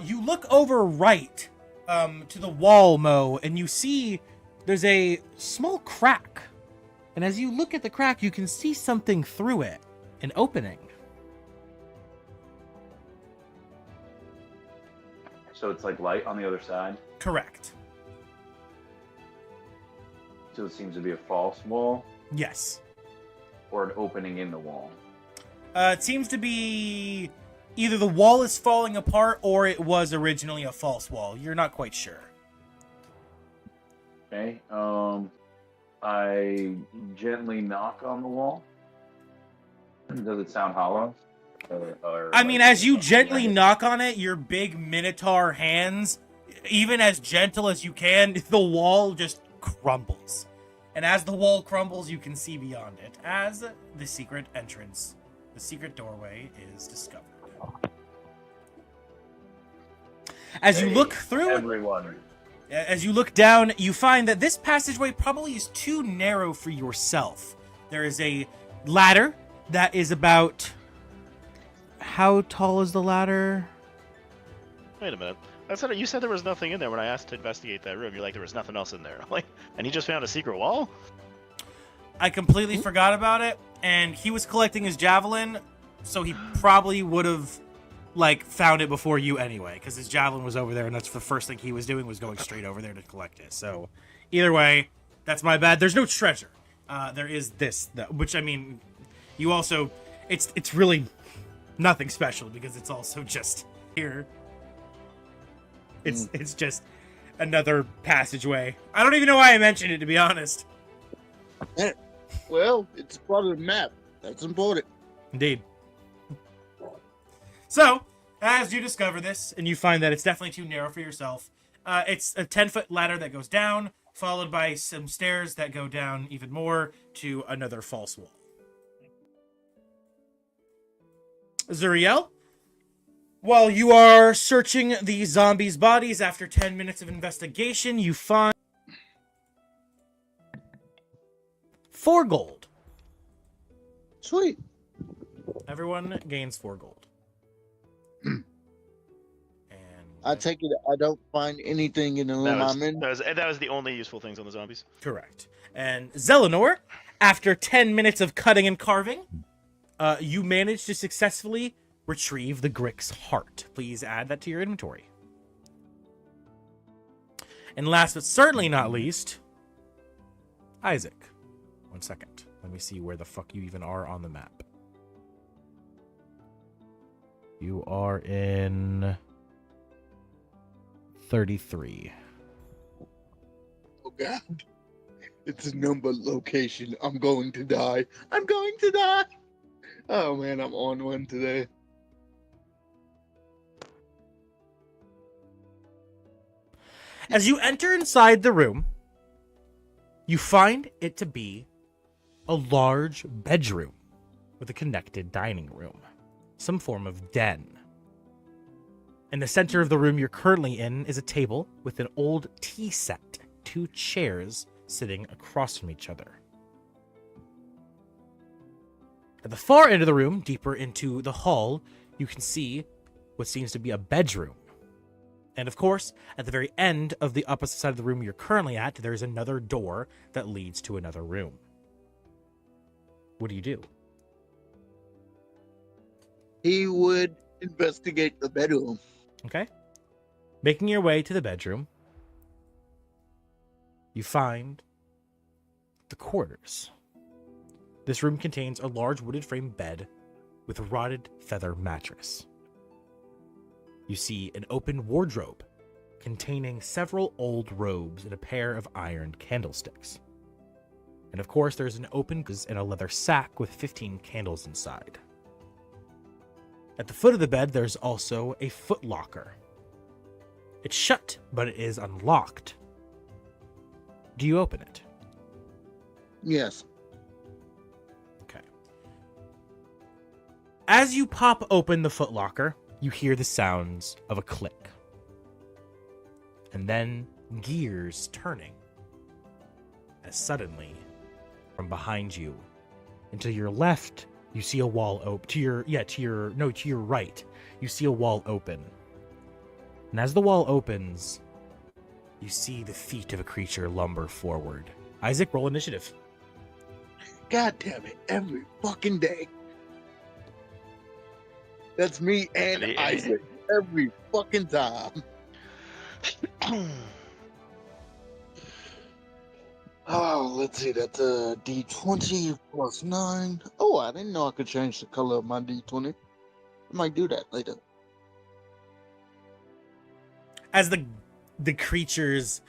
Speaker 3: you look over right to the wall, Mo, and you see there's a small crack. And as you look at the crack, you can see something through it. An opening.
Speaker 6: So it's like light on the other side.
Speaker 3: Correct.
Speaker 6: So it seems to be a false wall
Speaker 3: Yes.
Speaker 6: or an opening in the wall.
Speaker 3: It seems to be either the wall is falling apart or it was originally a false wall. You're not quite sure.
Speaker 6: Okay. I gently knock on the wall. Does it sound hollow?
Speaker 3: I mean, as you gently knock on it, your big minotaur hands, even as gentle as you can, the wall just crumbles. And as the wall crumbles, you can see beyond it as the secret entrance, the secret doorway is discovered. As you look through it,
Speaker 6: everyone.
Speaker 3: as you look down, you find that this passageway probably is too narrow for yourself. There is a ladder that is about... How tall is the ladder?
Speaker 4: Wait a minute. You said there was nothing in there when I asked to investigate that room. You're like, there was nothing else in there. Like, and he just found a secret wall?
Speaker 3: I completely forgot about it, and he was collecting his javelin, so he probably would have, like, found it before you anyway, because his javelin was over there, and that's the first thing he was doing, was going straight over there to collect it. So, either way, that's my bad. There's no treasure. There is this, which, I mean, you also... It's really nothing special, because it's also just here. It's just another passageway. I don't even know why I mentioned it, to be honest.
Speaker 2: Well, it's part of the map. That's important.
Speaker 3: Indeed. So, as you discover this, and you find that it's definitely too narrow for yourself, it's a 10-foot ladder that goes down, followed by some stairs that go down even more to another false wall. Zuriel? While you are searching the zombies' bodies after 10 minutes of investigation, you find 4 gold.
Speaker 2: Sweet.
Speaker 3: Everyone gains 4 gold. And
Speaker 2: I take it I don't find anything in the room I'm in.
Speaker 4: That was the only useful things on the zombies.
Speaker 3: correct. And Zelenor, after 10 minutes of cutting and carving, you managed to successfully retrieve the Grick's heart. Please add that to your inventory. And last but certainly not least, Isaac. 1 second. Let me see where the fuck you even are on the map. You are in 33.
Speaker 2: Oh God. It's a number location. I'm going to die. I'm going to die. Oh man, I'm on one today.
Speaker 3: As you enter inside the room, you find it to be a large bedroom with a connected dining room, some form of den. In the center of the room you're currently in is a table with an old tea set, 2 chairs sitting across from each other. At the far end of the room, deeper into the hall, you can see what seems to be a bedroom. And of course, at the very end of the opposite side of the room you're currently at, there's another door that leads to another room. What do you do?
Speaker 2: He would investigate the bedroom.
Speaker 3: Okay. Making your way to the bedroom, you find the quarters. This room contains a large wooded frame bed with a rotted feather mattress. You see an open wardrobe containing several old robes and a pair of iron candlesticks. And of course, there's an open and a leather sack with 15 candles inside. At the foot of the bed, there's also a footlocker. It's shut, but it is unlocked. Do you open it?
Speaker 2: Yes.
Speaker 3: As you pop open the footlocker, you hear the sounds of a click. And then gears turning. As suddenly, from behind you, and to your left, you see a wall open. To your right, you see a wall open. And as the wall opens, you see the feet of a creature lumber forward. Isaac, roll initiative.
Speaker 2: God damn it, every fucking day. That's me and Isaac. Every fucking time. Oh, let's see. That's a D20 plus 9. Oh, I didn't know I could change the color of my D20. I might do that later.
Speaker 3: As the creatures,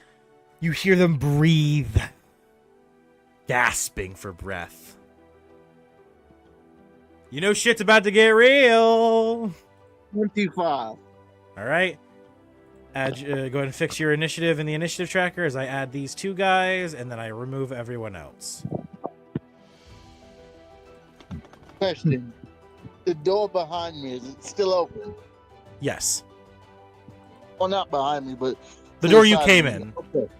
Speaker 3: you hear them breathe, gasping for breath. You know shit's about to get real.
Speaker 2: 25.
Speaker 3: All right. Go ahead and fix your initiative in the initiative tracker as I add these two guys, and then I remove everyone else.
Speaker 2: Question. The door behind me, is it still open?
Speaker 3: Yes.
Speaker 2: Well, not behind me, but...
Speaker 3: The
Speaker 2: to
Speaker 3: door you
Speaker 2: side
Speaker 3: came
Speaker 2: of me.
Speaker 3: in.
Speaker 2: Okay.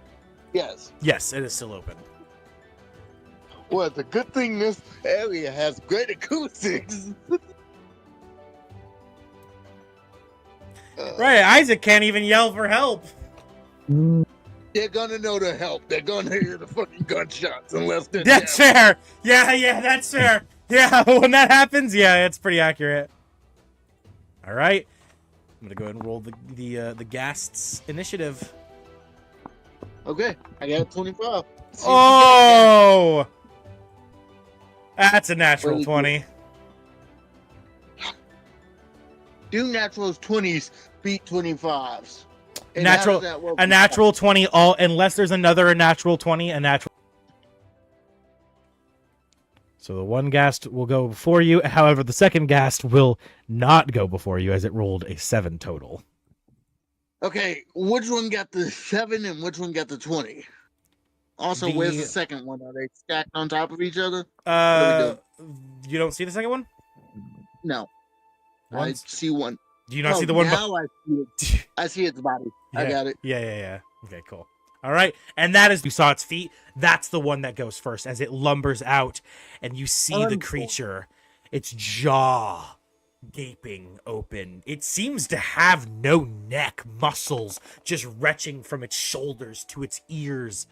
Speaker 2: Yes.
Speaker 3: Yes, it is still open.
Speaker 2: Well, it's a good thing this area has great acoustics.
Speaker 3: Right, Isaac can't even yell for help.
Speaker 2: They're gonna know to help. They're gonna hear the fucking gunshots unless they're
Speaker 3: That's
Speaker 2: deaf.
Speaker 3: fair. Yeah, that's fair. Yeah, when that happens, yeah, it's pretty accurate. All right, I'm gonna go ahead and roll the Ghast's initiative.
Speaker 2: Okay, I got a 25. See
Speaker 3: Oh, that's a natural
Speaker 2: Well,
Speaker 3: 20.
Speaker 2: do naturals 20s beat 25s. And how
Speaker 3: Natural,
Speaker 2: does that work?
Speaker 3: a natural 20. All unless there's another natural 20, a natural. So the one Ghast will go before you. However, the second Ghast will not go before you, as it rolled a 7 total.
Speaker 2: Okay, which one got the 7 and which one got the 20? Also, where's the second one? Are they stacked on top of each other?
Speaker 3: You don't see the second one?
Speaker 2: No.
Speaker 3: Once?
Speaker 2: I see one.
Speaker 3: Do you not see the one?
Speaker 2: Now I see it. I see its body. I got it.
Speaker 3: Yeah. Okay, cool. All right, and that is, you saw its feet. That's the one that goes first as it lumbers out, and you see the creature, its jaw gaping open. It seems to have no neck, muscles just retching from its shoulders to its ears.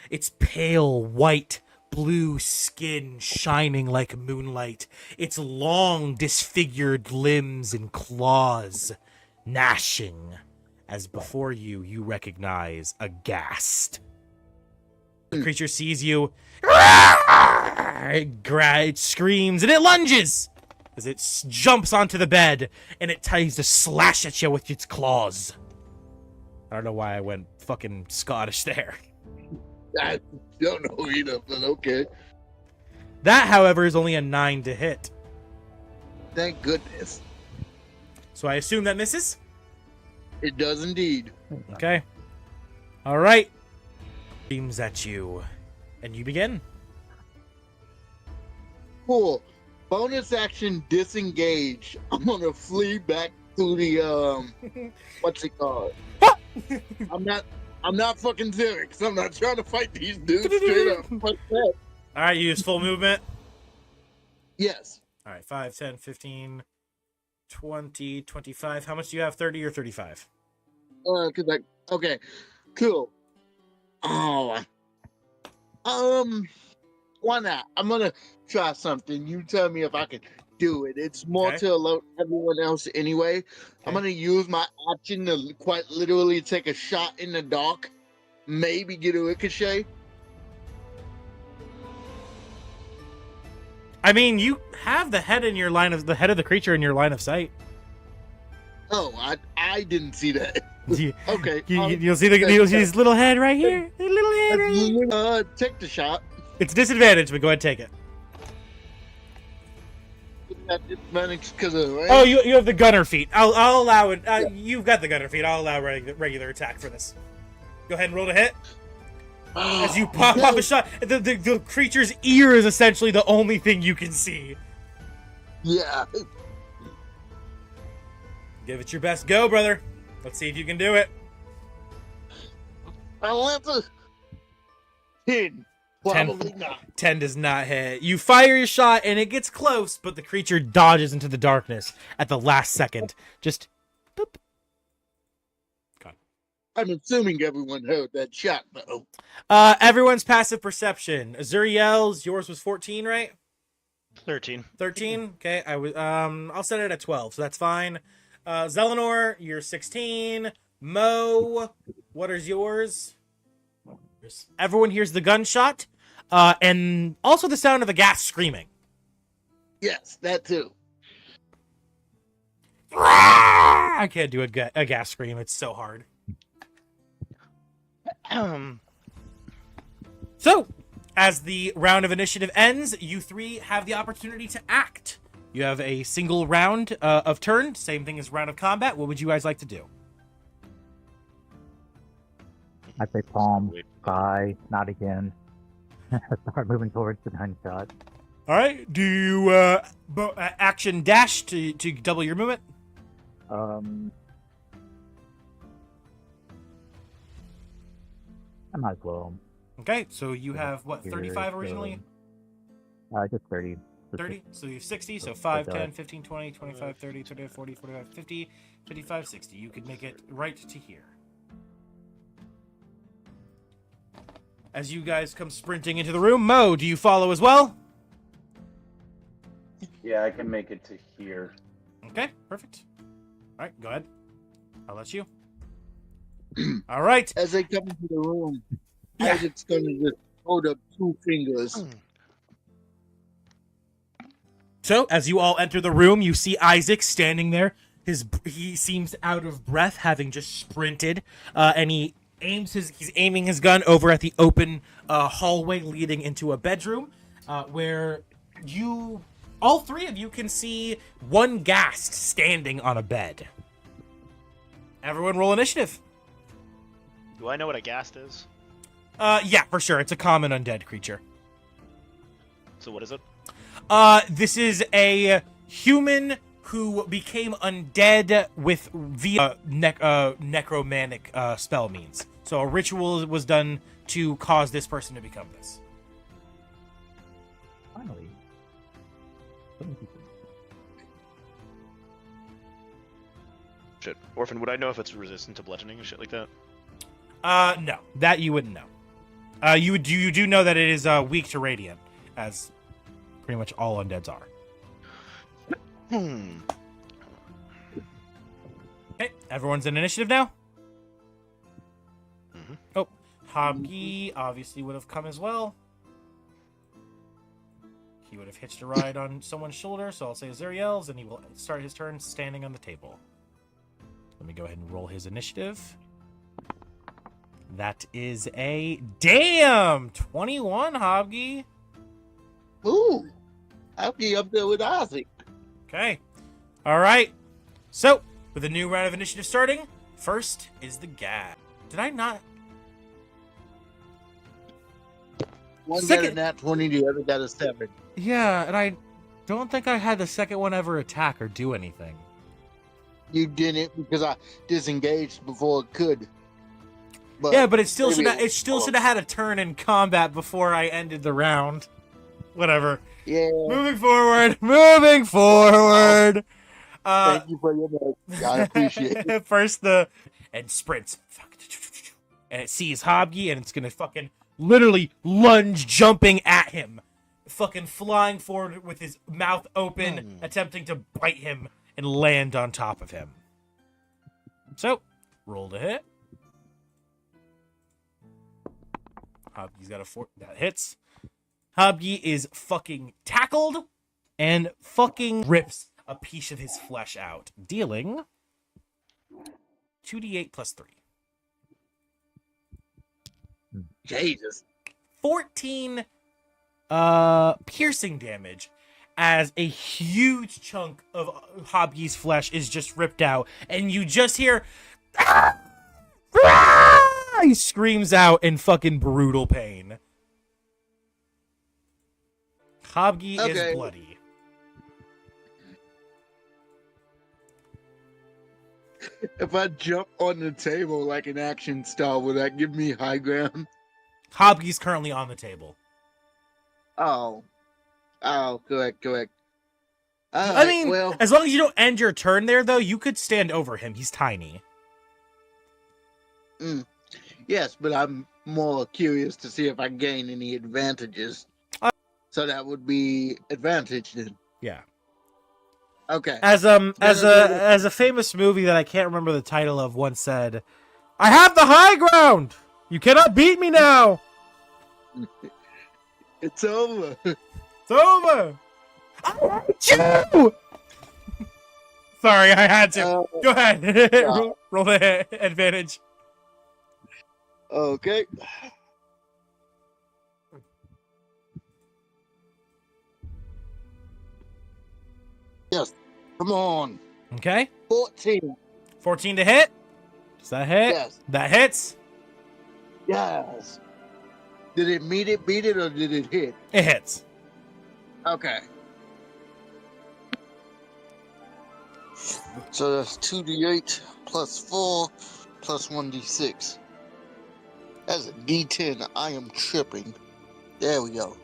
Speaker 3: Its pale white blue skin shining like moonlight, its long disfigured limbs and claws gnashing, as before you recognize a Ghast. The creature sees you, it screams, and it lunges as it jumps onto the bed, and it tries to slash at you with its claws. I don't know why I went fucking Scottish there.
Speaker 2: I don't know either, but okay.
Speaker 3: That, however, is only a 9 to hit.
Speaker 2: Thank goodness.
Speaker 3: So I assume that misses?
Speaker 2: It does indeed.
Speaker 3: Okay. All right. Beams at you, and you begin.
Speaker 2: Cool. Bonus action disengage. I'm gonna flee back to the what's it called? I'm not fucking Zerix. I'm not trying to fight these dudes straight up. Fuck that.
Speaker 3: All right, you use full movement.
Speaker 2: Yes.
Speaker 3: All right, 5, 10, 15, 20, 25. How much do you have, 30 or 35?
Speaker 2: Okay, cool. Oh, why not? I'm gonna try something. You tell me if I can do it. It's more
Speaker 3: Okay.
Speaker 2: to alert everyone else anyway. I'm gonna use my option to quite literally take a shot in the dark, maybe get a ricochet.
Speaker 3: I mean, you have the head in your line of the head of the creature in your line of sight.
Speaker 2: Oh, I didn't see that.
Speaker 3: You,
Speaker 2: Okay,
Speaker 3: you'll see his little head right here. His little head right here.
Speaker 2: take the shot.
Speaker 3: It's disadvantage, but go ahead and take it.
Speaker 2: Because of the
Speaker 3: Oh, you have the gunner feat. I'll allow it. You've got the gunner feat. I'll allow regular attack for this. Go ahead and roll to hit. As you pop a shot, the creature's ear is essentially the only thing you can see.
Speaker 2: Yeah.
Speaker 3: Give it your best go, brother. Let's see if you can do it.
Speaker 2: I left the 10. Probably not.
Speaker 3: 10 does not hit. You fire your shot and it gets close, but the creature dodges into the darkness at the last second. Just boop. Gone.
Speaker 2: I'm assuming everyone heard that shot, though.
Speaker 3: Everyone's passive perception. Azuriel's, yours was 14, right?
Speaker 4: 13.
Speaker 3: 13. Okay, I'll set it at 12, so that's fine. Zelenor, you're 16. Mo, what is yours? Everyone hears the gunshot, and also the sound of a gas screaming.
Speaker 2: Yes, that too.
Speaker 3: I can't do a gas scream. It's so hard. So, as the round of initiative ends, you three have the opportunity to act. You have a single round of turn, same thing as round of combat. What would you guys like to do?
Speaker 5: I'd say palm, bye, not again. Start moving towards the gunshot.
Speaker 3: All right. Do you action dash to double your movement?
Speaker 5: I might as well.
Speaker 3: Okay. So you have what, 35 originally?
Speaker 5: Just 30.
Speaker 3: 30. So you have 60. So 5, 10, 15, 20, 25, 30, 35, 40, 45, 50, 55, 60. You could make it right to here. As you guys come sprinting into the room, Mo, do you follow as well?
Speaker 6: Yeah, I can make it to here.
Speaker 3: Okay, perfect. All right, go ahead. I'll let you. All right.
Speaker 2: As they come into the room, Isaac's going to just hold up 2 fingers.
Speaker 3: So, as you all enter the room, you see Isaac standing there. He seems out of breath, having just sprinted, and he's aiming his gun over at the open hallway leading into a bedroom, where all three of you can see one ghast standing on a bed. Everyone roll initiative.
Speaker 4: Do I know what a ghast is?
Speaker 3: Yeah, for sure. It's a common undead creature.
Speaker 4: So what is it?
Speaker 3: This is a human who became undead via necromantic spell means. So a ritual was done to cause this person to become this.
Speaker 5: Finally.
Speaker 4: Shit. Orphan, would I know if it's resistant to bludgeoning and shit like that?
Speaker 3: No. That you wouldn't know. You do know that it is weak to radiant, as pretty much all undeads are. Okay, everyone's in initiative now?
Speaker 4: Mm-hmm.
Speaker 3: Oh, Hobby obviously would have come as well. He would have hitched a ride on someone's shoulder, so I'll say Azuriel's, and he will start his turn standing on the table. Let me go ahead and roll his initiative. That is a damn 21, Hobby.
Speaker 2: Ooh, I'll be up there with Isaac.
Speaker 3: Okay. All right. So, with a new round of initiative starting, first is the gag. Did I not?
Speaker 2: One got
Speaker 3: Second-
Speaker 2: a nat 20, the other got a 7.
Speaker 3: Yeah, and I don't think I had the second one ever attack or do anything.
Speaker 2: You didn't because I disengaged before it could. But
Speaker 3: Yeah, but it still
Speaker 2: maybe
Speaker 3: should have had a turn in combat before I ended the round. Whatever.
Speaker 2: Yeah.
Speaker 3: Moving forward. Moving forward.
Speaker 2: Thank you for your note. I appreciate it.
Speaker 3: First and sprints. And it sees Hobby and it's gonna fucking literally lunge jumping at him. Fucking flying forward with his mouth open, attempting to bite him and land on top of him. So, roll to hit. Hobby's got a 4 that hits. Hobby is fucking tackled and fucking rips a piece of his flesh out, dealing 2d8 plus 3.
Speaker 2: Jesus.
Speaker 3: 14 piercing damage as a huge chunk of Hobby's flesh is just ripped out, and you just hear he screams out in fucking brutal pain. Hobby is bloody.
Speaker 2: If I jump on the table like an action star, will that give me high ground?
Speaker 3: Hobby's currently on the table.
Speaker 2: Oh, correct.
Speaker 3: I
Speaker 2: Alright,
Speaker 3: mean,
Speaker 2: well,
Speaker 3: as long as you don't end your turn there, though, you could stand over him. He's tiny.
Speaker 2: yes, but I'm more curious to see if I gain any advantages. So that would be advantage then.
Speaker 3: Yeah.
Speaker 2: Okay.
Speaker 3: As a famous movie that I can't remember the title of once said, "I have the high ground. You cannot beat me now.
Speaker 2: It's over.
Speaker 3: It's over. I hate you." Sorry, I had to. Go ahead. Roll the advantage.
Speaker 2: Okay. Yes. Come on.
Speaker 3: Okay.
Speaker 2: 14.
Speaker 3: 14 to hit. Does that hit?
Speaker 2: Yes.
Speaker 3: That hits.
Speaker 2: Yes. Did it beat it, or did it hit?
Speaker 3: It hits.
Speaker 2: Okay. So that's 2d8 plus 4 plus 1d6. That's a d10. I am tripping. There we go.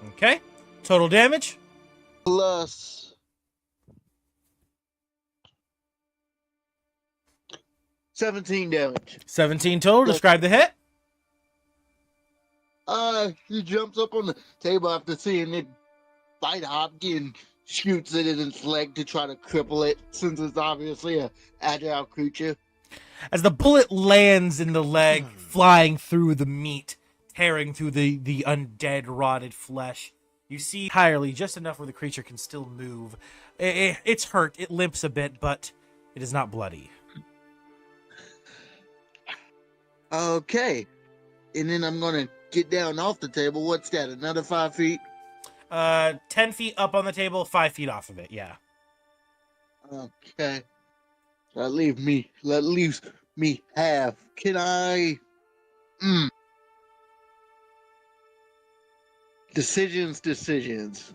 Speaker 3: Okay. Total damage.
Speaker 2: Plus 17 damage.
Speaker 3: 17 total. Describe the hit.
Speaker 2: He jumps up on the table after seeing it fight Hopkins and shoots it in its leg to try to cripple it, since it's obviously a agile creature.
Speaker 3: As the bullet lands in the leg, flying through the meat, tearing through the undead, rotted flesh, you see entirely just enough where the creature can still move. It's hurt. It limps a bit, but it is not bloody.
Speaker 2: Okay. And then I'm going to get down off the table. What's that, another 5 feet?
Speaker 3: 10 feet up on the table, 5 feet off of it, yeah.
Speaker 2: Okay. That leaves me half. Can I... Decisions.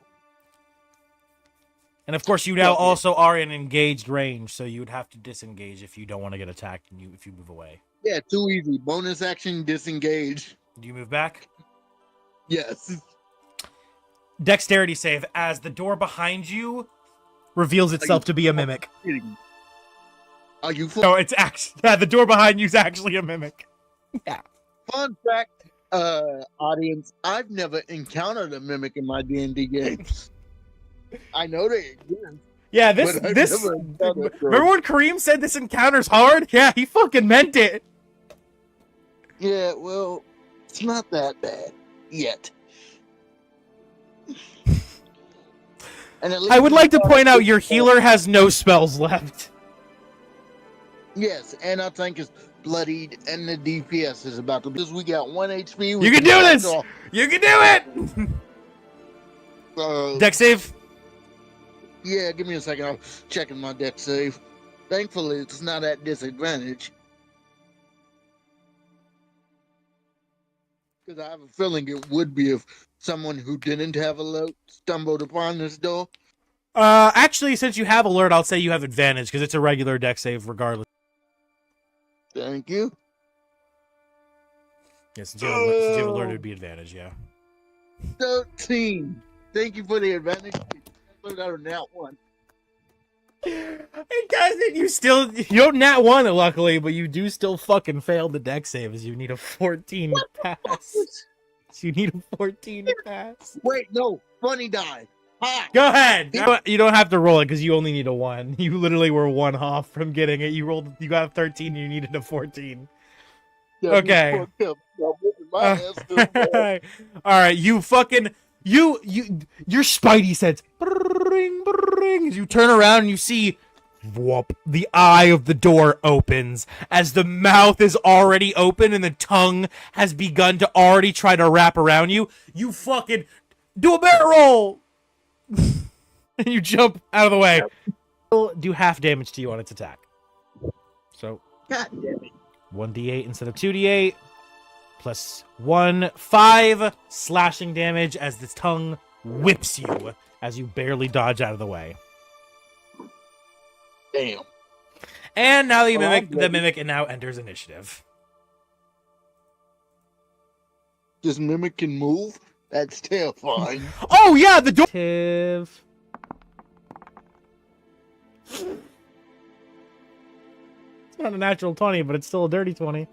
Speaker 3: And of course, you now also are in engaged range, so you would have to disengage if you don't want to get attacked and if you move away.
Speaker 2: Yeah, too easy. Bonus action, disengage.
Speaker 3: Do you move back?
Speaker 2: Yes.
Speaker 3: Dexterity save as the door behind you reveals itself to be a mimic.
Speaker 2: Are you
Speaker 3: No, it's actually the door behind you is actually a mimic. Yeah.
Speaker 2: Fun fact, audience, I've never encountered a mimic in my D&D games. I know they exist.
Speaker 3: Yeah,
Speaker 2: but I've never encountered them.
Speaker 3: remember when Kareem said this encounter's hard? Yeah, he fucking meant it.
Speaker 2: Yeah, well, it's not that bad yet. And at least
Speaker 3: I would like to point out your healer has no spells left.
Speaker 2: Yes, and I think it's bloodied, and the DPS is about to. Because we got 1 HP.
Speaker 3: You can do this. You can do it. Dex save.
Speaker 2: Yeah, give me a second. I'm checking my dex save. Thankfully, it's not at disadvantage. Because I have a feeling it would be if someone who didn't have alert stumbled upon this door.
Speaker 3: Actually, since you have alert, I'll say you have advantage because it's a regular dex save regardless.
Speaker 2: Thank you.
Speaker 3: Yeah, since you have alert, it would be advantage, yeah.
Speaker 2: 13. Thank you for the advantage. Out of nat 1.
Speaker 3: It doesn't. You don't nat 1, luckily, but you do still fucking fail the dex save as you need a 14 to pass. So you need a 14 to pass.
Speaker 2: Wait, no. Funny die. Ha!
Speaker 3: Go ahead. You don't have to roll it because you only need a 1. You literally were 1 off from getting it. You got a 13 and you needed a 14. Okay. All right, you fucking your Spidey sense as you turn around and you see whoop, the eye of the door opens as the mouth is already open and the tongue has begun to already try to wrap around you. You fucking do a barrel roll and you jump out of the way. It'll do half damage to you on its attack. So
Speaker 2: God damn it.
Speaker 3: 1d8 instead of 2d8. Plus 1, 5 slashing damage as the tongue whips you as you barely dodge out of the way.
Speaker 2: Damn.
Speaker 3: And now the
Speaker 2: Oh,
Speaker 3: mimic,
Speaker 2: I'm ready.
Speaker 3: now enters initiative.
Speaker 2: This mimic can move? That's terrifying.
Speaker 3: Oh yeah, the door. It's not a natural 20, but it's still a dirty 20.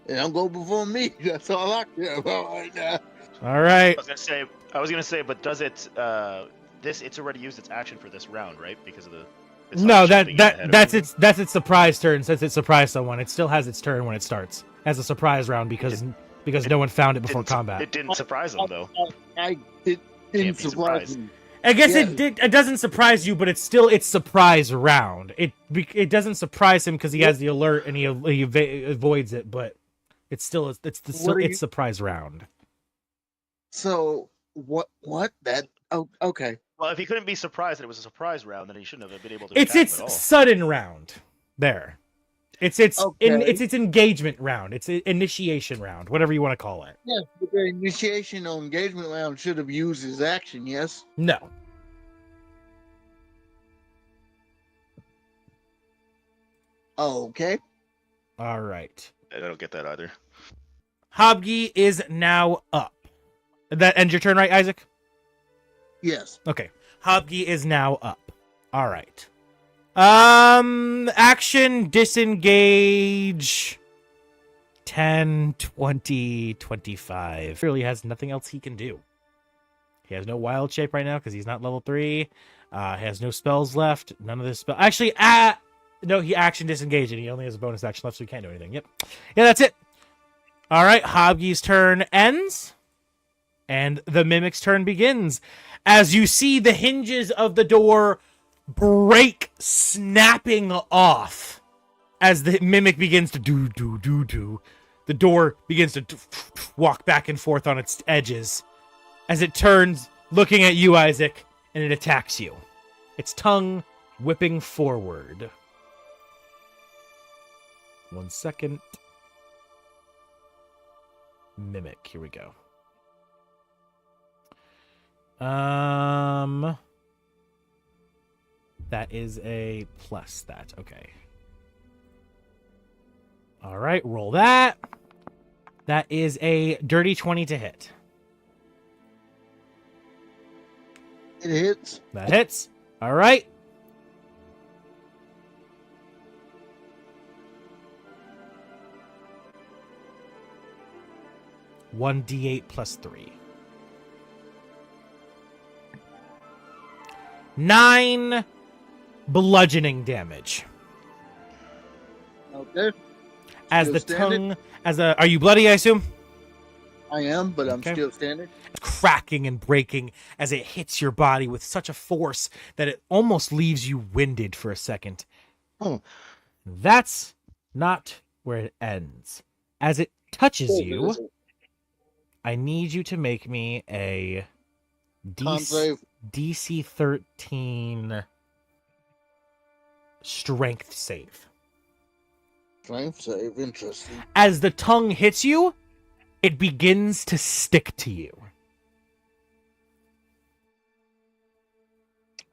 Speaker 2: And I'm going before me. That's all I care about right now.
Speaker 3: All right.
Speaker 4: I was gonna say, but does it? It's already used its action for this round, right? Because of the. It's
Speaker 3: No,
Speaker 4: not jumping in ahead of
Speaker 3: that's
Speaker 4: everyone.
Speaker 3: that's its surprise turn. Since it surprised someone, it still has its turn when it starts as a surprise round because no one found it before combat.
Speaker 4: It didn't surprise them though.
Speaker 2: I didn't
Speaker 4: be
Speaker 2: surprise
Speaker 4: surprised.
Speaker 2: me.
Speaker 3: I guess
Speaker 2: Yeah.
Speaker 3: it doesn't surprise you, but it's still its surprise round. It doesn't surprise him because he has the alert and he avoids it, but it's still its surprise round.
Speaker 2: So, what? That? Oh, okay.
Speaker 4: Well, if he couldn't be surprised that it was a surprise round, then he shouldn't have been able to
Speaker 3: It's
Speaker 4: attack him at all.
Speaker 3: its sudden round. There. It's its
Speaker 2: Okay.
Speaker 3: engagement round. It's an initiation round, whatever you want to call it.
Speaker 2: Yes, but the initiation or engagement round should have used his action, yes?
Speaker 3: No.
Speaker 2: Okay.
Speaker 3: All right.
Speaker 4: I don't get that either.
Speaker 3: Hobgi is now up. That ends your turn, right, Isaac?
Speaker 2: Yes.
Speaker 3: Okay. Hobgi is now up. All right. Action, disengage. 10, 20, 25. Really has nothing else he can do. He has no wild shape right now because he's not level 3. He has no spells left. None of this spell. Actually, no, he action disengaged and he only has a bonus action left, so he can't do anything. Yep. Yeah, that's it. All right, Hobgi's turn ends. And the mimic's turn begins. As you see the hinges of the door break, snapping off. As the mimic begins to do. The door begins to walk back and forth on its edges. As it turns, looking at you, Isaac, and it attacks you. Its tongue whipping forward. 1 second. Mimic, here we go. That is a plus that. Okay. All right, roll that. That is a dirty 20 to hit.
Speaker 2: It hits.
Speaker 3: That hits. All right. One d8 plus 3. 9 bludgeoning damage.
Speaker 2: Okay.
Speaker 3: As
Speaker 2: Still
Speaker 3: the
Speaker 2: standing?
Speaker 3: tongue, are you bloody, I assume?
Speaker 2: I am, but I'm
Speaker 3: Okay.
Speaker 2: still standing.
Speaker 3: Cracking and breaking as it hits your body with such a force that it almost leaves you winded for a second. That's not where it ends. As it touches you, I need you to make me a
Speaker 2: Con save.
Speaker 3: DC 13 strength save.
Speaker 2: Strength save. Interesting.
Speaker 3: As the tongue hits you, it begins to stick to you.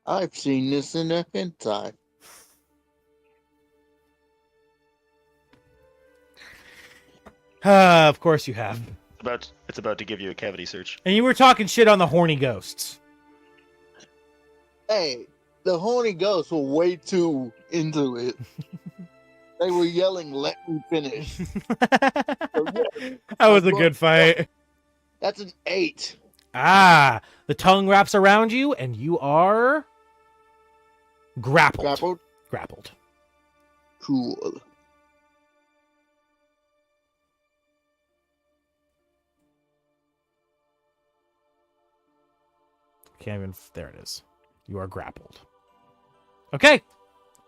Speaker 2: I've seen this in a hentai.
Speaker 3: Of course you have.
Speaker 4: It's about to give you a cavity search.
Speaker 3: And you were talking shit on the horny ghosts.
Speaker 2: Hey, the horny ghosts were way too into it. They were yelling, "Let me finish." So, yeah,
Speaker 3: That was a good fight.
Speaker 2: that's an 8.
Speaker 3: Ah, the tongue wraps around you, and you are grappled.
Speaker 2: Grappled.
Speaker 3: Grappled.
Speaker 2: Cool.
Speaker 3: Can't even. There it is. You are grappled. Okay,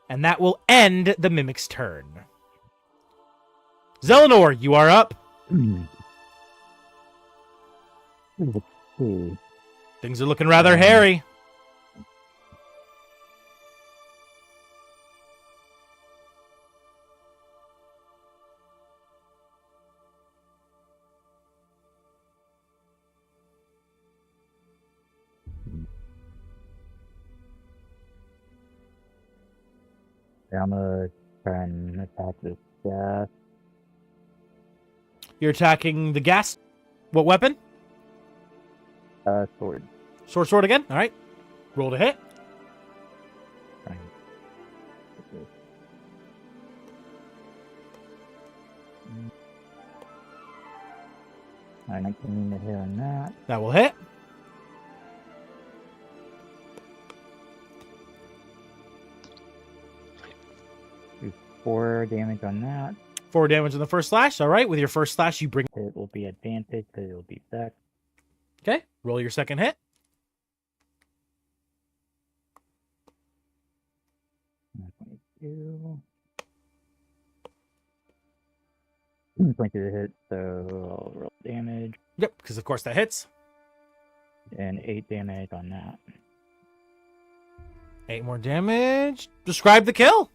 Speaker 3: and that will end the mimic's turn. Zelenor, you are up.
Speaker 5: Let's see.
Speaker 3: Things are looking rather hairy.
Speaker 5: Yeah, I'm gonna try and attack this gas.
Speaker 3: You're attacking the gas. What weapon?
Speaker 5: Sword.
Speaker 3: Sword again. All right. Roll to hit.
Speaker 5: Try and get this. Alright, 19 to hit on that.
Speaker 3: That will hit.
Speaker 5: Do 4 damage on that.
Speaker 3: 4 damage on the first slash. All right. With your first slash, you bring.
Speaker 5: It will be advantage because it will be back.
Speaker 3: Okay. Roll your second hit.
Speaker 5: 22. 22 to hit, so I'll roll damage.
Speaker 3: Yep. Because of course that hits.
Speaker 5: And 8 damage on that.
Speaker 3: 8 more damage. Describe the kill.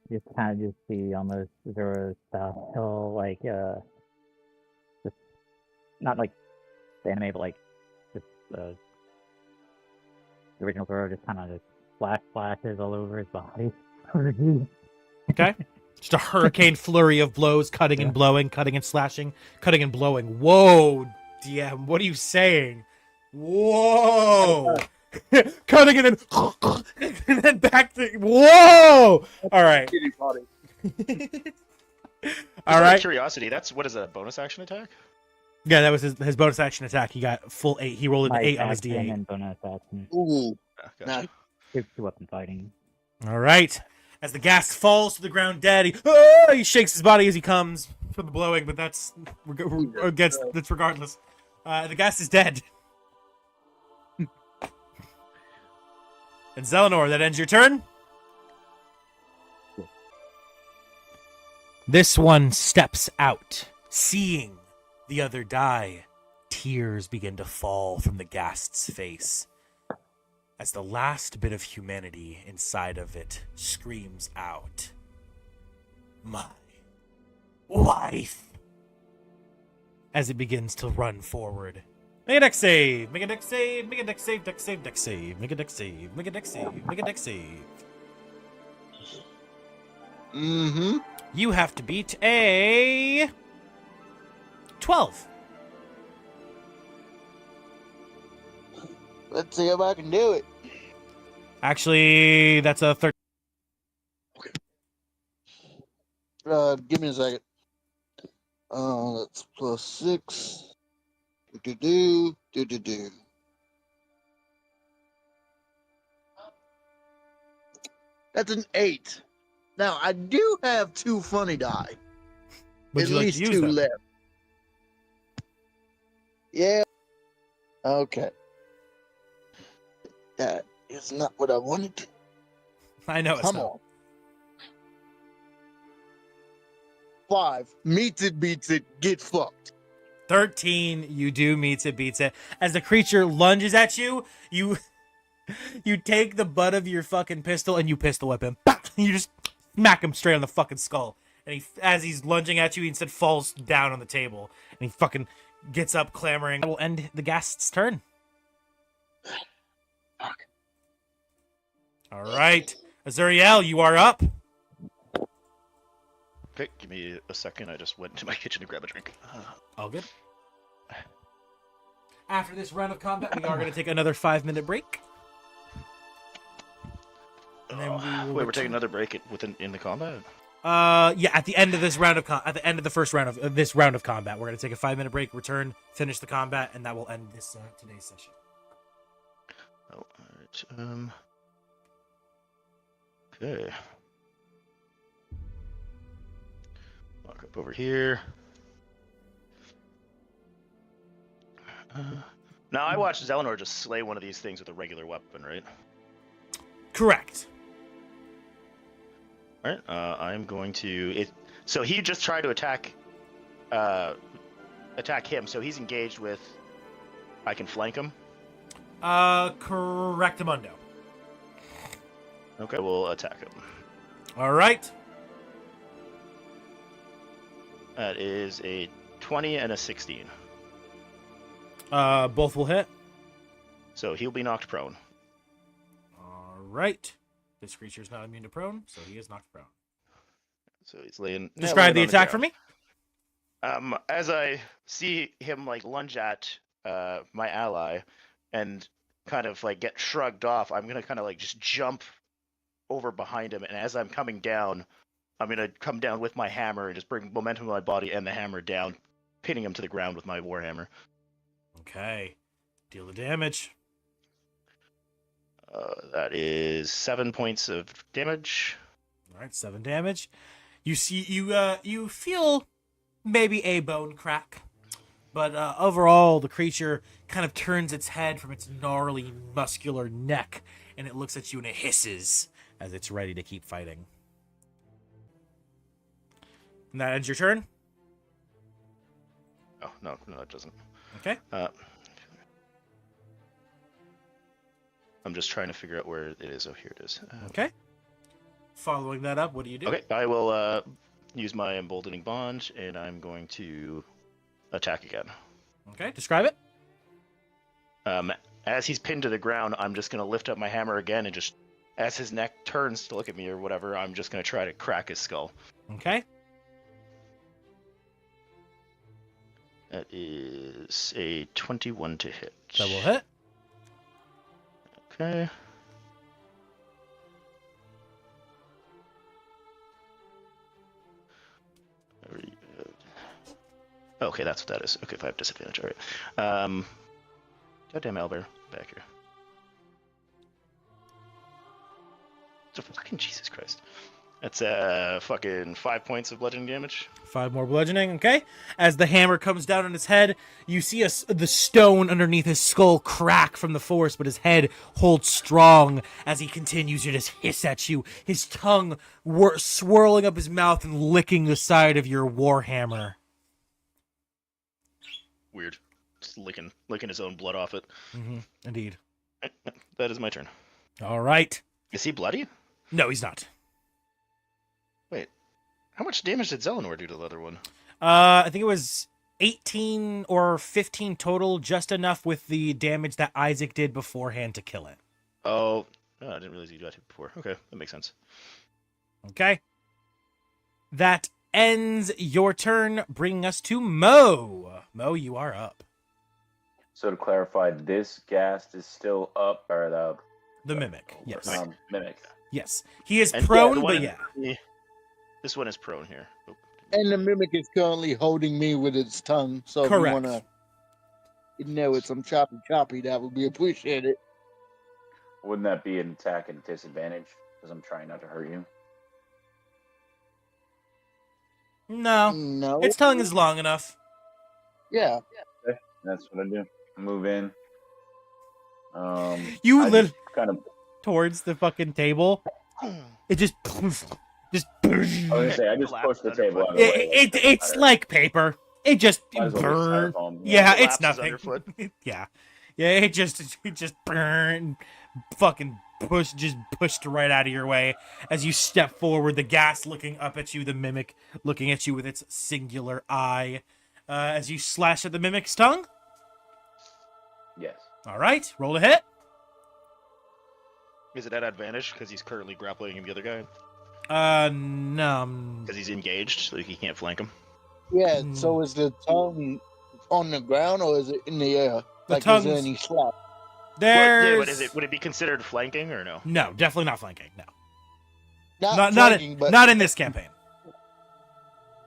Speaker 5: Just kind of just see almost Zoro style kill, like, just, not like the anime, but like, just, the original Zoro just kind of just flashes all over his body.
Speaker 3: Okay. Just a hurricane flurry of blows, cutting and blowing, cutting and slashing, cutting and blowing. Whoa, DM, what are you saying? Whoa. Cutting and then back to whoa. All right.
Speaker 2: Kitty potty.
Speaker 3: All
Speaker 4: Out
Speaker 3: right.
Speaker 4: of curiosity, that's what is that, a bonus action attack?
Speaker 3: Yeah, that was his bonus action attack. He got full 8. He rolled an 8 on his D8.
Speaker 5: And bonus action.
Speaker 2: Ooh.
Speaker 4: Gotcha.
Speaker 2: Nah.
Speaker 5: 2 weapon fighting.
Speaker 3: All right. As the ghast falls to the ground dead, he shakes his body as he comes from the blowing, but that's regardless. The ghast is dead. And Zelenor, that ends your turn. This one steps out, seeing the other die. Tears begin to fall from the ghast's face as the last bit of humanity inside of it screams out, "My wife!" as it begins to run forward. Make a dex save! Make a dex save! Make a dex save! Dex save! Dex save! Make a dex save! Make a dex save! Make a dex save!
Speaker 2: Mm-hmm.
Speaker 3: You have to beat a 12.
Speaker 2: Let's see if I can do it.
Speaker 3: Actually, that's a 13.
Speaker 2: Give me a second. That's plus 6. Do. That's an 8. Now I do have 2 funny die.
Speaker 3: Would
Speaker 2: At
Speaker 3: you like
Speaker 2: least
Speaker 3: to use
Speaker 2: 2
Speaker 3: them?
Speaker 2: left. Yeah. Okay. That is not what I wanted.
Speaker 3: I know it's
Speaker 2: Come
Speaker 3: not.
Speaker 2: on. 5. Meets it, beats it, get fucked.
Speaker 3: 13, you do meets it, beats it. As the creature lunges at you, you take the butt of your fucking pistol and you pistol whip him. Bah! You just smack him straight on the fucking skull. And he, as he's lunging at you, he instead falls down on the table. And he fucking gets up clamoring. That will end the ghast's turn.
Speaker 2: Fuck.
Speaker 3: All right. Azuriel, you are up.
Speaker 4: Okay, give me a second. I just went into my kitchen to grab a drink.
Speaker 3: All good. After this round of combat, we are going to take another 5-minute break. And then we will
Speaker 4: Wait, we're taking another break in the combat?
Speaker 3: Yeah, at the end of this round of at the end of the first round of this round of combat, we're going to take a 5-minute break, return, finish the combat, and that will end this today's session.
Speaker 4: Oh, alright. Okay. Walk up over here. Now, I watched Zelenor just slay one of these things with a regular weapon, right?
Speaker 3: Correct.
Speaker 4: Alright, I'm going to... So he just tried to attack him, so he's engaged with... I can flank him?
Speaker 3: Correctamundo.
Speaker 4: Okay, we'll attack him.
Speaker 3: All right.
Speaker 4: That is a 20 and a 16.
Speaker 3: Both will hit.
Speaker 4: So he'll be knocked prone.
Speaker 3: All right. This creature is not immune to prone, so he is knocked prone.
Speaker 4: So he's laying.
Speaker 3: Describe the
Speaker 4: laying on
Speaker 3: attack for
Speaker 4: ground.
Speaker 3: me.
Speaker 4: As I see him like lunge at my ally, and kind of like get shrugged off, I'm gonna kind of like just jump over behind him, and as I'm coming down, I'm gonna come down with my hammer and just bring momentum to my body and the hammer down, pinning him to the ground with my warhammer.
Speaker 3: Okay. Deal the damage.
Speaker 4: That is 7 points of damage.
Speaker 3: All right, 7 damage. You see, you feel maybe a bone crack, but overall, the creature kind of turns its head from its gnarly, muscular neck, and it looks at you and it hisses as it's ready to keep fighting. And that ends your turn.
Speaker 4: Oh no, it doesn't.
Speaker 3: Okay.
Speaker 4: I'm just trying to figure out where it is. Oh, here it is.
Speaker 3: Okay. Following that up, what do you do?
Speaker 4: Okay, I will use my emboldening bond, and I'm going to attack again.
Speaker 3: Okay, describe it.
Speaker 4: As he's pinned to the ground, I'm just going to lift up my hammer again, and just as his neck turns to look at me or whatever, I'm just going to try to crack his skull.
Speaker 3: Okay.
Speaker 4: That is a 21 to hit.
Speaker 3: That will hit.
Speaker 4: Okay. Okay, that's what that is. Okay, if I have disadvantage, all right. Goddamn owlbear, back here. So fucking Jesus Christ. That's fucking 5 points of bludgeoning damage.
Speaker 3: 5 more bludgeoning, okay? As the hammer comes down on his head, you see the stone underneath his skull crack from the force, but his head holds strong as he continues to just hiss at you, his tongue swirling up his mouth and licking the side of your warhammer.
Speaker 4: Weird. Just licking his own blood off it.
Speaker 3: Mm-hmm. Indeed.
Speaker 4: That is my turn.
Speaker 3: All right.
Speaker 4: Is he bloody?
Speaker 3: No, he's not.
Speaker 4: Wait. How much damage did Zelenor do to the other one?
Speaker 3: I think it was 18 or 15 total, just enough with the damage that Isaac did beforehand to kill it.
Speaker 4: Oh, I didn't realize you got hit before. Okay, that makes sense.
Speaker 3: Okay. That ends your turn, bringing us to Mo. Mo, you are up.
Speaker 6: So to clarify, this ghast is still up, or
Speaker 3: The Mimic, yes.
Speaker 6: mimic.
Speaker 3: Yes. He is
Speaker 4: And
Speaker 3: prone,
Speaker 4: the one
Speaker 3: but yeah.
Speaker 4: This one is prone here. Oh.
Speaker 2: And the mimic is currently holding me with its tongue. So
Speaker 3: Correct.
Speaker 2: if you want to know it's some choppy, that would be appreciated.
Speaker 6: Wouldn't that be an attack at a disadvantage? Because I'm trying not to hurt you.
Speaker 3: No.
Speaker 2: No.
Speaker 3: Its tongue is long enough.
Speaker 2: Yeah.
Speaker 6: Okay, that's what I do. Move in.
Speaker 3: You
Speaker 6: I
Speaker 3: lit
Speaker 6: just kind of.
Speaker 3: towards the fucking table. It just
Speaker 6: I was gonna say I just pushed the table out of the way.
Speaker 3: it's like paper. It just
Speaker 6: Might as well be
Speaker 3: burned.
Speaker 6: styrofoam.
Speaker 3: Yeah,
Speaker 4: It
Speaker 3: it's
Speaker 4: collapses
Speaker 3: nothing.
Speaker 4: underfoot.
Speaker 3: Yeah. It just burned. Fucking pushed right out of your way as you step forward. The gas looking up at you. The mimic looking at you with its singular eye. As you slash at the mimic's tongue.
Speaker 6: Yes.
Speaker 3: All right, roll to hit.
Speaker 4: Is it at advantage because he's currently grappling the other guy?
Speaker 3: No.
Speaker 4: Because he's engaged, so he can't flank him.
Speaker 2: Yeah. So is the tongue on the ground or is it in the air?
Speaker 3: The
Speaker 2: Like, is
Speaker 3: tongue's-
Speaker 2: there any slap?
Speaker 3: There's
Speaker 4: But would it be considered flanking or no?
Speaker 3: no, definitely not flanking. No,
Speaker 2: Not
Speaker 3: not
Speaker 2: flanking, but
Speaker 3: not in this campaign.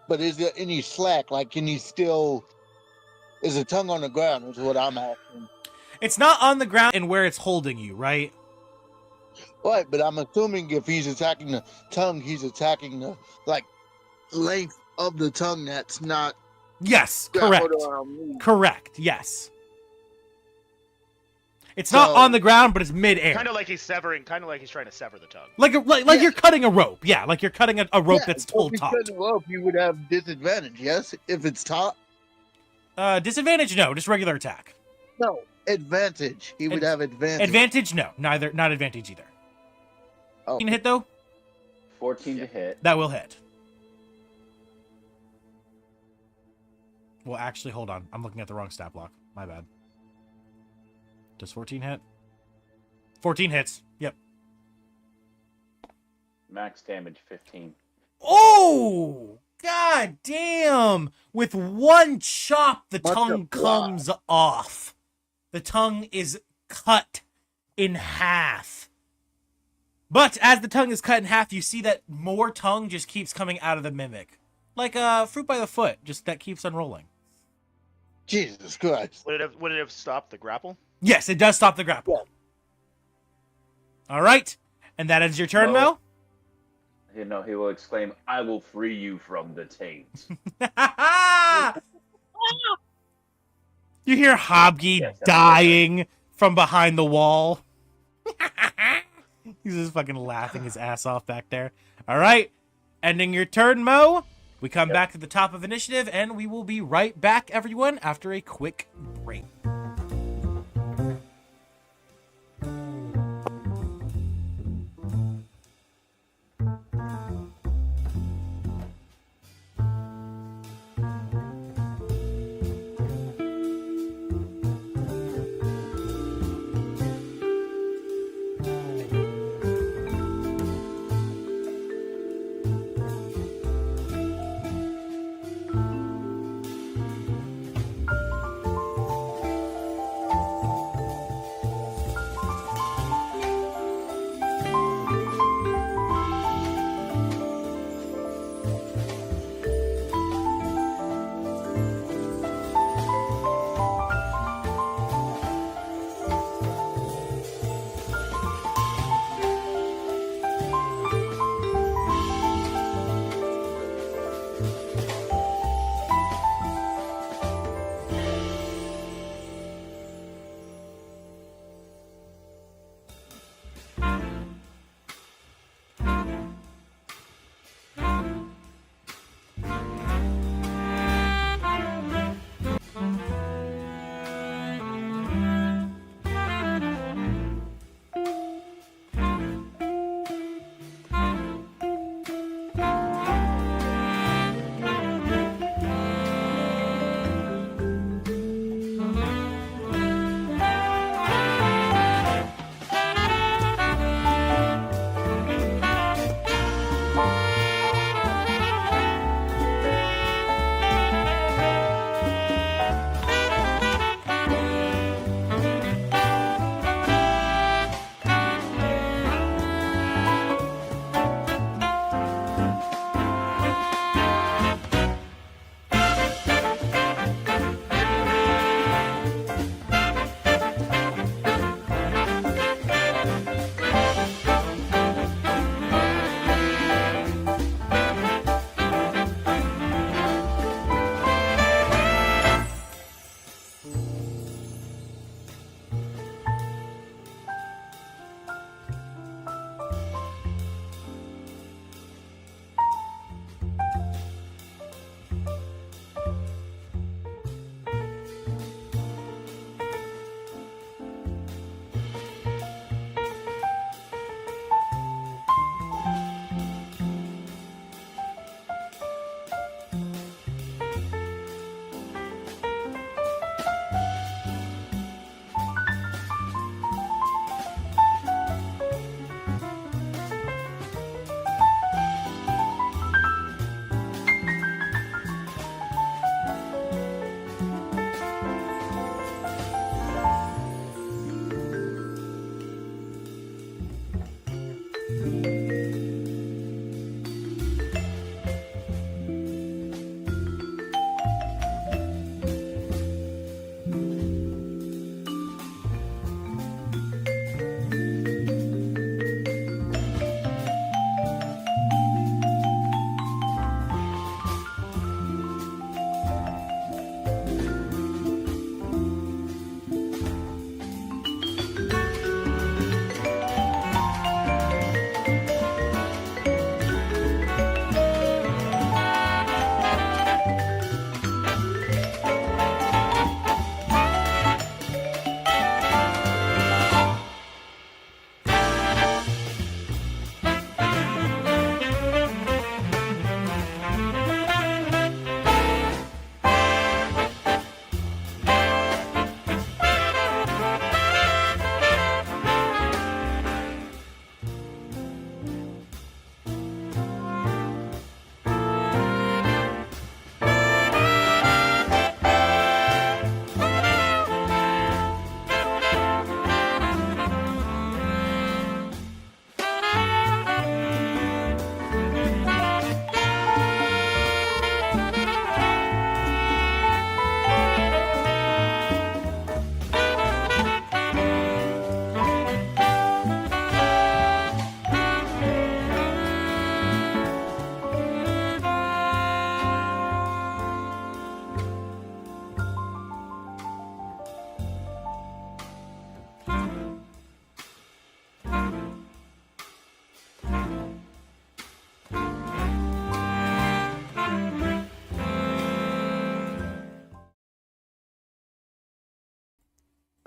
Speaker 2: But is there any slack? Like, can he still? Is the tongue on the ground? Is what I'm asking.
Speaker 3: It's not on the ground and where it's holding you, right?
Speaker 2: Right, but I'm assuming if he's attacking the tongue, he's attacking the length of the tongue. That's not
Speaker 3: Yes, correct.
Speaker 2: grappled around me.
Speaker 3: Correct. Yes. It's not
Speaker 2: So-
Speaker 3: on the ground, but it's mid-air.
Speaker 4: Kind of like he's severing. Kind of like he's trying to sever the tongue.
Speaker 3: Like
Speaker 2: Yeah.
Speaker 3: you're cutting a rope. Yeah, like you're cutting a rope
Speaker 2: Yeah,
Speaker 3: that's
Speaker 2: so
Speaker 3: full
Speaker 2: if he's
Speaker 3: taut.
Speaker 2: cutting the rope, you would have disadvantage. Yes, if it's taut.
Speaker 3: Disadvantage? No, just regular attack.
Speaker 2: No, advantage. He would have advantage.
Speaker 3: Advantage? No, neither. Not advantage either.
Speaker 2: Oh.
Speaker 3: Can hit though?
Speaker 6: 14 to hit.
Speaker 3: That will hit. Well, actually, hold on. I'm looking at the wrong stat block. My bad. Does 14 hit? 14 hits. Yep.
Speaker 6: Max damage 15.
Speaker 3: Oh! God damn! With one chop, the
Speaker 2: Much
Speaker 3: tongue
Speaker 2: obliged.
Speaker 3: comes off. The tongue is cut in half. But as the tongue is cut in half, you see that more tongue just keeps coming out of the mimic. Like fruit by the foot, just that keeps unrolling.
Speaker 2: Jesus Christ.
Speaker 4: Would it have stopped the grapple?
Speaker 3: Yes, it does stop the grapple. All right. And that ends your turn,
Speaker 6: No.
Speaker 3: Mel?
Speaker 6: You know, he will exclaim, "I will free you from the taint."
Speaker 3: You hear Hobgy
Speaker 6: Yes, that's
Speaker 3: dying from behind the wall. He's just fucking laughing his ass off back there. All right. Ending your turn, Mo. We come back to the top of initiative, and we will be right back, everyone, after a quick break.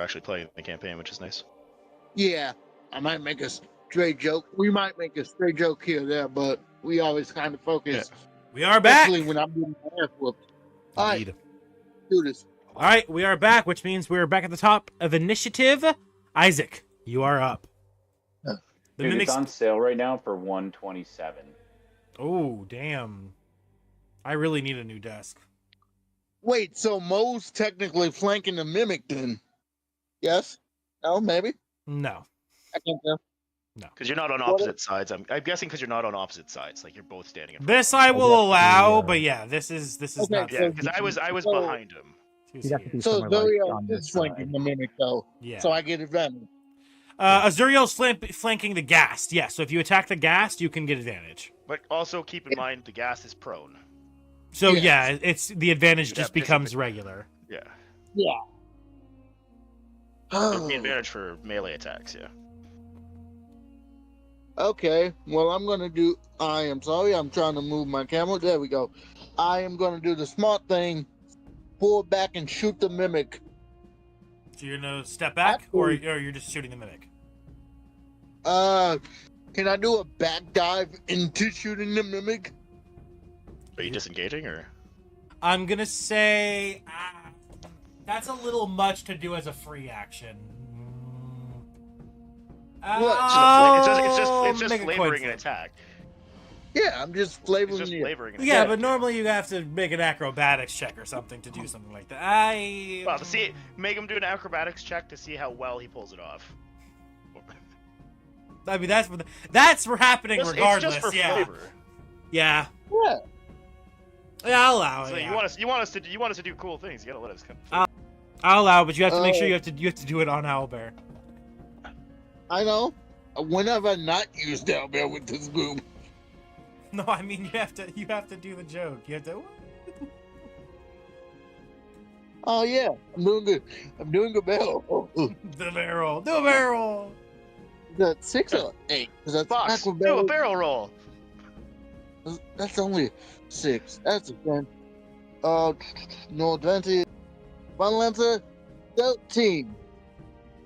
Speaker 4: actually playing the campaign, which is nice.
Speaker 2: Yeah, I might make a stray joke. We might make a stray joke here or there, but we always kind of focus.
Speaker 8: We are back.
Speaker 2: Especially when I'm getting my ass whooped. All right,
Speaker 3: Indeed.
Speaker 2: do this.
Speaker 8: All right, we are back, which means we're back at the top of initiative. Isaac, you are up. The
Speaker 6: Dude,
Speaker 8: mimics.
Speaker 6: it's on sale right now for $127.
Speaker 8: Oh, damn. I really need a new desk.
Speaker 2: Wait, so Mo's technically flanking the mimic then? Yes? No, maybe?
Speaker 8: No.
Speaker 2: I can't tell.
Speaker 4: Because you're not on opposite sides. I'm guessing because you're not on opposite sides. Like you're both standing in front.
Speaker 8: This I will allow, but yeah, this is
Speaker 2: Okay,
Speaker 8: not.
Speaker 4: Yeah, because I was behind him.
Speaker 8: too
Speaker 5: You'd have to be
Speaker 8: serious.
Speaker 2: So
Speaker 5: somewhere like
Speaker 2: Zuriel
Speaker 5: on
Speaker 2: is
Speaker 5: this
Speaker 2: flanking
Speaker 5: side.
Speaker 2: the mimic though.
Speaker 8: Yeah.
Speaker 2: So I get advantage.
Speaker 8: Azuriel's flanking the ghast. Yeah, so if you attack the ghast, you can get advantage.
Speaker 4: But also keep in mind the gas is prone.
Speaker 8: So
Speaker 2: Yes.
Speaker 8: yeah, it's the advantage
Speaker 4: You'd
Speaker 8: just
Speaker 4: have
Speaker 8: becomes regular.
Speaker 4: Yeah.
Speaker 2: Yeah.
Speaker 4: It'd be advantage for melee attacks. Yeah.
Speaker 2: Okay, well, I'm gonna do. I am sorry, I'm trying to move my camera. There we go. I am gonna do the smart thing, pull back and shoot the mimic.
Speaker 8: So you're gonna step back, or you're just shooting the mimic.
Speaker 2: Can I do a back dive into shooting the mimic?
Speaker 4: Are you disengaging or?
Speaker 8: I'm gonna say that's a little much to do as a free action.
Speaker 4: It's just
Speaker 8: Make a coin
Speaker 4: flavoring an
Speaker 8: flip.
Speaker 4: attack.
Speaker 2: Yeah, I'm just
Speaker 4: It's
Speaker 2: flavoring
Speaker 4: just
Speaker 2: it.
Speaker 4: flavoring an
Speaker 8: Yeah,
Speaker 4: attack.
Speaker 8: but normally you have to make an acrobatics check or something to do something like that.
Speaker 4: Well, to see, make him do an acrobatics check to see how well he pulls it off.
Speaker 8: I mean, that's happening
Speaker 4: It's
Speaker 8: regardless.
Speaker 4: just for
Speaker 8: yeah.
Speaker 4: flavor.
Speaker 8: Yeah.
Speaker 2: Yeah.
Speaker 8: Yeah, I'll allow it.
Speaker 4: So
Speaker 8: yeah.
Speaker 4: you want us to do cool things. You gotta let us.
Speaker 8: I'll allow it, but you have to make sure
Speaker 2: Oh.
Speaker 8: you have to do it on Owlbear.
Speaker 2: I know. When have I not used Owlbear with this group?
Speaker 8: No, I mean you have to do the joke. You have to.
Speaker 2: Oh yeah, I'm doing good. I'm doing good, barrel.
Speaker 8: The barrel. Do a barrel.
Speaker 2: Is that 6 or 8? Because that's
Speaker 4: Fox,
Speaker 2: acrobat-
Speaker 4: do a barrel roll.
Speaker 2: That's only 6. That's a 10. No advantage. Final answer, 13.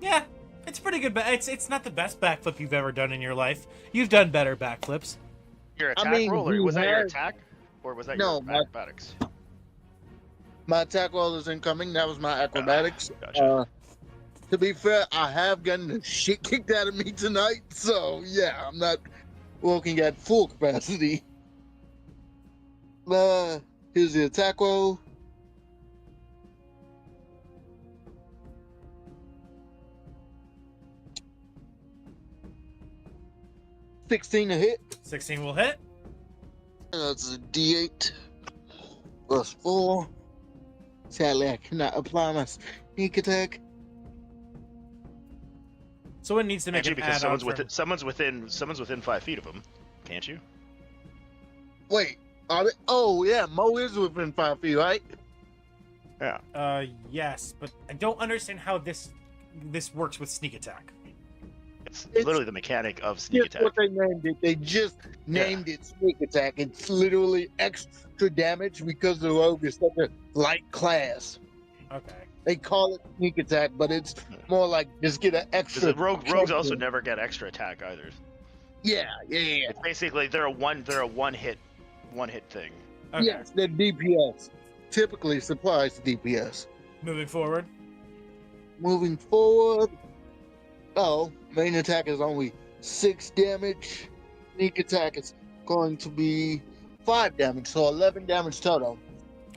Speaker 8: Yeah, it's pretty good. It's not the best backflip you've ever done in your life. You've done better backflips.
Speaker 4: Your
Speaker 2: I
Speaker 4: attack
Speaker 2: mean,
Speaker 4: roll, or
Speaker 2: you
Speaker 4: was that your
Speaker 2: had-
Speaker 4: attack, or was that
Speaker 2: No,
Speaker 4: your
Speaker 2: my-
Speaker 4: acrobatics?
Speaker 2: My attack roll is incoming. That was my acrobatics.
Speaker 4: Gotcha.
Speaker 2: To be fair, I have gotten the shit kicked out of me tonight, so yeah, I'm not working at full capacity. Here's the attack roll. $16 to hit.
Speaker 8: 16 will hit.
Speaker 2: That's a D8 plus 4. Sadly, I cannot apply my sneak attack.
Speaker 8: So it needs to make
Speaker 4: Can't you
Speaker 8: an
Speaker 4: because
Speaker 8: add-on
Speaker 4: someone's within 5 feet of him, can't you?
Speaker 2: Wait, are they? Oh yeah, Mo is within 5 feet, right?
Speaker 4: Yeah.
Speaker 8: Yes, but I don't understand how this works with sneak attack.
Speaker 4: It's
Speaker 2: It's-
Speaker 4: literally the mechanic of sneak
Speaker 2: Just
Speaker 4: attack.
Speaker 2: what they named it. They just named it sneak attack. It's literally extra damage because the rogue is such a light class.
Speaker 8: Okay.
Speaker 2: They call it sneak attack, but it's more like just get an extra.
Speaker 4: Rogues also never get extra attack either.
Speaker 2: Yeah.
Speaker 4: It's basically they're a one hit thing.
Speaker 8: Okay.
Speaker 2: Yes, they're DPS. Typically supplies DPS.
Speaker 8: Moving forward.
Speaker 2: Moving forward. Oh, main attack is only 6 damage. Sneak attack is going to be 5 damage, so 11 damage total.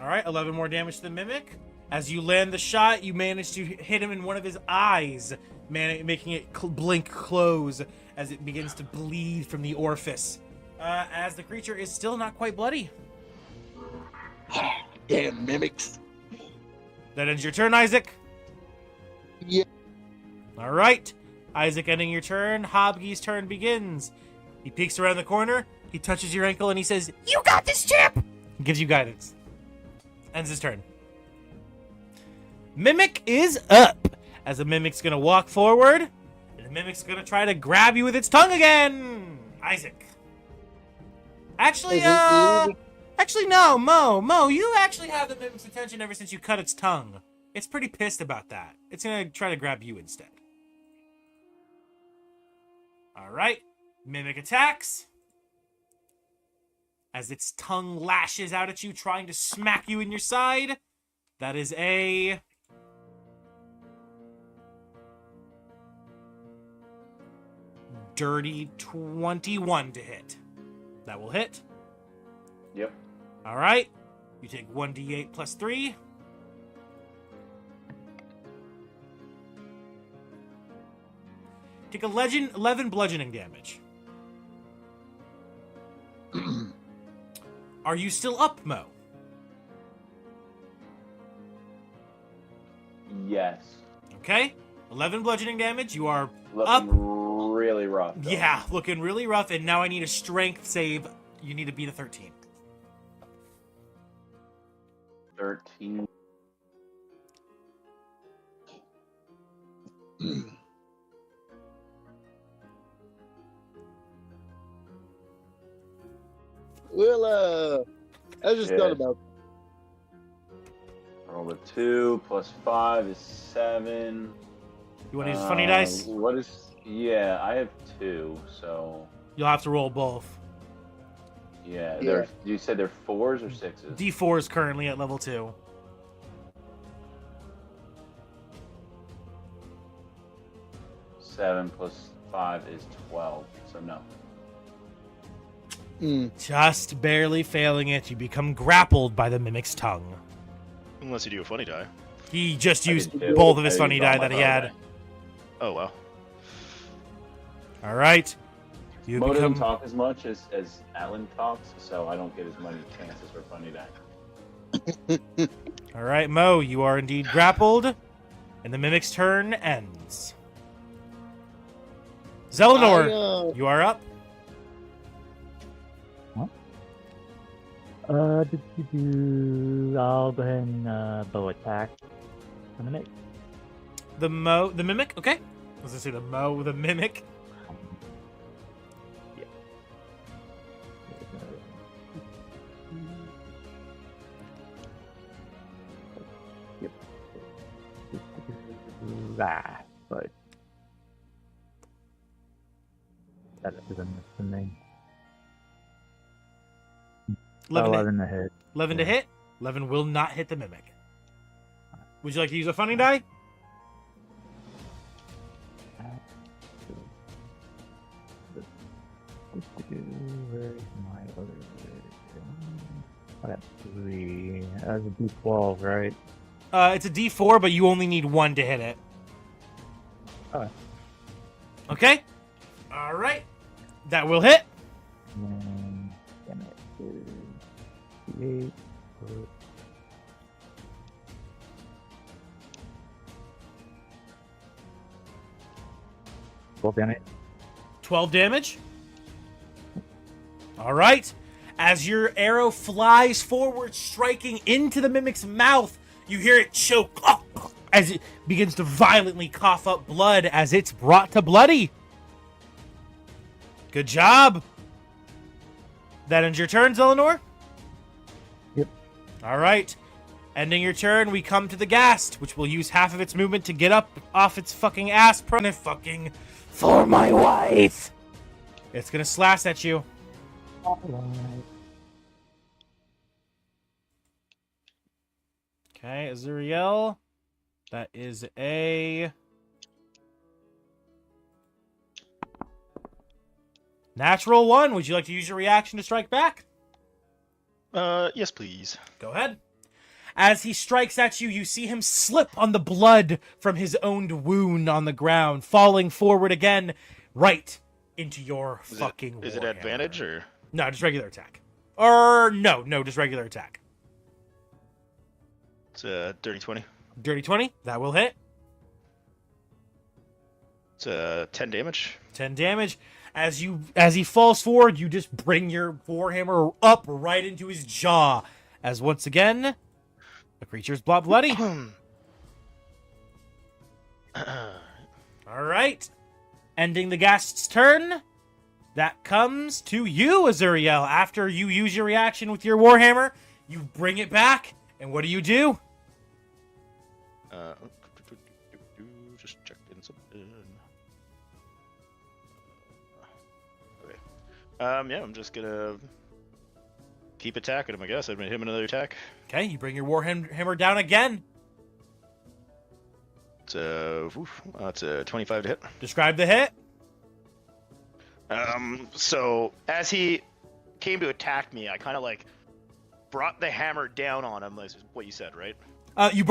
Speaker 8: All right, 11 more damage to the mimic. As you land the shot, you manage to hit him in one of his eyes, making it blink close as it begins to bleed from the orifice. As the creature is still not quite bloody.
Speaker 2: Damn mimics.
Speaker 8: That ends your turn, Isaac.
Speaker 2: Yeah.
Speaker 8: All right. Isaac ending your turn. Hobgie's turn begins. He peeks around the corner. He touches your ankle and he says, "You got this, champ!" He gives you guidance. Ends his turn. Mimic is up. As the mimic's going to walk forward. And the mimic's going to try to grab you with its tongue again. Isaac. Actually, no, Mo, you actually have the mimic's attention ever since you cut its tongue. It's pretty pissed about that. It's gonna try to grab you instead. Alright. Mimic attacks. As its tongue lashes out at you, trying to smack you in your side. That is a... dirty 21 to hit. That will hit.
Speaker 6: Yep.
Speaker 8: Alright. You take 1d8 plus 3. Take 11 bludgeoning damage. Are you still up, Mo?
Speaker 6: Yes.
Speaker 8: Okay. 11 bludgeoning damage. You are
Speaker 6: Looking
Speaker 8: up.
Speaker 6: really rough. Though.
Speaker 8: Yeah, looking really rough. And now I need a strength save. You need to beat a 13.
Speaker 6: 13.
Speaker 2: Well, I just thought about.
Speaker 6: Roll a 2 plus 5 is 7.
Speaker 8: You want to use funny dice?
Speaker 6: What is? Yeah, I have 2, so
Speaker 8: You'll have to roll both.
Speaker 6: yeah.
Speaker 2: Yeah.
Speaker 6: You said they're 4s or 6s?
Speaker 8: D4 is currently at level 2.
Speaker 6: 7 plus 5 is 12, so no.
Speaker 8: Just barely failing it, you become grappled by the mimic's tongue.
Speaker 4: Unless you do a funny die.
Speaker 8: He just
Speaker 6: I
Speaker 8: used
Speaker 6: did too.
Speaker 8: both of his
Speaker 6: I
Speaker 8: funny
Speaker 6: used all
Speaker 8: die
Speaker 6: my
Speaker 8: that he
Speaker 6: funny
Speaker 8: had.
Speaker 6: die.
Speaker 4: Oh, wow.
Speaker 8: All right. You
Speaker 6: Mo
Speaker 8: become...
Speaker 6: doesn't talk as much as Alan talks, so I don't get as many chances for funny die.
Speaker 8: All right, Mo, you are indeed grappled, and the mimic's turn ends. Zelenor, you are up.
Speaker 5: I'll go ahead and bow attack the mimic.
Speaker 8: The mimic, okay. I was gonna say the mimic.
Speaker 5: Yeah. Yep. But that isn't the name. 11 to hit.
Speaker 8: 11 to hit. 11 will not hit the mimic. Would you like to use a funny die?
Speaker 5: Where's my other? I got 3. That's a D12, right?
Speaker 8: It's a D4, but you only need 1 to hit it.
Speaker 5: Alright.
Speaker 8: Okay. All right. That will hit.
Speaker 5: And damn it. 8. 12 damage.
Speaker 8: 12 damage. All right. As your arrow flies forward, striking into the mimic's mouth, you hear it choke as it begins to violently cough up blood as it's brought to bloody. Good job. That ends your turn, Zelenor?
Speaker 7: Yep.
Speaker 8: All right. Ending your turn, we come to the Ghast, which will use half of its movement to get up off its fucking ass. Fucking for my wife. It's gonna slash at you. Okay, Azuriel. That is a natural 1. Would you like to use your reaction to strike back?
Speaker 4: Yes, please.
Speaker 8: Go ahead. As he strikes at you, you see him slip on the blood from his own wound on the ground, falling forward again, right into your fucking
Speaker 4: Is it
Speaker 8: warhammer.
Speaker 4: advantage or?
Speaker 8: No, just regular attack. Or no, just regular attack.
Speaker 4: It's dirty 20.
Speaker 8: Dirty 20, that will hit.
Speaker 4: It's 10 damage.
Speaker 8: 10 damage. As he falls forward, you just bring your warhammer up right into his jaw. As once again, the creature's bloody. All right. Ending the Ghast's turn. That comes to you, Azuriel. After you use your reaction with your warhammer, you bring it back, and what do?
Speaker 4: Just checked in something. Okay. Yeah, I'm just gonna keep attacking him, I guess. I'm gonna hit him another attack.
Speaker 8: Okay, you bring your warhammer down again.
Speaker 4: It's a 25 to hit.
Speaker 8: Describe the hit.
Speaker 4: So as he came to attack me, I kind of like brought the hammer down on him, like what you said, right?
Speaker 8: You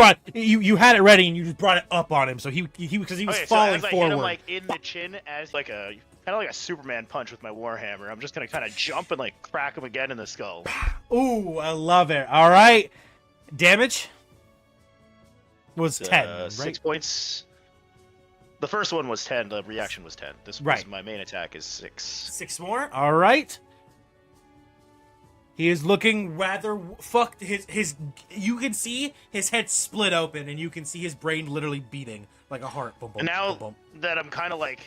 Speaker 8: had it ready and you just brought it up on him, so he because he was falling
Speaker 4: so as
Speaker 8: forward.
Speaker 4: I hit him like in the chin as like a kind of like a Superman punch with my warhammer. I'm just gonna kind of jump and like crack him again in the skull.
Speaker 8: Ooh, I love it. All right, damage was 10, right?
Speaker 4: 6 points. The first one was 10. The reaction was 10. This was my main attack is 6.
Speaker 8: 6 more. All right. He is looking rather fucked. His you can see his head split open, and you can see his brain literally beating like a heart. Boom, boom,
Speaker 4: And now
Speaker 8: boom, boom.
Speaker 4: that I'm kind of like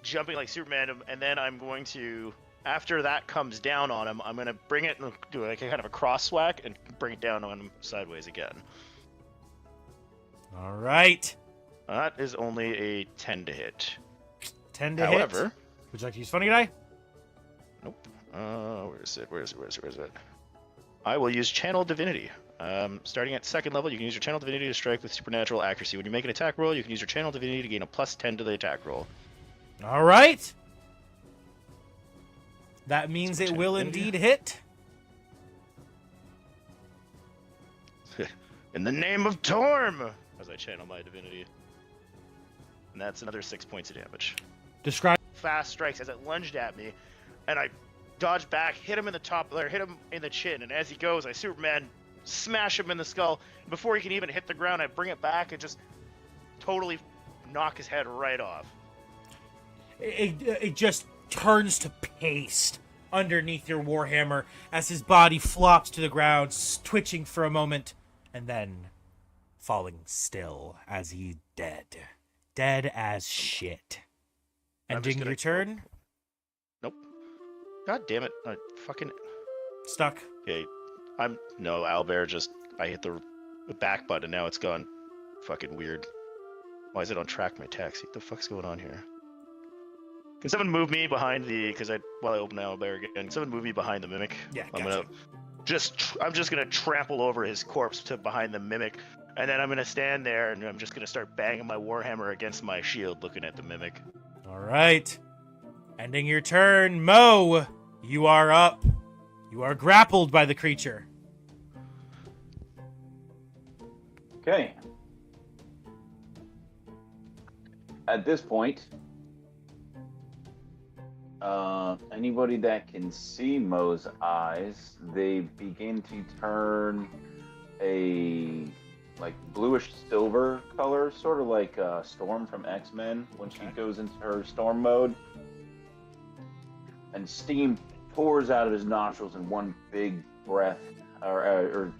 Speaker 4: jumping like Superman, and then I'm going to, after that comes down on him, I'm gonna bring it and do like a kind of a cross whack and bring it down on him sideways again.
Speaker 8: All right.
Speaker 4: That is only a 10 to hit.
Speaker 8: 10 to
Speaker 4: However,
Speaker 8: hit. Would you like to use Funny Die?
Speaker 4: Nope. Where is it? I will use Channel Divinity. Starting at 2nd level, you can use your Channel Divinity to strike with supernatural accuracy. When you make an attack roll, you can use your Channel Divinity to gain a +10 to the attack roll.
Speaker 8: All right. That means it will indeed hit.
Speaker 4: In the name of Torm! As I channel my divinity. And that's another 6 points of damage.
Speaker 8: Describe.
Speaker 4: Fast strikes as it lunged at me, and I dodged back, hit him in the top, or hit him in the chin, and as he goes, I Superman smash him in the skull. Before he can even hit the ground, I bring it back and just totally knock his head right off.
Speaker 8: It just turns to paste underneath your warhammer as his body flops to the ground, twitching for a moment, and then falling still as he's dead. Dead as shit. Ending your turn?
Speaker 4: Nope. God damn it. I fucking...
Speaker 8: Stuck.
Speaker 4: Okay. No, Owlbear I hit the back button, now it's gone fucking weird. Why is it on track my text? What the fuck's going on here? Can someone move me behind while I open Owlbear again, can someone move me behind the Mimic?
Speaker 8: Yeah,
Speaker 4: I'm
Speaker 8: gotcha.
Speaker 4: just gonna trample over his corpse to behind the Mimic, and then I'm gonna stand there and I'm just gonna start banging my warhammer against my shield, looking at the Mimic.
Speaker 8: All right. Ending your turn, Mo. You are up. You are grappled by the creature.
Speaker 6: Okay. At this point, anybody that can see Mo's eyes, they begin to turn a bluish silver color, sort of like Storm from X-Men when she goes into her storm mode. And steam pours out of his nostrils in one big breath, or a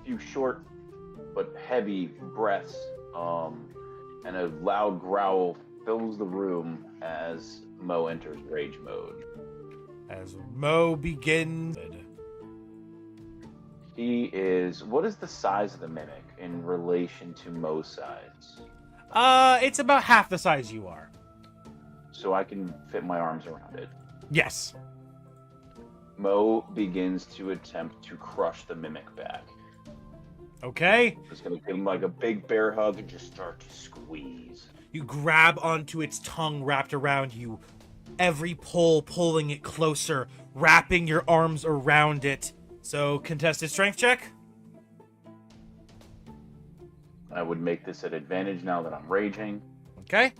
Speaker 6: few short but heavy breaths, and a loud growl fills the room as Mo enters rage mode.
Speaker 8: As Mo begins...
Speaker 6: What is the size of the Mimic in relation to Mo's size?
Speaker 8: It's about half the size you are.
Speaker 6: So I can fit my arms around it.
Speaker 8: Yes.
Speaker 6: Mo begins to attempt to crush the Mimic back.
Speaker 8: Okay.
Speaker 6: It's going to give him like a big bear hug and just start to squeeze.
Speaker 8: You grab onto its tongue wrapped around you. Every pull pulling it closer, wrapping your arms around it. So, contested strength check?
Speaker 6: I would make this an advantage now that I'm raging.
Speaker 8: Okay.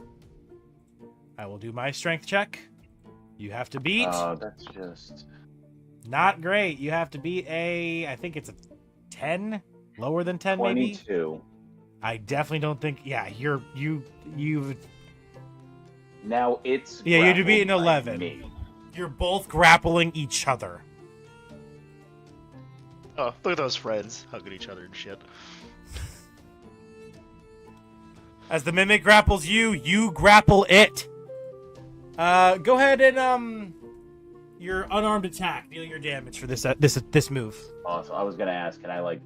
Speaker 8: I will do my strength check. You have to beat...
Speaker 6: that's just...
Speaker 8: Not great. You have to beat I think it's a 10? Lower than 10,
Speaker 6: 22.
Speaker 8: maybe?
Speaker 6: 22.
Speaker 8: I definitely don't think... Yeah, you've...
Speaker 6: Now it's...
Speaker 8: Yeah, you'd be an 11.
Speaker 6: Me.
Speaker 8: You're both grappling each other.
Speaker 4: Oh, look at those friends hugging each other and shit.
Speaker 8: As the Mimic grapples you, you grapple it. Go ahead and, your unarmed attack. Deal your damage for this move.
Speaker 6: Oh, so I was going to ask, can I,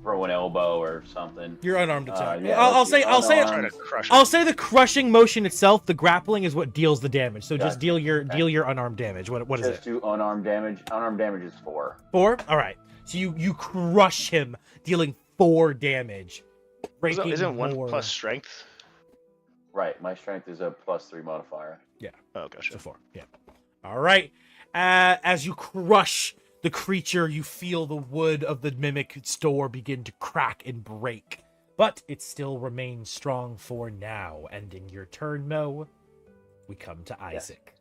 Speaker 6: throw an elbow or something.
Speaker 8: Your unarmed attack.
Speaker 6: Yeah,
Speaker 8: I'll
Speaker 6: let's
Speaker 8: say
Speaker 6: see,
Speaker 8: I'll say
Speaker 6: unarmed.
Speaker 4: Trying to crush
Speaker 8: I'll
Speaker 4: it.
Speaker 8: say the crushing motion itself. The grappling is what deals the damage. So just
Speaker 6: Gotcha.
Speaker 8: deal your unarmed damage. What is
Speaker 6: Just
Speaker 8: it?
Speaker 6: do unarmed damage. Unarmed damage is 4.
Speaker 8: 4. All right. So you crush him, dealing 4 damage. Breaking
Speaker 4: Isn't 1
Speaker 8: more.
Speaker 4: plus strength?
Speaker 6: Right. My strength is a +3 modifier.
Speaker 4: Oh, gotcha.
Speaker 8: So 4. Yeah. All right. As you crush the creature, you feel the wood of the mimic's door begin to crack and break. But it still remains strong for now. And in your turn, Mo, we come to Isaac.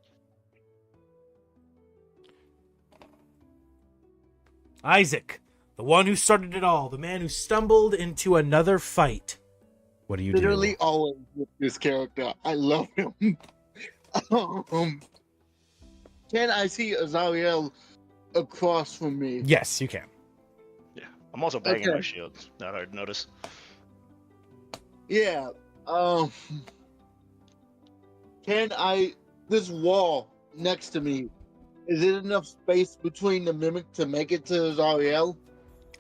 Speaker 8: Isaac, the one who started it all, the man who stumbled into another fight. What do you
Speaker 2: Literally
Speaker 8: do?
Speaker 2: always with this character. I love him. Can I see Azariel across from me?
Speaker 8: Yes, you can.
Speaker 4: Yeah. I'm also banging
Speaker 2: Okay.
Speaker 4: my shield. Not hard to notice.
Speaker 2: Yeah. Can I? This wall next to me. Is it enough space between the mimic to make it to Azariel?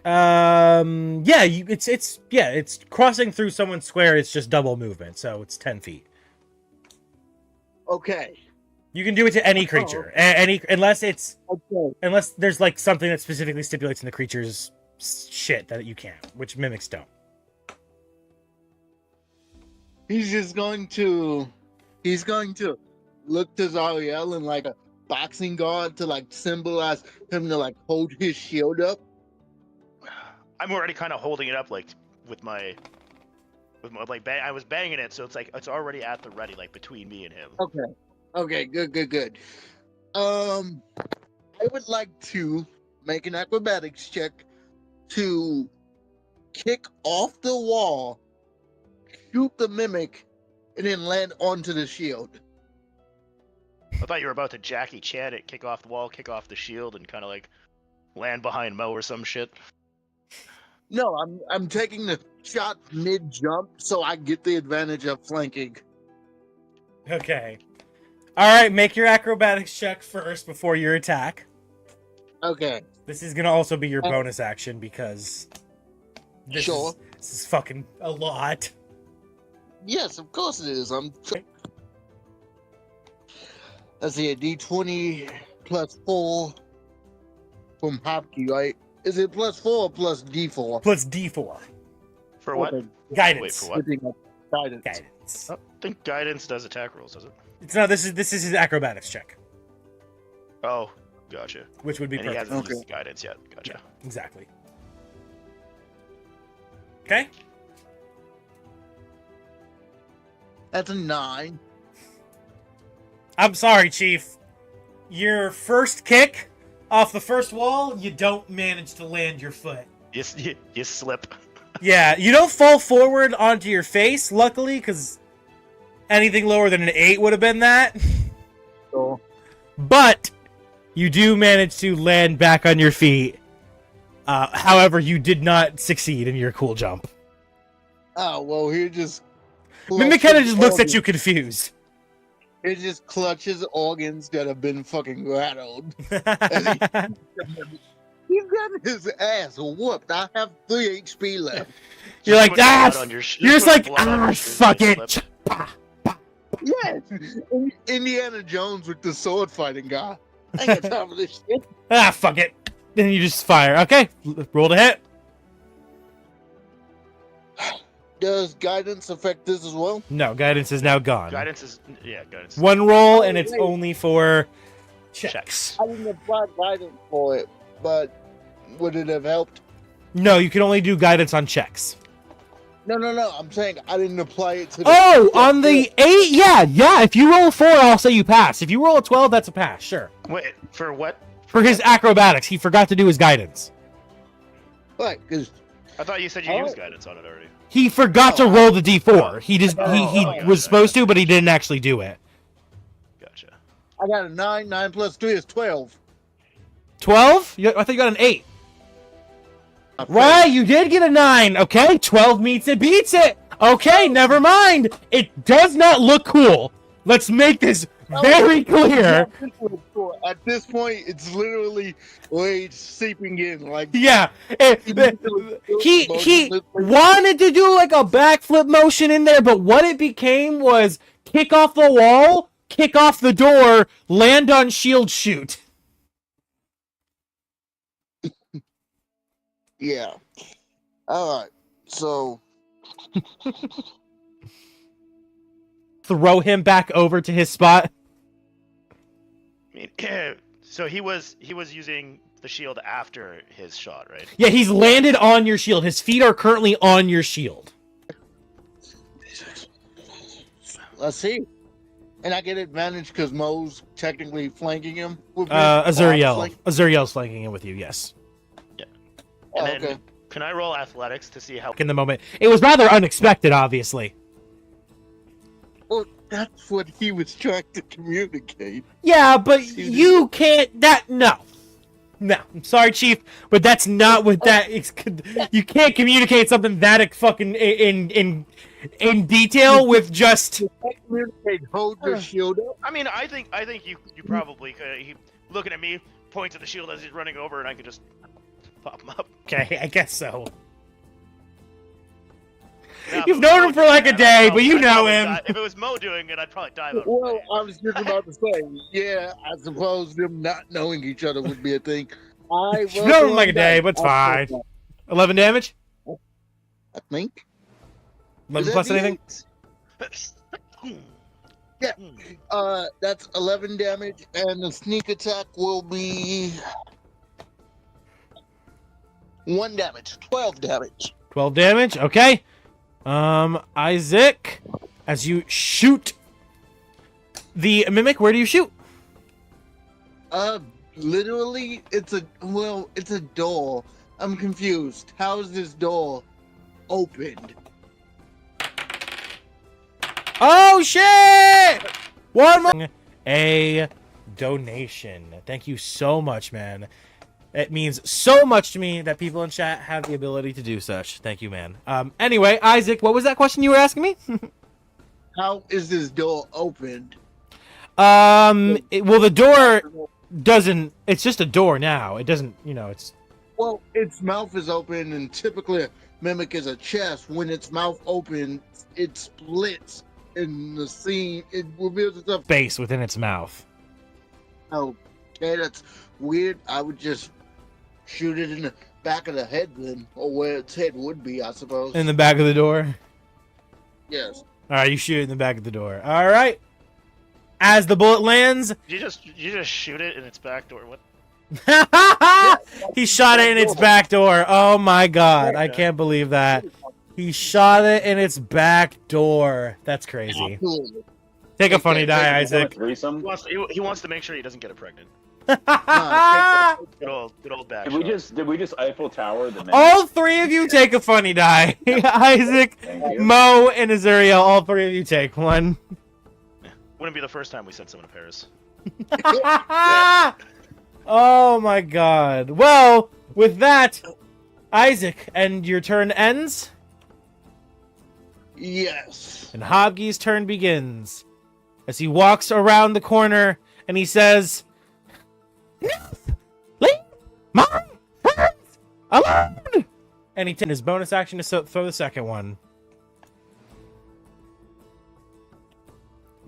Speaker 8: Yeah, it's crossing through someone's square. It's just double movement, so it's 10 feet.
Speaker 2: Okay.
Speaker 8: You can do it to any creature, unless
Speaker 2: Okay.
Speaker 8: there's like something that specifically stipulates in the creature's shit that you can't, which mimics don't.
Speaker 2: He's just going to. He's going to look to Zariel and like a boxing guard to like symbolize him to like hold his shield up.
Speaker 4: I'm already kind of holding it up, like with my like I was banging it, so it's like it's already at the ready, like between me and him.
Speaker 2: Okay. Okay. Good. I would like to make an acrobatics check to kick off the wall, shoot the mimic, and then land onto the shield.
Speaker 4: I thought you were about to Jackie Chan it, kick off the wall, kick off the shield, and kind of like land behind Mo or some shit.
Speaker 2: No, I'm taking the shot mid jump so I get the advantage of flanking.
Speaker 8: Okay. All right, make your acrobatics check first before your attack.
Speaker 2: Okay.
Speaker 8: This is gonna also be your bonus action because this is fucking a lot.
Speaker 2: Yes, of course it is. Let's see, a D20 plus 4 from Hopkey, right? Is it plus 4 or plus D4?
Speaker 8: Plus D4.
Speaker 4: For what?
Speaker 2: Okay.
Speaker 8: Guidance.
Speaker 4: Wait, for what?
Speaker 2: Picking up guidance.
Speaker 8: Guidance.
Speaker 4: I don't think guidance does attack rolls, does it?
Speaker 8: It's not. This is his acrobatics check,
Speaker 4: Oh, gotcha.
Speaker 8: which would be
Speaker 4: And he
Speaker 8: perfect.
Speaker 4: hasn't
Speaker 2: Okay.
Speaker 4: used guidance yet. Gotcha.
Speaker 8: Exactly. Okay.
Speaker 2: That's a 9.
Speaker 8: I'm sorry, Chief. Your first kick off the first wall, you don't manage to land your foot.
Speaker 4: You slip.
Speaker 8: Yeah, you don't fall forward onto your face, luckily, because anything lower than an 8 would have been that.
Speaker 2: So,
Speaker 8: But you do manage to land back on your feet. However, you did not succeed in your cool jump.
Speaker 2: oh, well, he just...
Speaker 8: Mimic kind of just looks at you confused.
Speaker 2: He just clutches organs that have been fucking rattled. He got his ass whooped. I have 3 HP left.
Speaker 8: You're like,
Speaker 4: Put blood on your
Speaker 8: you're just like,
Speaker 4: blood on your shoes
Speaker 8: fuck
Speaker 4: and
Speaker 8: it.
Speaker 4: slip.
Speaker 2: Yes! Indiana Jones with the sword fighting guy. I ain't got time for this shit.
Speaker 8: Fuck it. Then you just fire. Okay, roll to hit.
Speaker 2: Does guidance affect this as well?
Speaker 8: No, guidance is now gone.
Speaker 4: Guidance is guidance.
Speaker 8: One roll, and it's
Speaker 2: Wait.
Speaker 8: only for checks.
Speaker 4: Checks.
Speaker 2: I didn't apply guidance for it, but would it have helped?
Speaker 8: No, you can only do guidance on checks.
Speaker 2: No. I'm saying I didn't apply it to the...
Speaker 8: Oh, on the 8? Yeah. If you roll a 4, I'll say you pass. If you roll a 12, that's a pass, sure.
Speaker 4: Wait, for what?
Speaker 8: For his acrobatics, he forgot to do his guidance.
Speaker 2: Right, because...
Speaker 4: I thought you said you
Speaker 2: Oh.
Speaker 4: used guidance on it already.
Speaker 8: He forgot to roll the D4. He just he
Speaker 4: gotcha.
Speaker 8: was supposed to, but he didn't actually do it.
Speaker 4: Gotcha.
Speaker 2: I got a 9. 9 plus 3 is 12.
Speaker 8: 12? I thought you got an 8. Right, you did get a 9. Okay, 12 meets it, beats it. Okay, never mind. It does not look cool. Let's make this
Speaker 3: very clear.
Speaker 2: At this point, it's literally rage seeping in. Like,
Speaker 3: Yeah, he wanted to do like a backflip motion in there, but what it became was kick off the wall, kick off the door, land on shield, shoot.
Speaker 2: Yeah. All right. So
Speaker 3: Throw him back over to his spot.
Speaker 4: I mean, so he was using the shield after his shot, right?
Speaker 3: Yeah, he's landed on your shield. His feet are currently on your shield.
Speaker 2: let's see. And I get advantage because Mo's technically flanking him. With me.
Speaker 3: Azuriel's flanking him with you, yes.
Speaker 4: And
Speaker 2: Oh,
Speaker 4: then,
Speaker 2: okay.
Speaker 4: can I roll athletics to see how?
Speaker 3: In the moment. It was rather unexpected, obviously.
Speaker 2: Well, that's what he was trying to communicate.
Speaker 3: Yeah, but you can't. No. I'm sorry, Chief, but that's not what that is. You can't communicate something that fucking in detail with just.
Speaker 2: Communicate. Hold your shield up.
Speaker 4: I mean, I think you probably could. He looking at me, points at the shield as he's running over, and I could just pop him up.
Speaker 3: Okay, I guess so.
Speaker 4: Yeah,
Speaker 3: You've
Speaker 4: if
Speaker 3: known
Speaker 4: Mo
Speaker 3: him for
Speaker 4: doing
Speaker 3: like a
Speaker 4: that,
Speaker 3: day,
Speaker 4: I'd
Speaker 3: but you
Speaker 4: probably
Speaker 3: know
Speaker 4: die.
Speaker 3: him.
Speaker 4: If it was Mo doing it, I'd probably die. About
Speaker 2: Well, I was just about to say, yeah, I suppose them not knowing each other would be a thing.
Speaker 3: You've known him like a day, but it's fine. 11 damage?
Speaker 2: I think.
Speaker 3: 11 plus anything?
Speaker 2: Yeah. That's 11 damage, and the sneak attack will be 1 damage. 12 damage.
Speaker 3: 12 damage, okay. Isaac, as you shoot the mimic, where do you shoot?
Speaker 2: Literally, it's a door. I'm confused. How is this door opened?
Speaker 3: Oh shit! One more. A donation. Thank you so much, man. It means so much to me that people in chat have the ability to do such. Thank you, man. Anyway, Isaac, what was that question you were asking me?
Speaker 2: How is this door opened?
Speaker 3: Well, the door doesn't. It's just a door now. It doesn't. It's.
Speaker 2: Well, its mouth is open, and typically a mimic is a chest. When its mouth opens, it splits in the scene. It reveals itself.
Speaker 3: Space within its mouth.
Speaker 2: Okay, that's weird. I would just shoot it in the back of the head then, or where its head would be, I suppose.
Speaker 3: In the back of the door.
Speaker 2: Yes.
Speaker 3: All right, you shoot it in the back of the door. All right. As the bullet lands,
Speaker 4: You just shoot it in its back door. What?
Speaker 3: he shot it in its back door. Oh my god, I can't believe that. He shot it in its back door. That's crazy.
Speaker 2: Absolutely.
Speaker 3: Take a funny die, Isaac.
Speaker 6: Threesome.
Speaker 4: He wants to make sure he doesn't get it pregnant. Good old back.
Speaker 6: Did we just Eiffel Tower the mimic?
Speaker 3: All three of you take a funny die. Isaac,
Speaker 6: Thank you.
Speaker 3: Mo, and Azuriel, all three of you take one.
Speaker 4: Wouldn't be the first time we sent someone to Paris.
Speaker 3: Oh my god. Well, with that, Isaac, and your turn ends,
Speaker 2: Yes.
Speaker 3: and Hobgie's turn begins. As he walks around the corner and he says, "Leave my friends alone!" And he takes his bonus action to throw the second one.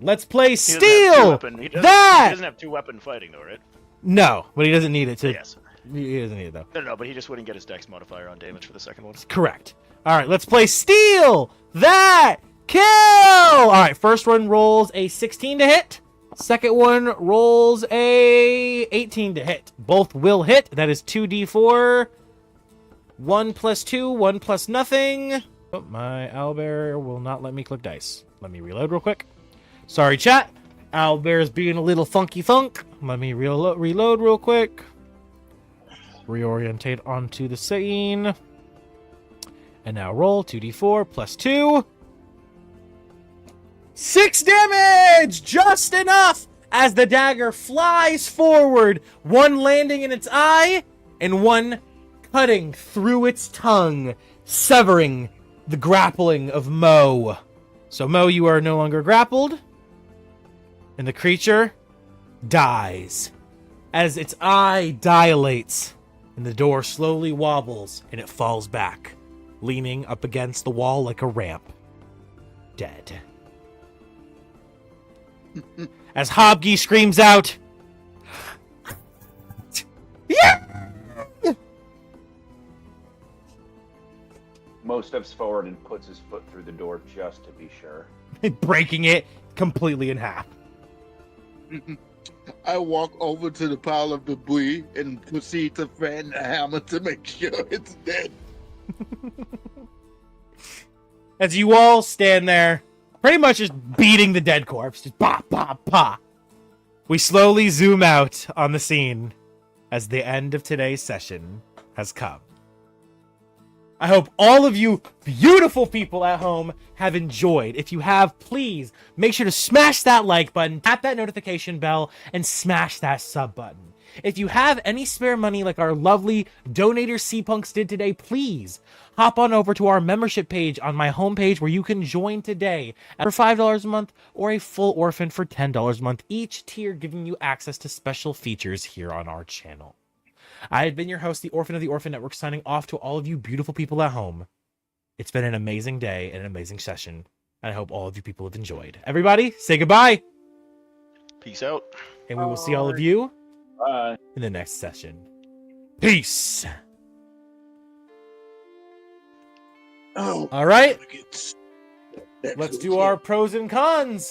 Speaker 3: Let's play
Speaker 4: He doesn't have
Speaker 3: Steel!
Speaker 4: two-weapon- He doesn't have 2-weapon fighting though, right?
Speaker 3: No, but he doesn't need it to.
Speaker 4: Yes.
Speaker 3: He doesn't need it, though.
Speaker 4: No, but he just wouldn't get his dex modifier on damage for the second one.
Speaker 3: Correct. All right, let's play Steal That Kill! All right, first one rolls a 16 to hit. Second one rolls a 18 to hit. Both will hit. That is 2d4. 1 plus 2, 1 plus nothing. Oh, my owlbear will not let me click dice. Let me reload real quick. Sorry, chat. Owlbear's being a little funky funk. Let me reload real quick. Reorientate onto the scene. And now roll 2d4 plus 2. 6 damage! Just enough! As the dagger flies forward, one landing in its eye, and one cutting through its tongue, severing the grappling of Mo. So Mo, you are no longer grappled.
Speaker 8: And the creature dies as its eye dilates and the door slowly wobbles and it falls back, leaning up against the wall like a ramp. Dead. As Hobgie screams out, "Yeah!"
Speaker 6: Mo steps forward and puts his foot through the door just to be sure.
Speaker 8: breaking it completely in half.
Speaker 2: I walk over to the pile of debris and proceed to fan the hammer to make sure it's dead.
Speaker 8: As you all stand there, pretty much just beating the dead corpse, just bah, bah, bah. We slowly zoom out on the scene as the end of today's session has come. I hope all of you beautiful people at home have enjoyed. If you have, please make sure to smash that like button, tap that notification bell, and smash that sub button. If you have any spare money like our lovely donator C-Punks did today, please hop on over to our membership page on my homepage where you can join today for $5 a month or a full orphan for $10 a month, each tier giving you access to special features here on our channel. I have been your host, the Orphan of the Orphan Network, signing off to all of you beautiful people at home. It's been an amazing day and an amazing session, and I hope all of you people have enjoyed. Everybody, say goodbye!
Speaker 4: Peace out.
Speaker 8: And we will see all of you
Speaker 6: Bye.
Speaker 8: in the next session. Peace!
Speaker 2: Oh,
Speaker 8: All right,
Speaker 2: it's-
Speaker 8: let's do our pros and cons.